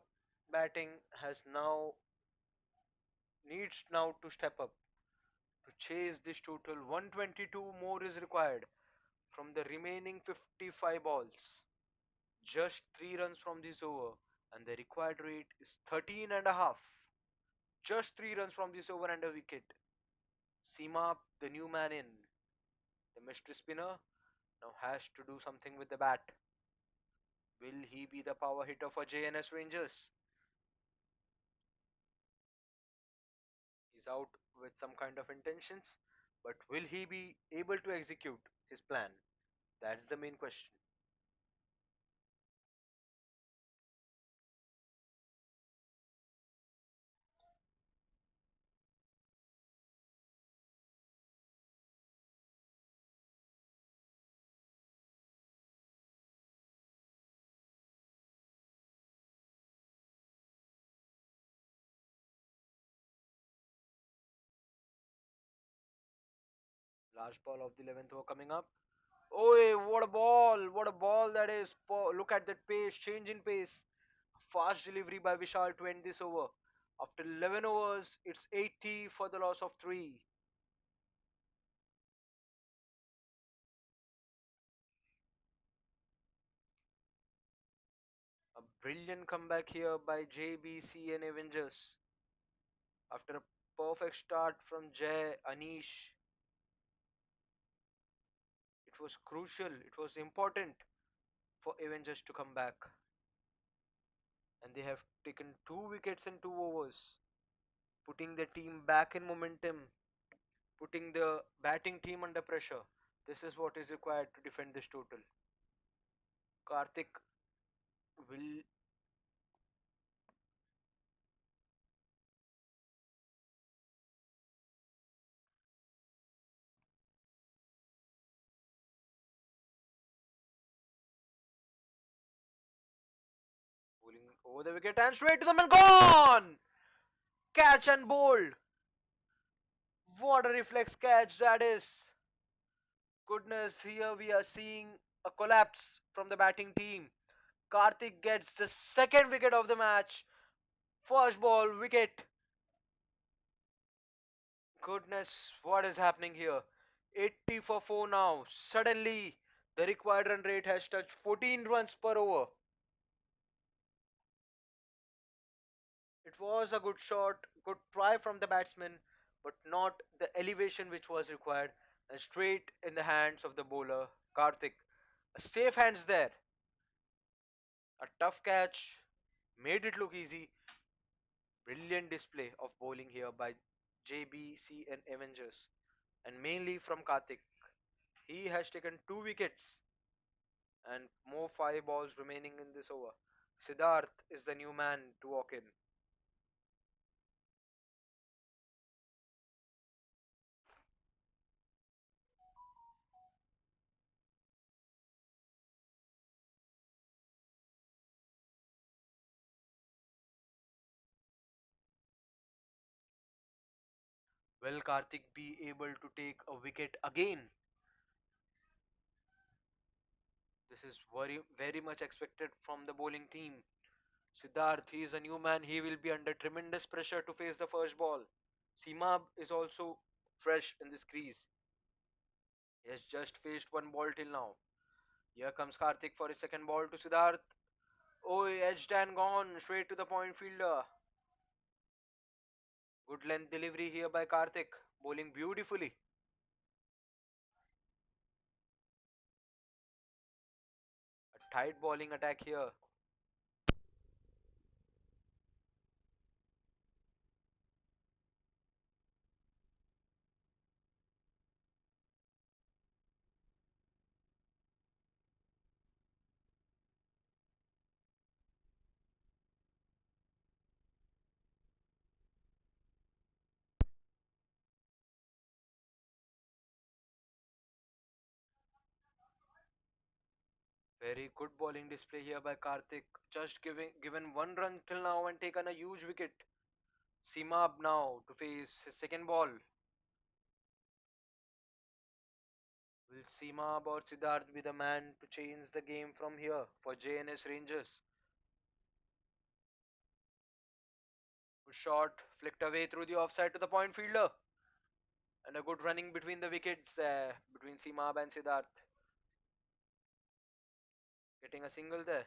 batting has now needs now to step up to chase this total. 122 more is required from the remaining 55 balls. Just 3 runs from this over, and the required rate is 13 and a half. Just 3 runs from this over and a wicket. Seema, the new man in. The mystery spinner now has to do something with the bat. Will he be the power hitter for Jns Rangers? He's out with some kind of intentions, but will he be able to execute his plan? That's the main question. Last ball of the 11th over coming up. Oh, what a ball! What a ball that is! Look at that pace, change in pace. Fast delivery by Vishal to end this over. After 11 overs, it's 80 for the loss of 3. A brilliant comeback here by JBC and Avengers. After a perfect start from Jay, Anish, it was crucial, it was important for Avengers to come back. And they have taken 2 wickets in 2 overs, putting the team back in momentum, putting the batting team under pressure. This is what is required to defend this total. Karthik will bowling over the wicket and straight to the man, gone! Catch and bowled. What a reflex catch that is. Goodness, here we are seeing a collapse from the batting team. Karthik gets the second wicket of the match. First ball, wicket. Goodness, what is happening here? 80 for 4 now. Suddenly, the required run rate has touched 14 runs per over. It was a good shot, good try from the batsman, but not the elevation which was required, and straight in the hands of the bowler, Karthik. A safe hands there. A tough catch, made it look easy. Brilliant display of bowling here by JBC and Avengers, and mainly from Karthik. He has taken 2 wickets and more 5 balls remaining in this over. Siddharth is the new man to walk in. Will Karthik be able to take a wicket again? This is very much expected from the bowling team. Siddharth, he is a new man. He will be under tremendous pressure to face the first ball. Seema is also fresh in this crease. He has just faced one ball till now. Here comes Karthik for his second ball to Siddharth. Oh, edged and gone straight to the point fielder. Good length delivery here by Karthik, bowling beautifully. A tight bowling attack here. Very good bowling display here by Karthik. Just given 1 run till now and taken a huge wicket. Seema now to face his second ball. Will Seema or Siddharth be the man to change the game from here for JNS Rangers? Good shot, flicked away through the offside to the point fielder. And a good running between the wickets between Seema and Siddharth. Getting a single there.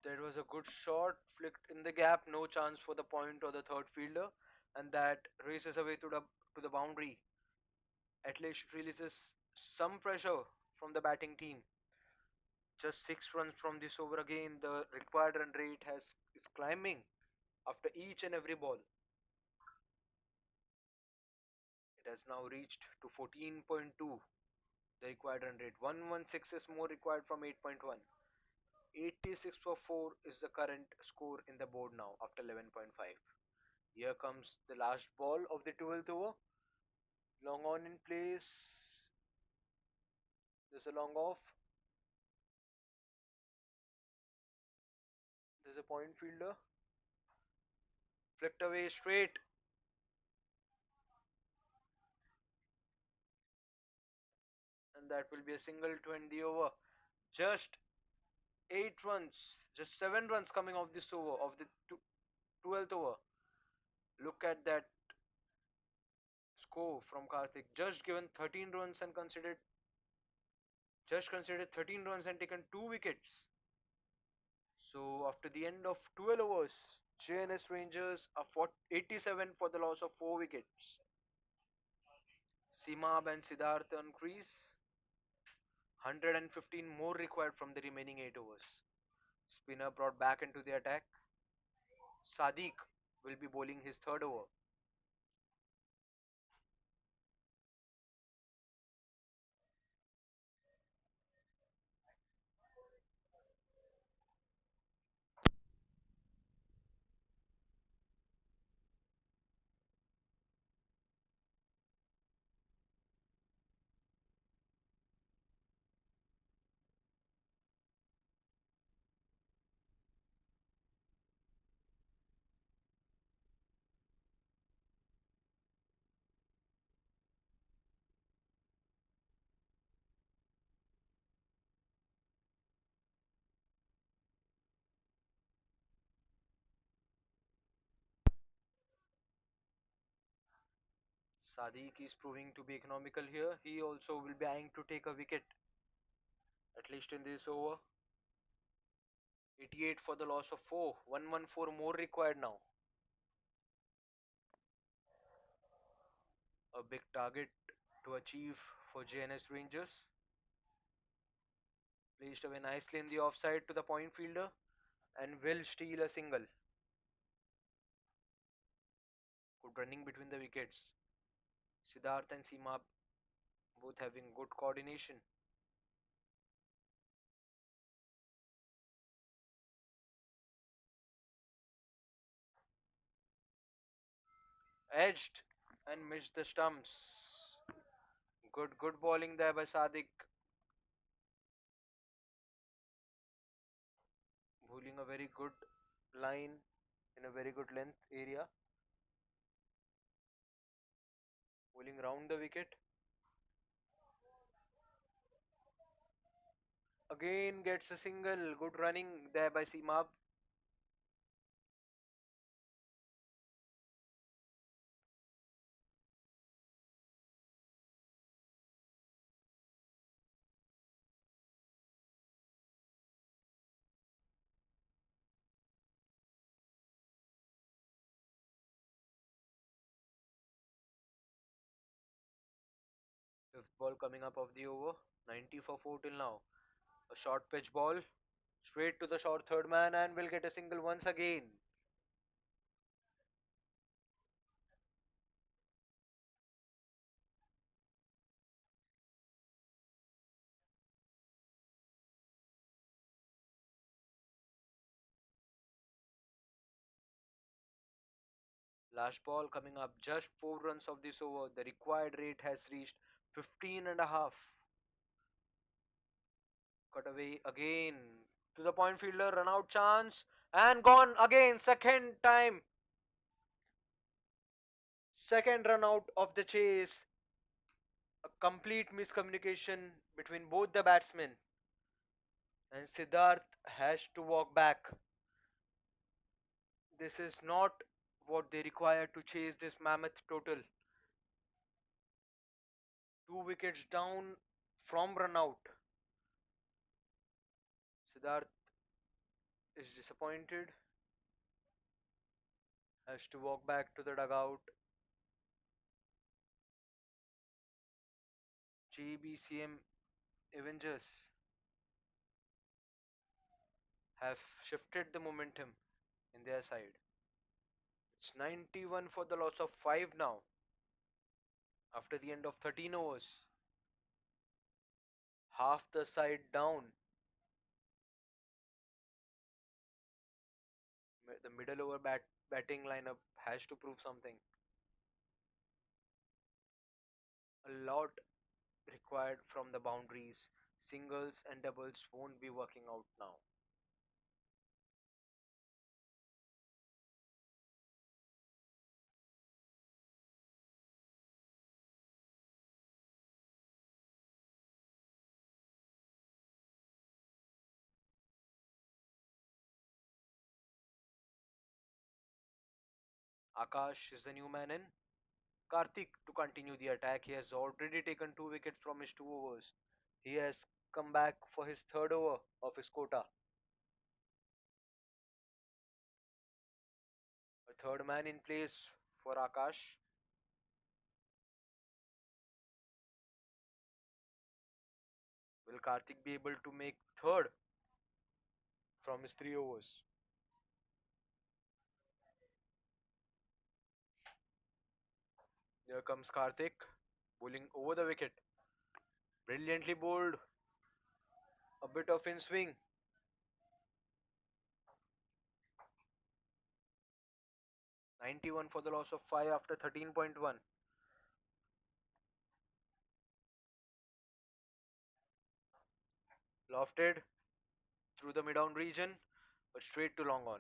There was a good shot flicked in the gap, no chance for the point or the third fielder, and that races away to the boundary. At least releases some pressure from the batting team. Just 6 runs from this over again. The required run rate has is climbing after each and every ball. It has now reached to 14.2. The required run rate. 116 is more required from 8.1. 86 for 4 is the current score in the board now after 11.5. Here comes the last ball of the 12th over. Long on in place. There's a long off. There's a point fielder. Flicked away straight. And that will be a single to end the over. Just 8 runs. Just 7 runs coming off this over, of the 12th over. Look at that score from Karthik. Just given 13 runs and considered. Just considered 13 runs and taken 2 wickets. So after the end of 12 overs, Jns Rangers are 87 for the loss of 4 wickets. Simab and Siddharth on crease. 115 more required from the remaining 8 overs. Spinner brought back into the attack. Sadiq will be bowling his third over. Sadiq is proving to be economical here. He also will be eyeing to take a wicket, at least in this over. 88 for the loss of 4. 114 more required now. A big target to achieve for JNS Rangers. Placed away nicely in the offside to the point fielder and will steal a single. Good running between the wickets. Siddharth and Seema both having good coordination. Edged and missed the stumps. Good bowling there by Sadiq. Bowling a very good line in a very good length area. Bowling round the wicket. Again gets a single. Good running there by Seema. Fifth ball coming up of the over. 90 for 4 till now. A short pitch ball. Straight to the short third man and will get a single once again. Last ball coming up. Just 4 runs of this over. The required rate has reached 15 and a half. Cut away again to the point fielder. Run out chance. And gone again. Second time. Second run out of the chase. A complete miscommunication between both the batsmen. And Siddharth has to walk back. This is not what they require to chase this mammoth total. 2 wickets down from run out. Siddharth is disappointed, has to walk back to the dugout. GBCM Avengers have shifted the momentum in their side. It's 91 for the loss of 5 now after the end of 13 overs. Half the side down. The middle over batting lineup has to prove something. A lot required from the boundaries. Singles and doubles won't be working out now. Akash is the new man in. Karthik to continue the attack. He has already taken 2 wickets from his 2 overs. He has come back for his third over of his quota. A third man in place for Akash. Will Karthik be able to make third from his 3 overs? Here comes Karthik, bowling over the wicket. Brilliantly bowled. A bit of in swing. 91 for the loss of 5 after 13.1. Lofted through the mid-on region, but straight to long on.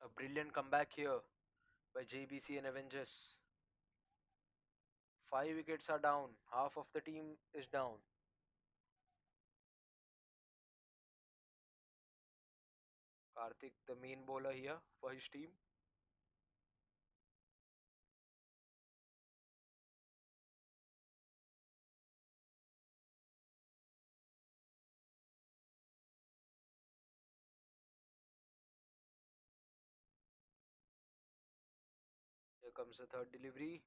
A brilliant comeback here by JBC and Avengers. 5 wickets are down. Half of the team is down. Karthik, the main bowler here for his team. Here comes the third delivery.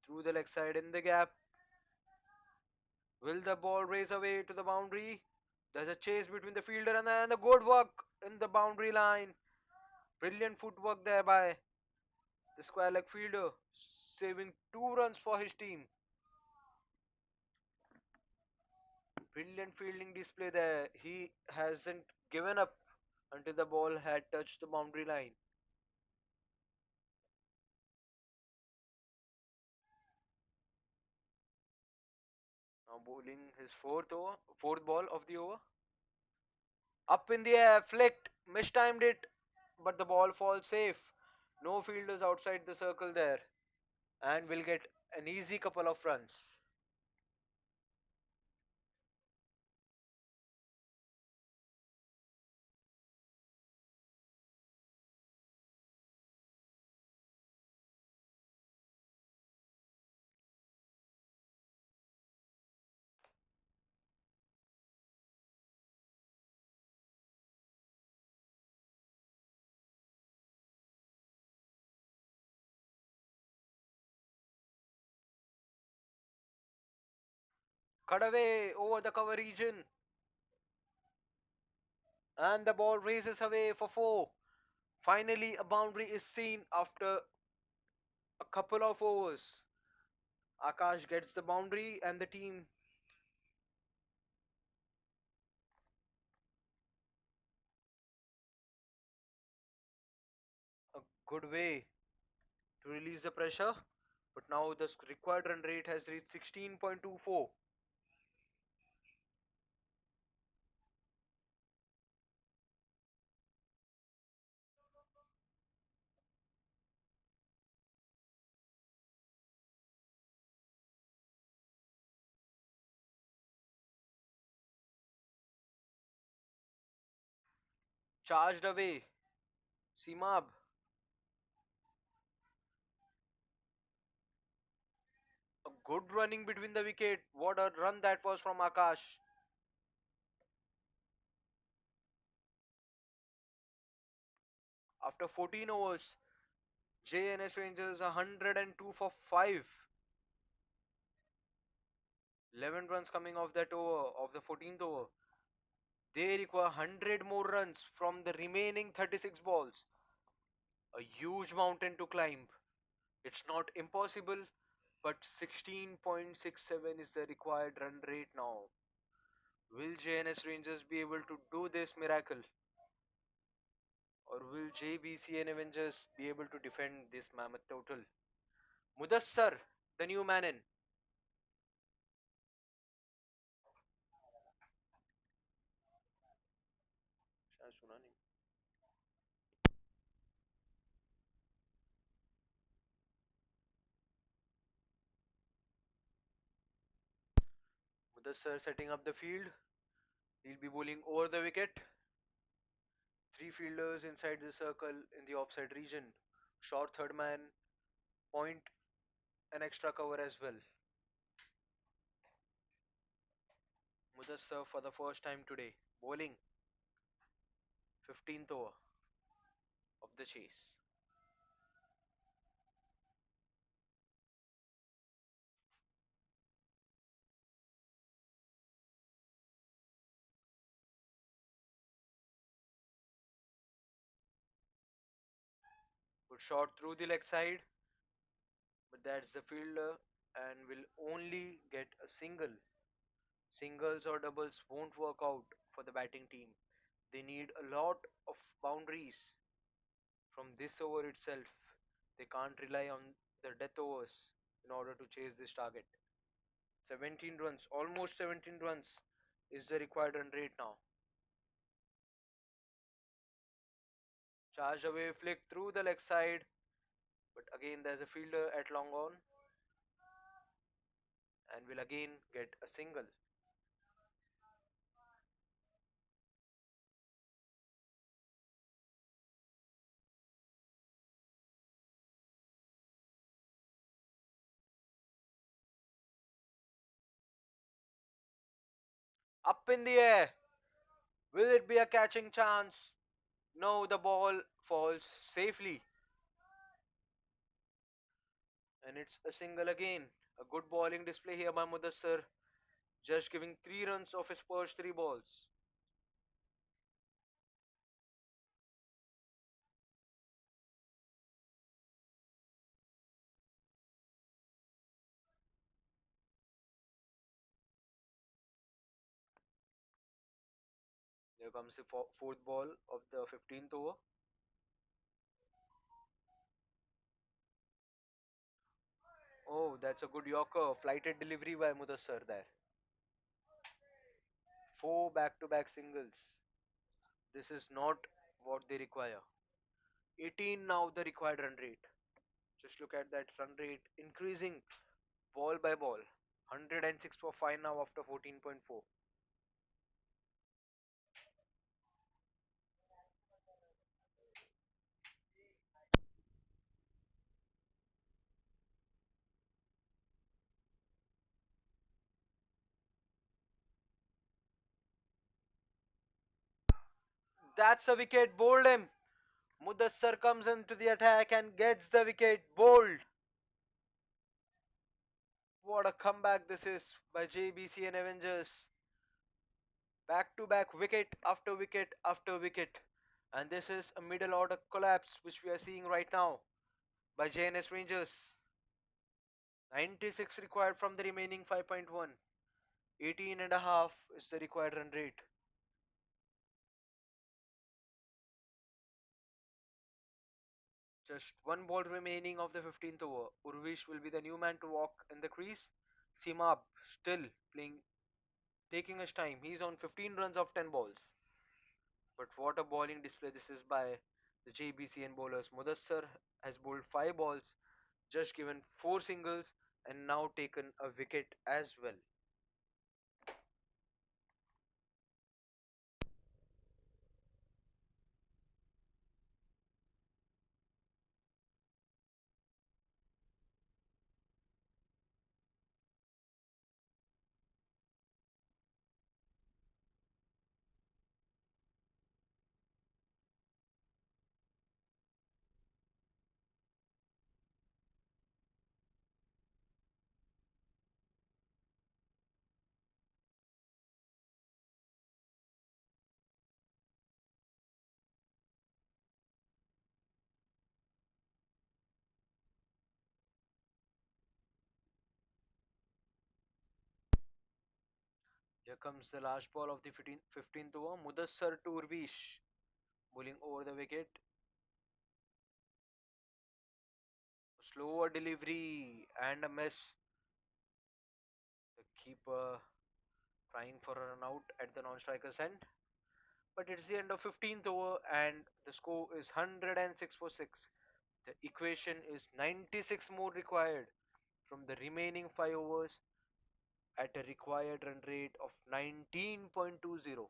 Through the leg side in the gap. Will the ball race away to the boundary? There's a chase between the fielder and the good work in the boundary line. Brilliant footwork there by the square leg fielder, saving 2 runs for his team. Brilliant fielding display there. He hasn't given up until the ball had touched the boundary line. Now bowling his fourth ball of the over. Up in the air, flicked, mistimed it, but the ball falls safe. No fielders outside the circle there, and will get an easy couple of runs. Cut away over the cover region, and the ball races away for 4. Finally, a boundary is seen after a couple of overs. Akash gets the boundary, and the team a good way to release the pressure. But now the required run rate has reached 16.24. Charged away. Simab. A Good running between the wicket. What a run that was from Akash. After 14 overs, JNS Rangers 102 for 5. 11 runs coming off that over, of the 14th over. They require 100 more runs from the remaining 36 balls. A huge mountain to climb. It's not impossible, but 16.67 is the required run rate now. Will JNS Rangers be able to do this miracle? Or will JBC and Avengers be able to defend this mammoth total? Mudassar, the new man in. शायद सुना नहीं. Mudassar setting up the field. He'll be bowling over the wicket. Three fielders inside the circle in the offside region. Short third man, point an extra cover as well. Mudassar for the first time today, bowling 15th over of the chase. Good shot through the leg side, but that's the fielder and will only get a single. Singles or doubles won't work out for the batting team. They need a lot of boundaries from this over itself. They can't rely on the death overs in order to chase this target. 17 runs, almost 17 runs is the required run rate now. Charged away, flick through the leg side, but again there's a fielder at long on and will again get a single. Up in the air. Will it be a catching chance? No, the ball falls safely. And it's a single again. A good bowling display here by Mudassar, just giving 3 runs off his first 3 balls. Here comes the fourth ball of the 15th over. Oh, that's a good Yorker. Flighted delivery by Mudassar there. 4 back-to-back singles. This is not what they require. 18 now the required run rate. Just look at that run rate increasing ball by ball. 106 for 5 now after 14.4. That's a wicket, bowled him. Mudassar comes into the attack and gets the wicket, bowled. What a comeback this is by JBC and Avengers. Back to back wicket after wicket after wicket. And this is a middle order collapse which we are seeing right now by Jns Rangers. 96 required from the remaining 5.1. 18 and a half is the required run rate. Just one ball remaining of the 15th over. Urvish will be the new man to walk in the crease. Simab still playing, taking his time. He's on 15 runs of 10 balls. But what a bowling display this is by the JBCN bowlers. Mudassar has bowled 5 balls, just given 4 singles, and now taken a wicket as well. Here comes the last ball of the 15th over. Mudassar to Urvish. Bowling over the wicket. Slower delivery and a miss. The keeper trying for a run out at the non-striker's end. But it's the end of 15th over and the score is 106 for 6. The equation is 96 more required from the remaining 5 overs at a required run rate of 19.20.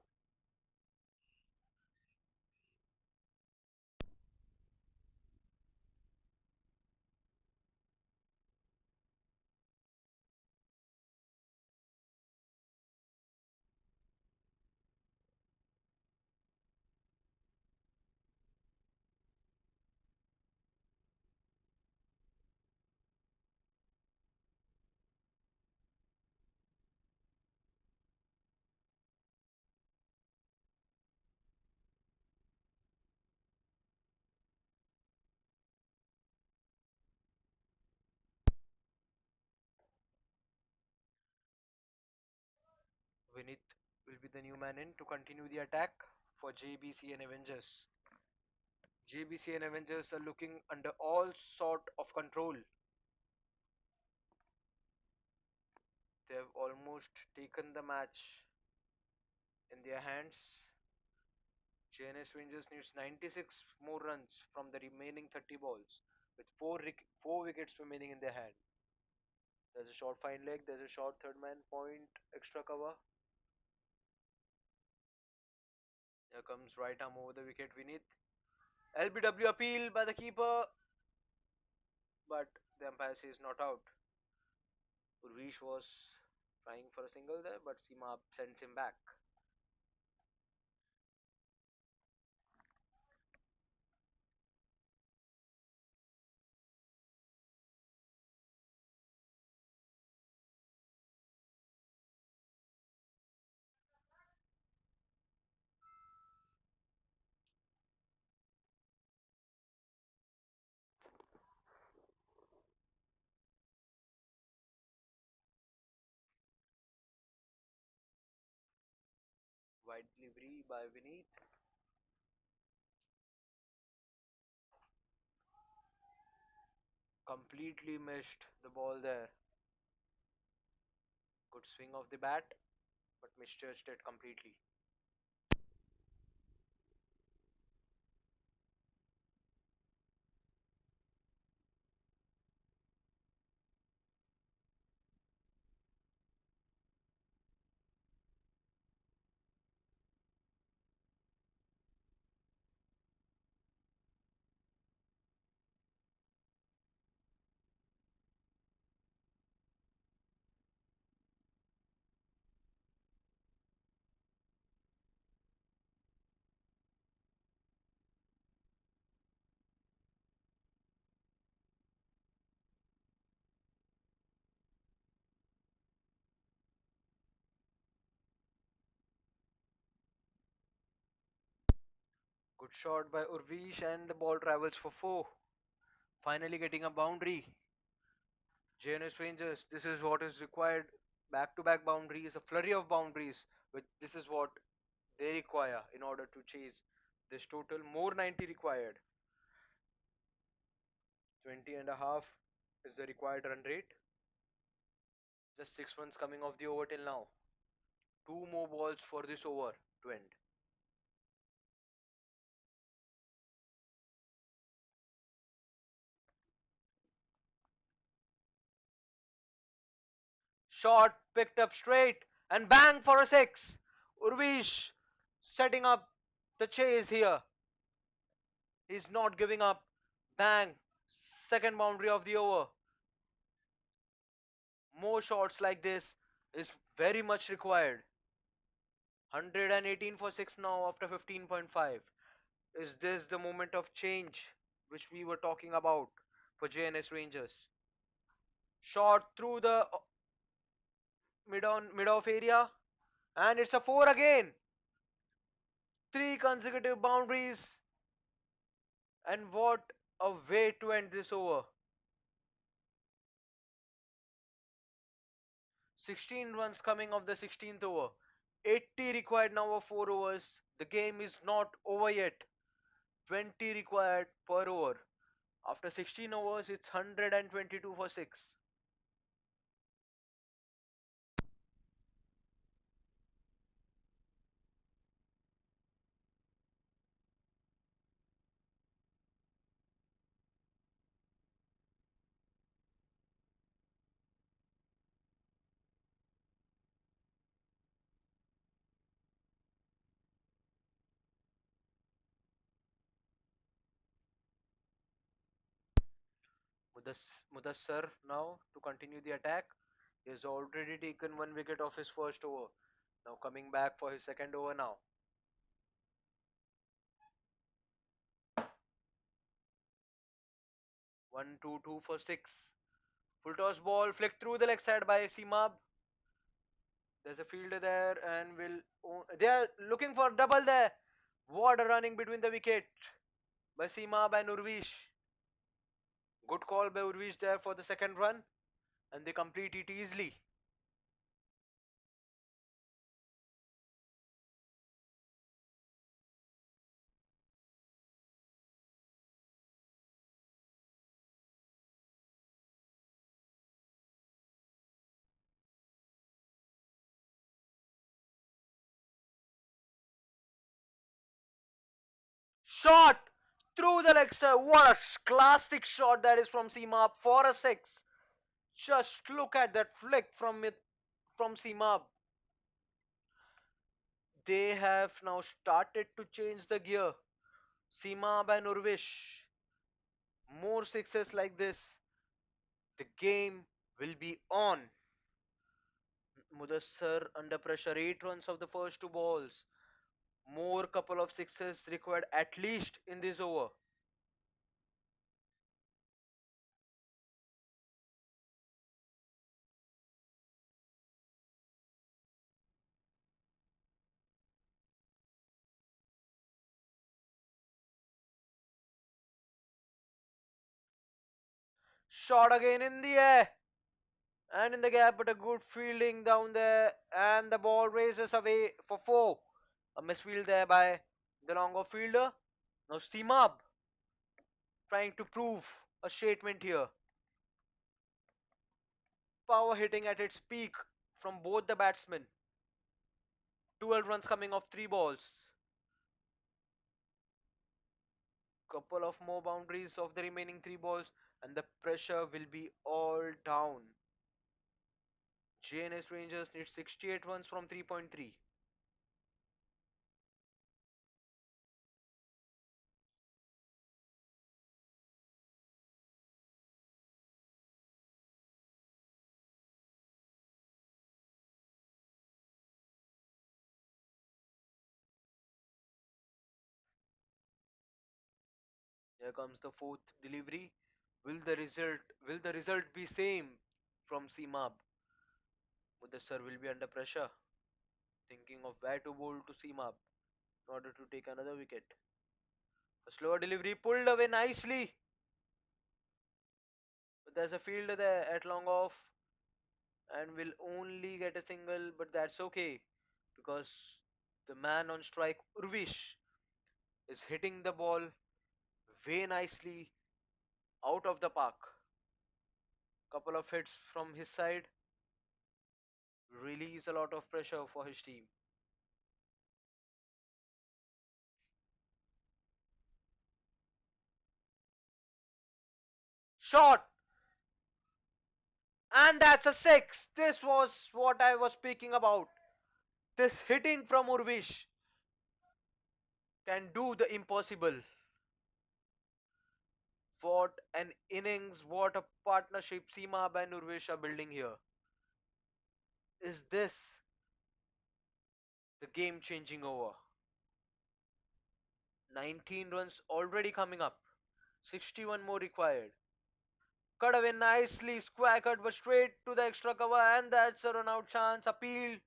Vinith will be the new man in to continue the attack for JBC and Avengers. JBC and Avengers are looking under all sort of control. They have almost taken the match in their hands. Jns Rengers needs 96 more runs from the remaining 30 balls with 4 wickets remaining in their hand. There's a short fine leg, there's a short third man point, extra cover. Here comes right arm over the wicket Vinith. LBW appeal by the keeper, but the umpire says not out. Urvish was trying for a single there, but Seema sends him back. Wide delivery by Vinith. Completely missed the ball there. Good swing of the bat, but misjudged it completely. Good shot by Urvish and the ball travels for 4. Finally getting a boundary. JNS Rangers, this is what is required. Back-to-back boundaries, a flurry of boundaries. Which this is what they require in order to chase this total. More 90 required. 20 and a half is the required run rate. Just 6 runs coming off the over till now. 2 more balls for this over to end. Shot picked up straight and bang for a 6. Urvish setting up the chase here. He's not giving up. Bang. Second boundary of the over. More shots like this is very much required. 118 for 6 now after 15.5. Is this the moment of change which we were talking about for JNS Rangers? Shot through the mid off area and it's a 4 again. 3 consecutive boundaries and what a way to end this over. 16 runs coming off the 16th over. 80 required now of 4 overs. The game is not over yet. 20 required per over. After 16 overs, it's 122 for 6. Mudassar now to continue the attack. He has already taken 1 wicket off his first over. Now coming back for his second over now. 1-2-2 for 6. Full toss ball flicked through the leg side by Simab. There's a fielder there and they are looking for double there. What a running between the wicket by Simab and Urvish. Good call by Urvish there for the second run and they complete it easily. Shot through the leg side. What a classic shot that is from Simab for a 6. Just look at that flick from Simab. They have now started to change the gear. Simab and Urvish. More sixes like this. The game will be on. Mudassar under pressure. 8 runs of the first 2 balls. More couple of sixes required at least in this over. Shot again in the air. And in the gap, but a good fielding down there. And the ball races away for 4. A misfield there by the long off fielder. Now Steamab trying to prove a statement here. Power hitting at its peak from both the batsmen. 12 runs coming off 3 balls. Couple of more boundaries of the remaining 3 balls and the pressure will be all down. Jns Rangers need 68 runs from 3.3. Here comes the fourth delivery. Will the result be same from Simab? Mudassar will be under pressure, thinking of where to bowl to Simab in order to take another wicket. A slower delivery pulled away nicely, but there's a fielder there at long off and will only get a single, but that's okay because the man on strike, Urvish, is hitting the ball way nicely out of the park. Couple of hits from his side release a lot of pressure for his team. Shot! And that's a 6. This was what I was speaking about. This hitting from Urvish can do the impossible. What an innings, what a partnership Seema and Urvish are building here. Is this the game changing over? 19 runs already coming up. 61 more required. Cut away nicely, square cut but straight to the extra cover and that's a run out chance. Appeal,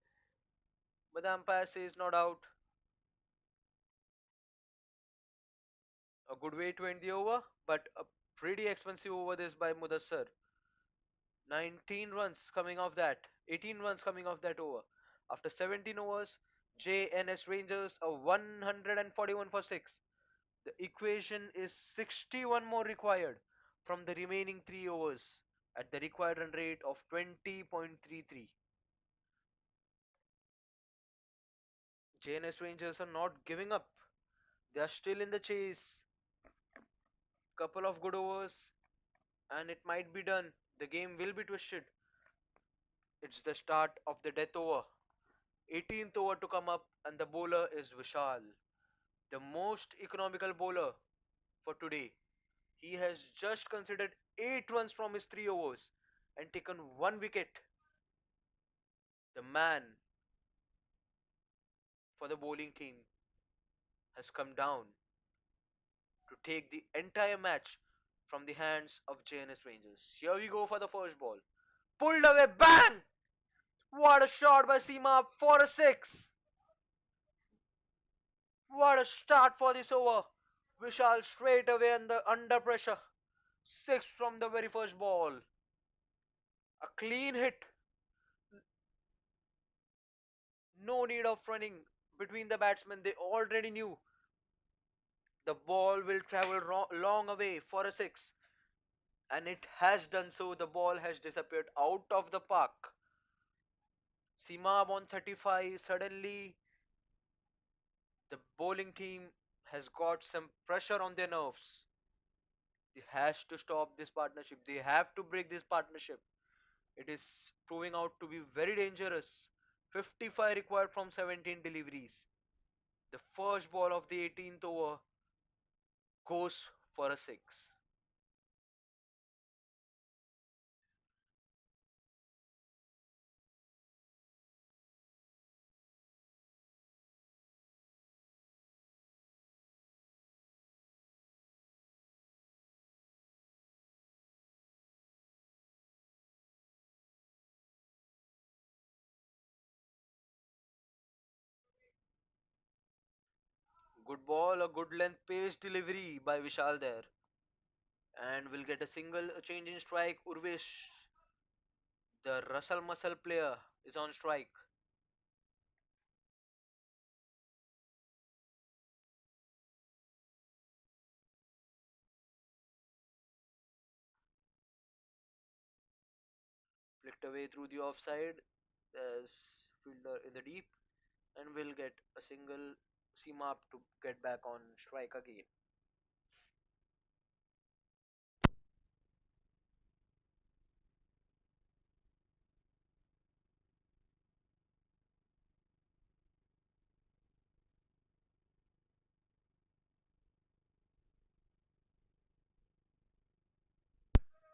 but the umpire says not out. A good way to end the over, but a pretty expensive over this by Mudassar. 19 runs coming off that. 18 runs coming off that over. After 17 overs, JNS Rangers a 141 for 6. The equation is 61 more required from the remaining 3 overs at the required run rate of 20.33. JNS Rangers are not giving up. They are still in the chase. Couple of good overs and it might be done. The game will be twisted. It's the start of the death over. 18th over to come up and the bowler is Vishal, the most economical bowler for today. He has just considered 8 runs from his 3 overs and taken 1 wicket. The man for the bowling team has come down to take the entire match from the hands of JNS Rangers. Here we go for the first ball. Pulled away, bang! What a shot by Seema for a 6. What a start for this over. Vishal straight away under pressure. 6 from the very first ball. A clean hit. No need of running between the batsmen. They already knew the ball will travel long away for a 6. And it has done so. The ball has disappeared out of the park. Simab on 35. Suddenly, the bowling team has got some pressure on their nerves. They has to stop this partnership. They have to break this partnership. It is proving out to be very dangerous. 55 required from 17 deliveries. The first ball of the 18th over goes for a 6. Good ball, a good length pace delivery by Vishal there. And we'll get a single change in strike. Urvesh, the Russell Muscle player, is on strike. Flicked away through the offside. There's fielder in the deep. And we'll get a single seam up to get back on strike again.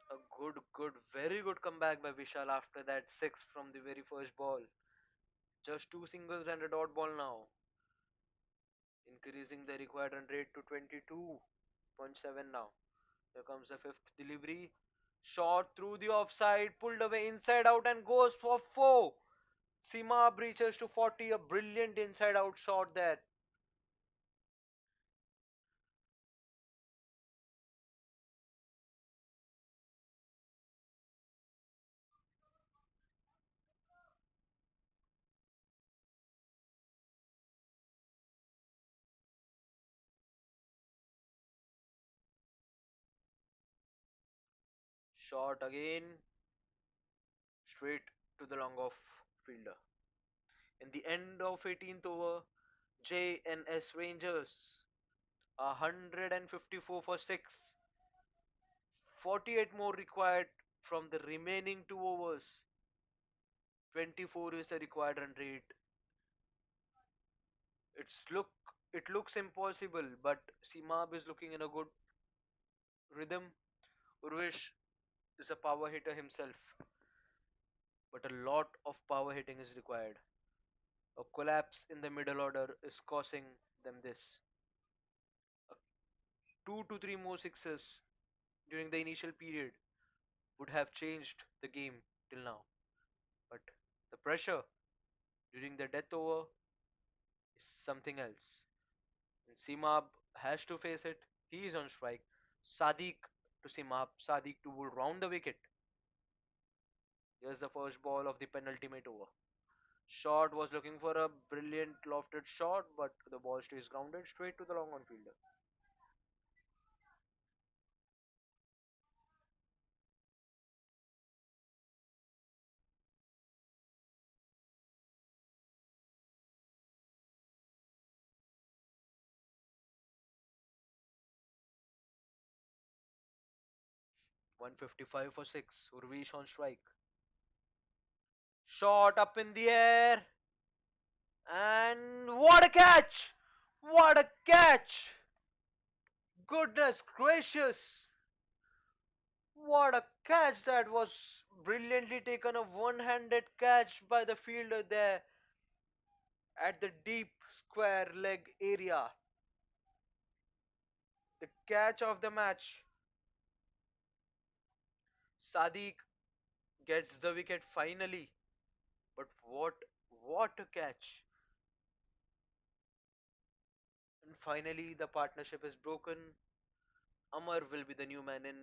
A very good comeback by Vishal after that 6 from the very first ball. Just 2 singles and a dot ball now, increasing the required run rate to 22.7 now. Here comes the fifth delivery. Shot through the offside, pulled away inside out and goes for 4. Sima reaches to 40, a brilliant inside out shot there. Shot again, straight to the long off fielder. In the end of 18th over, JNS Rangers 154 for 6. 48 more required from the remaining 2 overs. 24 is the required run rate. It's look it looks impossible, but Simab is looking in a good rhythm. Urvish is a power hitter himself, but a lot of power hitting is required. A collapse in the middle order is causing them this. A 2 to 3 more sixes during the initial period would have changed the game till now. But the pressure during the death over is something else. And Simab has to face it. He is on strike. Sadiq to Simab. Sadiq to bowl round the wicket. Here's the first ball of the penultimate over. Short was looking for a brilliant lofted shot, but the ball stays grounded straight to the long on fielder. 155 for 6. Urvish on strike. Shot up in the air. And what a catch! What a catch! Goodness gracious! What a catch that was! Brilliantly taken, a one-handed catch by the fielder there at the deep square leg area. The catch of the match. Sadiq gets the wicket finally. But what a catch! And finally the partnership is broken. Amar will be the new man in.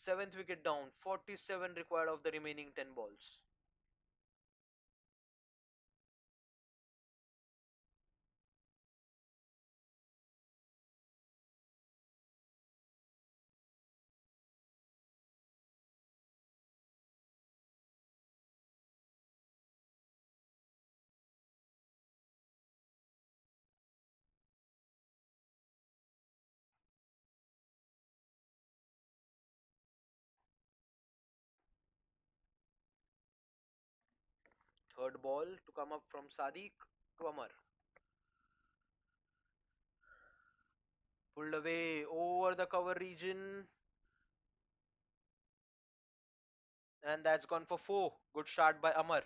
Seventh wicket down, 47 required of the remaining 10 balls. Third ball to come up from Sadiq to Amar. Pulled away over the cover region, and that's gone for 4. Good start by Amar.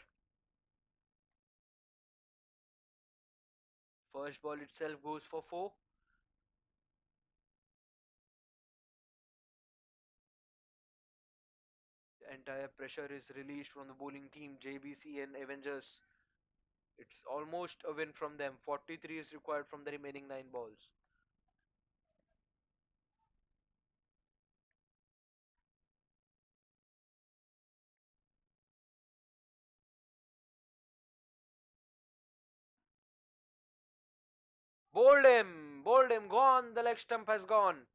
First ball itself goes for 4. The entire pressure is released from the bowling team, JBC and Avengers. It's almost a win from them. 43 is required from the remaining 9 balls. Bowled him, gone. The leg stump has gone.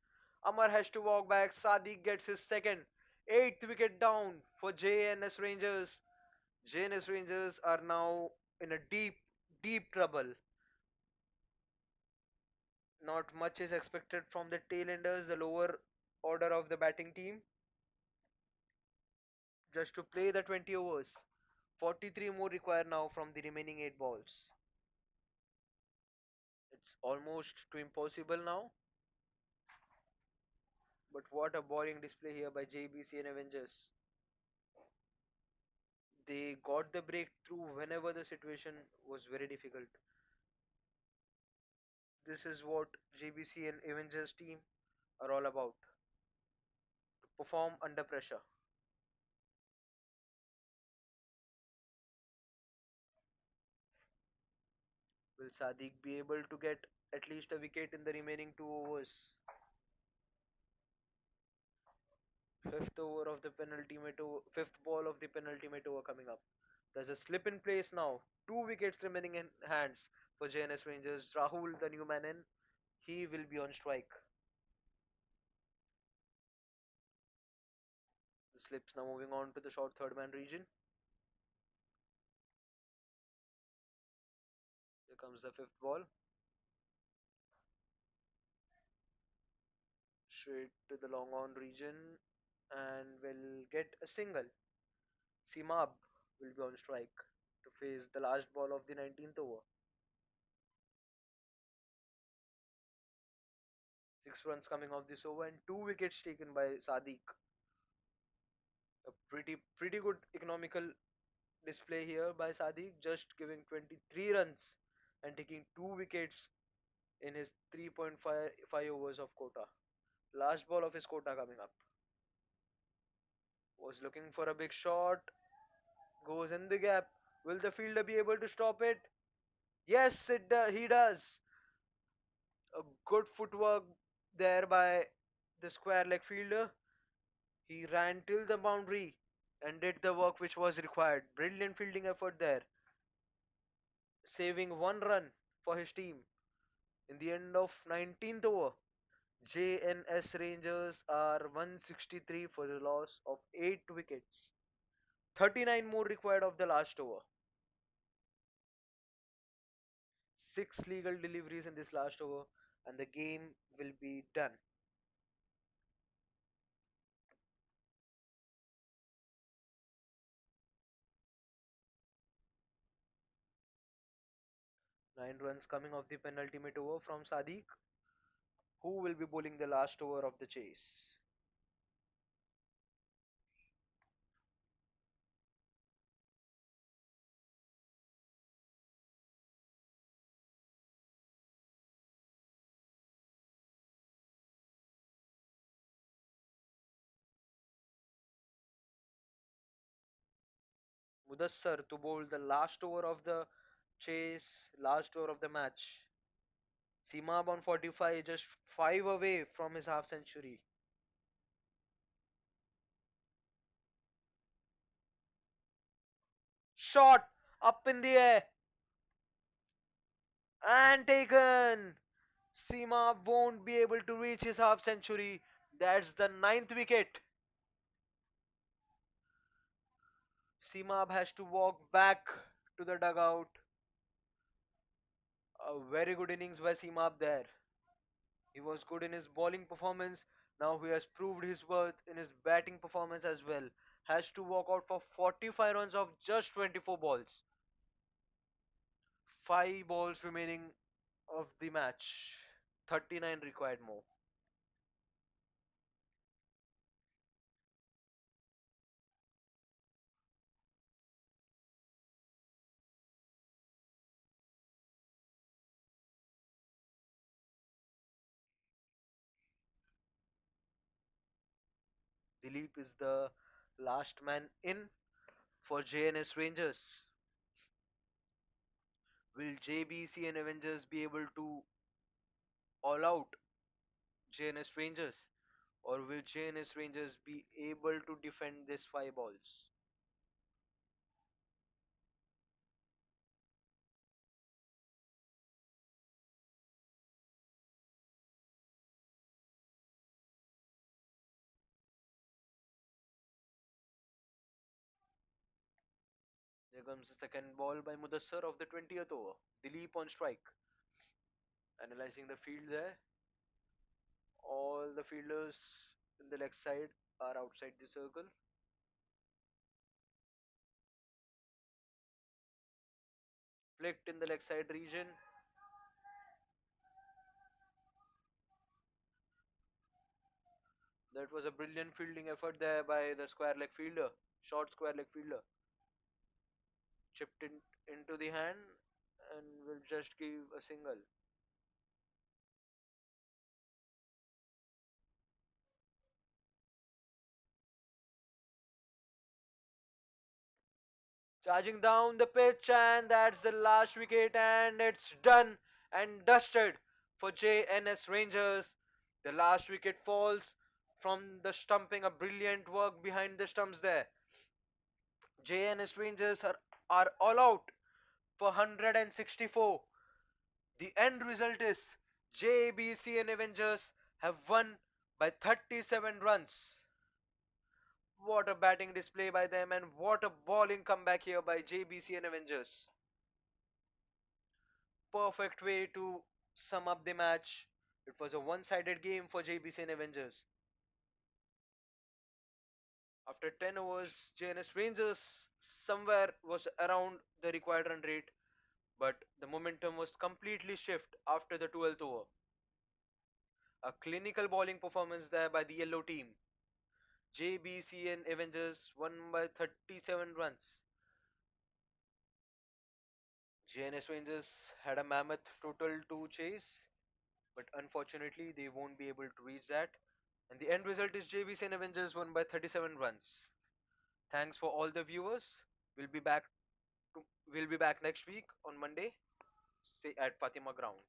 Amar has to walk back. Sadiq gets his second. Eighth wicket down for JNS Rangers. JNS Rangers are now in a deep trouble. Not much is expected from the tailenders, the lower order of the batting team, just to play the 20 overs. 43 more required now from the remaining 8 balls. It's almost too impossible now. But what a bowling display here by JBC and Avengers. They got the breakthrough whenever the situation was very difficult. This is what JBC and Avengers team are all about. To perform under pressure. Will Sadiq be able to get at least a wicket in the remaining 2 overs? Fifth ball of the penultimate over coming up. There's a slip in place now. 2 wickets remaining in hands for JNS Rangers. Rahul, the new man in, he will be on strike. The slips now moving on to the short third man region. Here comes the fifth ball. Straight to the long on region and will get a single. Simab will be on strike to face the last ball of the 19th over. 6 runs coming off this over and 2 wickets taken by Sadiq. A pretty good economical display here by Sadiq, just giving 23 runs and taking 2 wickets in his 3.5 overs of quota. Last ball of his quota coming up. Was looking for a big shot, goes in the gap. Will the fielder be able to stop it? Yes, he does. A good footwork there by the square leg fielder. He ran till the boundary and did the work which was required. Brilliant fielding effort there, saving one run for his team. In the end of 19th over, JNS Rangers are 163 for the loss of 8 wickets. 39 more required of the last over. 6 legal deliveries in this last over, and the game will be done. 9 runs coming off the penultimate over from Sadiq, who will be bowling the last over of the chase. Mudassar to bowl the last over of the chase, last over of the match. Simab on 45, just 5 away from his half century. Shot up in the air and taken. Seema won't be able to reach his half century. That's the ninth wicket. Seema has to walk back to the dugout. A very good innings by Seema there. He was good in his bowling performance. Now he has proved his worth in his batting performance as well. Has to walk out for 45 runs of just 24 balls. 5 balls remaining of the match. 39 required more. Dilip is the last man in for JNS Rangers. Will JBC and Avengers be able to all out JNS Rangers, or will JNS Rangers be able to defend these 5 balls? There comes the second ball by Mudassar of the 20th over. Dilip on strike. Analyzing the field there. All the fielders in the leg side are outside the circle. Flicked in the leg side region. That was a brilliant fielding effort there by the square leg fielder. Short square leg fielder. Chipped into the hand and will just give a single. Charging down the pitch, and that's the last wicket, and it's done and dusted for JNS Rangers. The last wicket falls from the stumping, a brilliant work behind the stumps there. JNS Rangers are all out for 164. The end result is JBC and Avengers have won by 37 runs. What a batting display by them, and what a bowling comeback here by JBC and Avengers. Perfect way to sum up the match. It was a one-sided game for JBC and Avengers. After 10 overs, JNS Rangers somewhere was around the required run rate, but the momentum was completely shift after the 12th over. A clinical bowling performance there by the yellow team. JBC and Avengers won by 37 runs. JNS Rangers had a mammoth total to chase, but unfortunately they won't be able to reach that. And the end result is JBC and Avengers won by 37 runs. Thanks for all the viewers. We'll be back to, we'll be back next week on Monday, say at Fatima Ground.